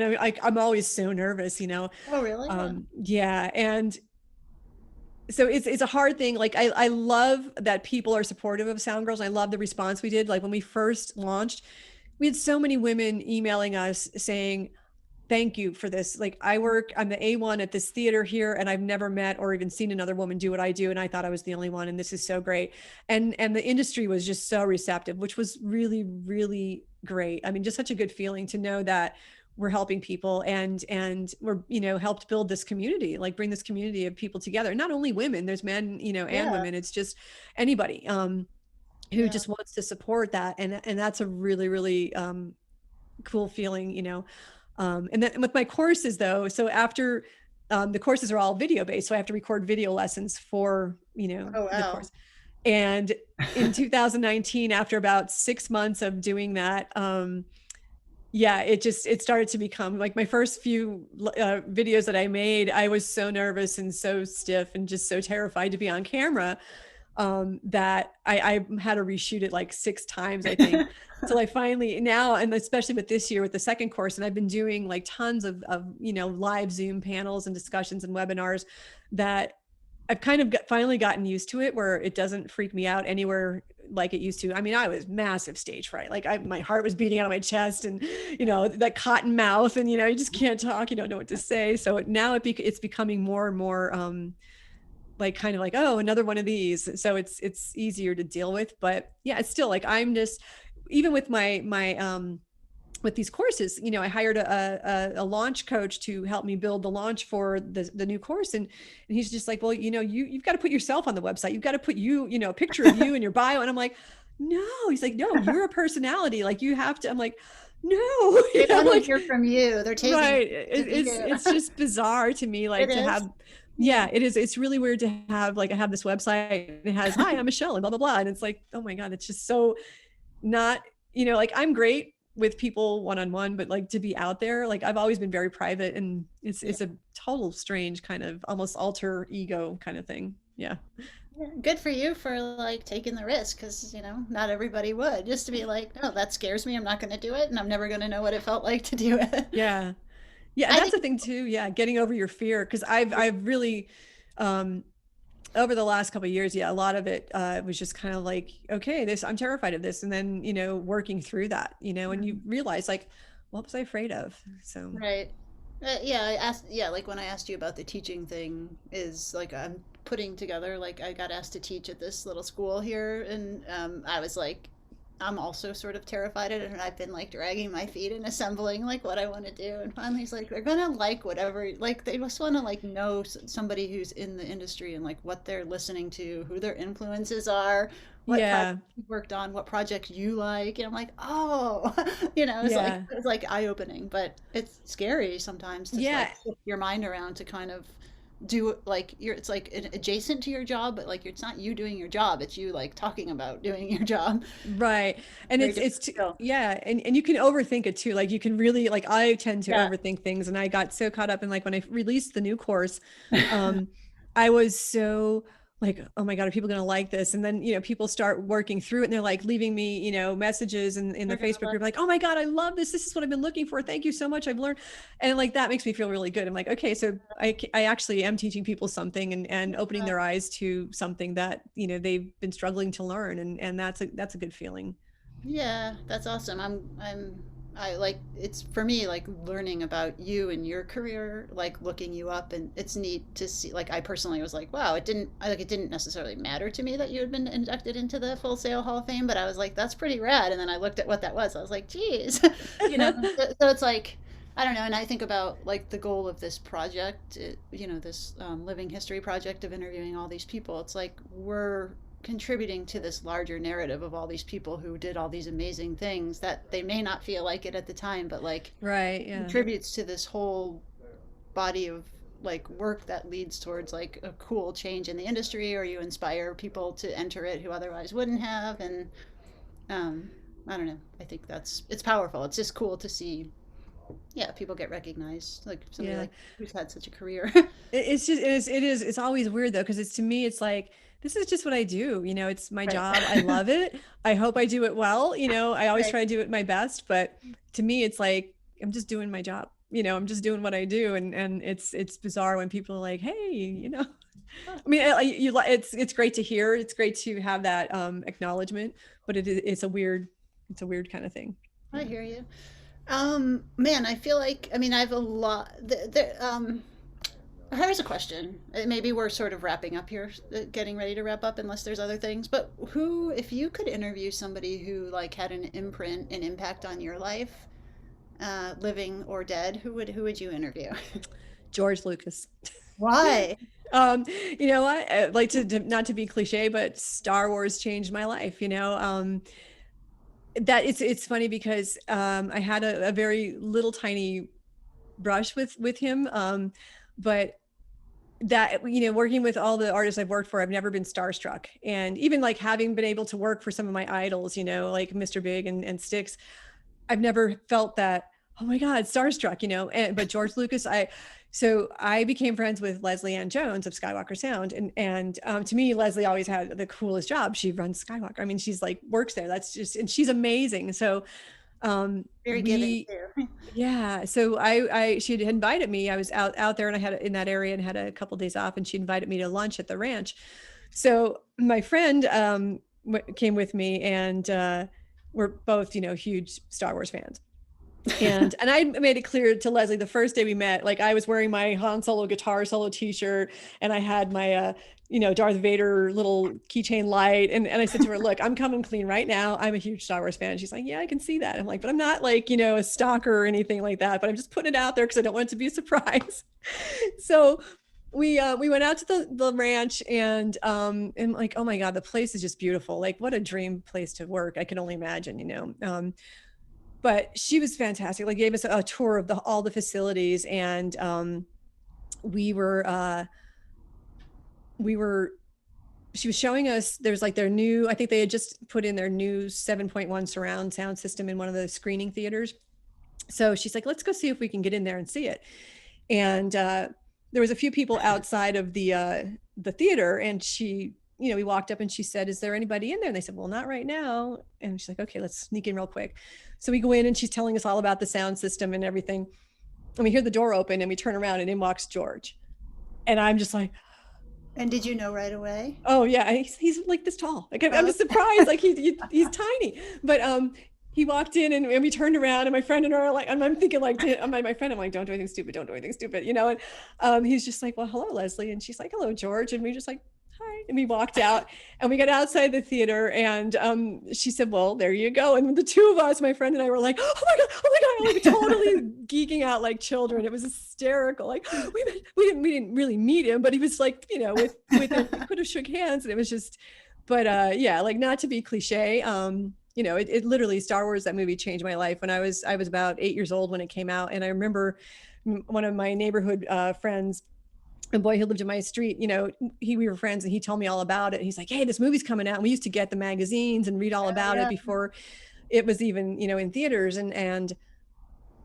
I'm always so nervous. Oh, really? Yeah. Yeah, and so it's a hard thing. Like I love that people are supportive of SoundGirls. I love the response we did. Like when we first launched, we had so many women emailing us saying, thank you for this. Like I'm the A1 at this theater here, and I've never met or even seen another woman do what I do. And I thought I was the only one, and this is so great. And the industry was just so receptive, which was really, really great. I mean, just such a good feeling to know that we're helping people and we're, helped build this community, like bring this community of people together. Not only women, there's men, and Yeah. women. It's just anybody who Yeah. just wants to support that. And that's a really, really cool feeling, and then with my courses though, so after the courses are all video based, so I have to record video lessons for, Oh, the wow. course. And in 2019, after about 6 months of doing that, yeah, it started to become like my first few videos that I made. I was so nervous and so stiff and just so terrified to be on camera that I had to reshoot it like 6 times, I think, till I finally now, and especially with this year with the second course, and I've been doing like tons of live Zoom panels and discussions and webinars that I've kind of finally gotten used to it, where it doesn't freak me out anywhere like it used to. I mean, I was massive stage fright. Like my heart was beating out of my chest, and that cotton mouth, and you just can't talk. You don't know what to say. So now it's becoming more and more like kind of like, oh, another one of these. So it's easier to deal with. But yeah, it's still like I'm just, even with my with these courses, I hired a launch coach to help me build the launch for the new course. And he's just like, well, you've got to put yourself on the website. You've got to put a picture of you in your bio. And I'm like, no, he's like, no, you're a personality. Like you have to, I'm like, no, They want to like, hear from you. They're taking right. to be It's, you. it's just bizarre to me, It like to is. have, yeah, it is. It's really weird to have, like, I have this website and it has, hi, I'm Michelle and blah, blah, blah. And it's like, oh my God, it's just so not, like I'm great with people one-on-one, but like to be out there, like I've always been very private, and it's a total strange kind of almost alter ego kind of thing. Yeah. Yeah, good for you for like taking the risk, because not everybody would. Just to be like, no, that scares me. I'm not going to do it, and I'm never going to know what it felt like to do it. Yeah. Yeah. I That's think, the thing too. Yeah. Getting over your fear. Cause I've really, um, over the last couple of years, yeah, a lot of it was just kind of like, okay, I'm terrified of this. And then, working through that, and you realize like, what was I afraid of? So, right. Yeah, I asked. Yeah, like when I asked you about the teaching thing, is like I'm putting together. Like I got asked to teach at this little school here, and I was like, I'm also sort of terrified of it, and I've been like dragging my feet and assembling like what I want to do. And finally, he's like, they're gonna like whatever. Like they just want to like know somebody who's in the industry and like what they're listening to, who their influences are, what yeah, projects you worked on, what projects you like. And I'm like, oh, yeah, it's like eye opening, but it's scary sometimes to like yeah. flip your mind around to kind of do like it's like adjacent to your job, but like it's not you doing your job, it's you like talking about doing your job. Right. And Very it's different skill. yeah. And you can overthink it too. Like you can really, like, I tend to Yeah. overthink things. And I got so caught up in, like, when I released the new course, um, I was so like, oh my God, are people going to like this? And then, people start working through it, and they're like leaving me, messages in the They're gonna Facebook love. group, like, oh my God, I love this. This is what I've been looking for. Thank you so much. I've learned. And like, that makes me feel really good. I'm like, okay, so I actually am teaching people something, and opening their eyes to something that, they've been struggling to learn. And that's a good feeling. Yeah, that's awesome. I like it's for me like learning about you and your career, like looking you up, and it's neat to see. Like I personally was like, wow, it didn't necessarily matter to me that you had been inducted into the Full Sail Hall of Fame, but I was like, that's pretty rad. And then I looked at what that was. I was like, geez, So it's like, I don't know. And I think about like the goal of this project, this living history project of interviewing all these people. It's like we're contributing to this larger narrative of all these people who did all these amazing things that they may not feel like it at the time, but like Right. Yeah. contributes to this whole body of like work that leads towards like a cool change in the industry, or you inspire people to enter it who otherwise wouldn't have. And um, I don't know. I think it's powerful. It's just cool to see, yeah, people get recognized. Like somebody Yeah. like who's had such a career. It's just, it's always weird though. Cause to me, it's like, this is just what I do. It's my Right. job. I love it. I hope I do it well. I always Right. try to do it my best, but to me, it's like, I'm just doing my job. I'm just doing what I do. And it's bizarre when people are like, hey, I mean, it's great to hear. It's great to have that acknowledgement, but it's a weird kind of thing. I Yeah. hear you. Man, I feel like, I mean, I have a lot. Here's a question. Maybe we're sort of wrapping up here, getting ready to wrap up, unless there's other things. But who, if you could interview somebody who like had an imprint, an impact on your life, living or dead, who would you interview? George Lucas. Why? um, you know what? Like not to be cliche, but Star Wars changed my life. That it's funny because I had a very little tiny brush with him, but that working with all the artists I've worked for, I've never been starstruck. And even like having been able to work for some of my idols, like Mr. Big and Styx, I've never felt that, oh my God, starstruck, but George Lucas, so I became friends with Leslie Ann Jones of Skywalker Sound. And to me, Leslie always had the coolest job. She runs Skywalker. I mean, she's like works there. And she's amazing. So Very giving we too. yeah. So she had invited me. I was out there and I had in that area and had a couple of days off, and she invited me to lunch at the ranch. So my friend came with me, and we're both, huge Star Wars fans. And I made it clear to Leslie the first day we met, like I was wearing my Han Solo guitar solo t-shirt, and I had my Darth Vader little keychain light, and I said to her, look, I'm coming clean right now, I'm a huge Star Wars fan. She's like, yeah, I can see that. I'm like, but I'm not like a stalker or anything like that, but I'm just putting it out there because I don't want it to be a surprise. So we went out to the ranch, and like, oh my God, the place is just beautiful. Like, what a dream place to work. I can only imagine. But she was fantastic. Like, gave us a tour of all the facilities, and we were she was showing us, there's like their new, I think they had just put in their new 7.1 surround sound system in one of the screening theaters. So she's like, let's go see if we can get in there and see it. And there was a few people outside of the theater, and she, we walked up and she said, is there anybody in there? And they said, well, not right now. And she's like, okay, let's sneak in real quick. So we go in, and she's telling us all about the sound system and everything. And we hear the door open, and we turn around, and in walks George. And I'm just like, And did you know right away? oh yeah, he's like this tall. Like I'm just surprised. Like he's tiny. But he walked in, and we turned around, and my friend and I are like, and I'm thinking like, my friend, I'm like, don't do anything stupid, don't do anything stupid, And he's just like, well, hello, Leslie. And she's like, hello, George. And we just like, hi. And we walked out, and we got outside the theater, and she said, well, there you go. And the two of us, my friend and I, were like, oh my God, like totally geeking out like children. It was hysterical. Like we didn't really meet him, but he was like, with we could have shook hands, and it was just, but yeah, like, not to be cliche, it literally, Star Wars, that movie changed my life. When I was about 8 years old when it came out. And I remember one of my neighborhood friends, a boy who lived in my street, we were friends, and he told me all about it. He's like, hey, this movie's coming out. And we used to get the magazines and read all about it before it was even, in theaters. And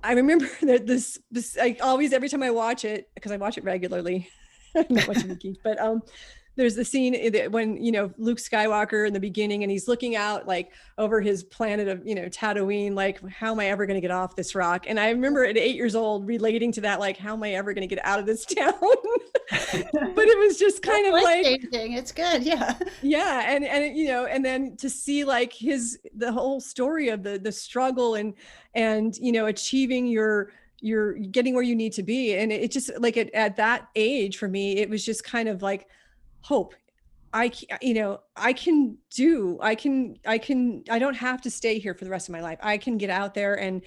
I remember that this, I always, every time I watch it, because I watch it regularly, I'm not much of a geek, but there's the scene when, Luke Skywalker in the beginning, and he's looking out like over his planet of, Tatooine, like, how am I ever going to get off this rock? And I remember at 8 years old relating to that, like, how am I ever going to get out of this town? But it was just kind of like, it's good. Yeah. Yeah. And and then to see like the whole story of the struggle and achieving your getting where you need to be. And it just like at that age for me, it was just kind of like hope. I don't have to stay here for the rest of my life. I can get out there and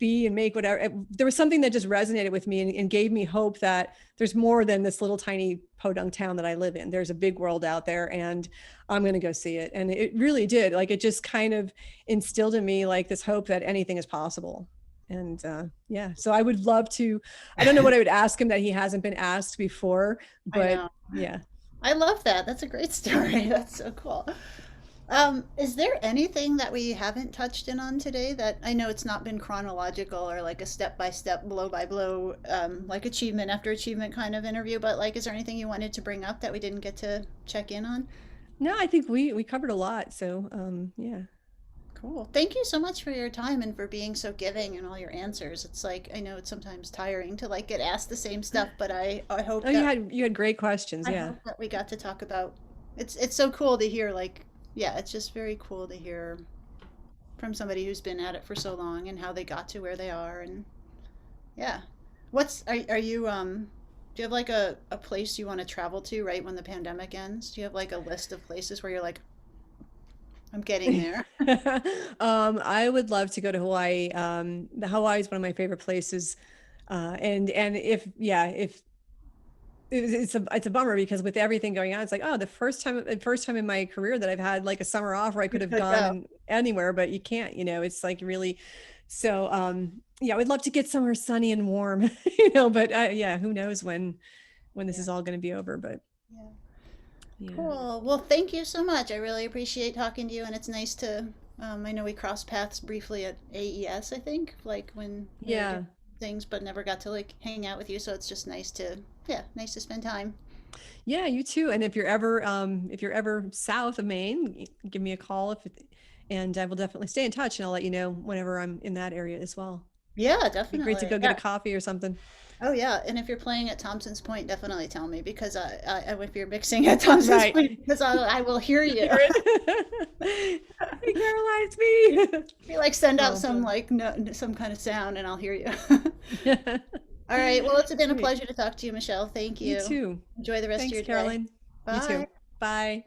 be and make whatever. There was something that just resonated with me and gave me hope that there's more than this little tiny podunk town that I live in. There's a big world out there, and I'm going to go see it. And it really did. Like, it just kind of instilled in me like this hope that anything is possible. And yeah, so I would love to, I don't know what I would ask him that he hasn't been asked before, but yeah. I love that. That's a great story. That's so cool. Is there anything that we haven't touched in on today that, I know it's not been chronological or like a step-by-step, blow-by-blow, like achievement after achievement kind of interview, but like, is there anything you wanted to bring up that we didn't get to check in on? No, I think we covered a lot. So yeah. Cool. Thank you so much for your time and for being so giving and all your answers. It's like I know it's sometimes tiring to like get asked the same stuff, but I Oh, hope that you had great questions. I Yeah. hope that we got to talk about it's so cool to hear like yeah, it's just very cool to hear from somebody who's been at it for so long and how they got to where they are and yeah. Are you do you have like a place you want to travel to right when the pandemic ends? Do you have like a list of places where you're like I'm getting there? I would love to go to Hawaii. The Hawaii is one of my favorite places. And if yeah, if it's a bummer because with everything going on, it's like, oh, the first time in my career that I've had like a summer off where I You could have could gone go. and anywhere, but you can't, it's like really, so, yeah, I would love to get somewhere sunny and warm, but yeah, who knows when this Yeah. is all going to be over, but Yeah. yeah. Cool. Well, thank you so much. I really appreciate talking to you, and it's nice to. I know we crossed paths briefly at AES, I think, like when we were doing Yeah. things, but never got to like hang out with you. So it's just nice to, yeah, nice to spend time. Yeah, you too. And if you're ever south of Maine, give me a call and I will definitely stay in touch and I'll let you know whenever I'm in that area as well. Yeah, Be great to definitely. go get a Yeah. coffee or something. Oh, yeah. And if you're playing at Thompson's Point, definitely tell me because if you're mixing at Thompson's Right. Point, because I will hear you. Hear it. Hey, Caroline, it's me. You like send out Oh, some fun. like no, some kind of sound, and I'll hear you. All right. Well, it's been a Great. pleasure to talk to you, Michelle. Thank You you. too. Enjoy the rest of Thanks, your day. Caroline. You too. Bye. Bye.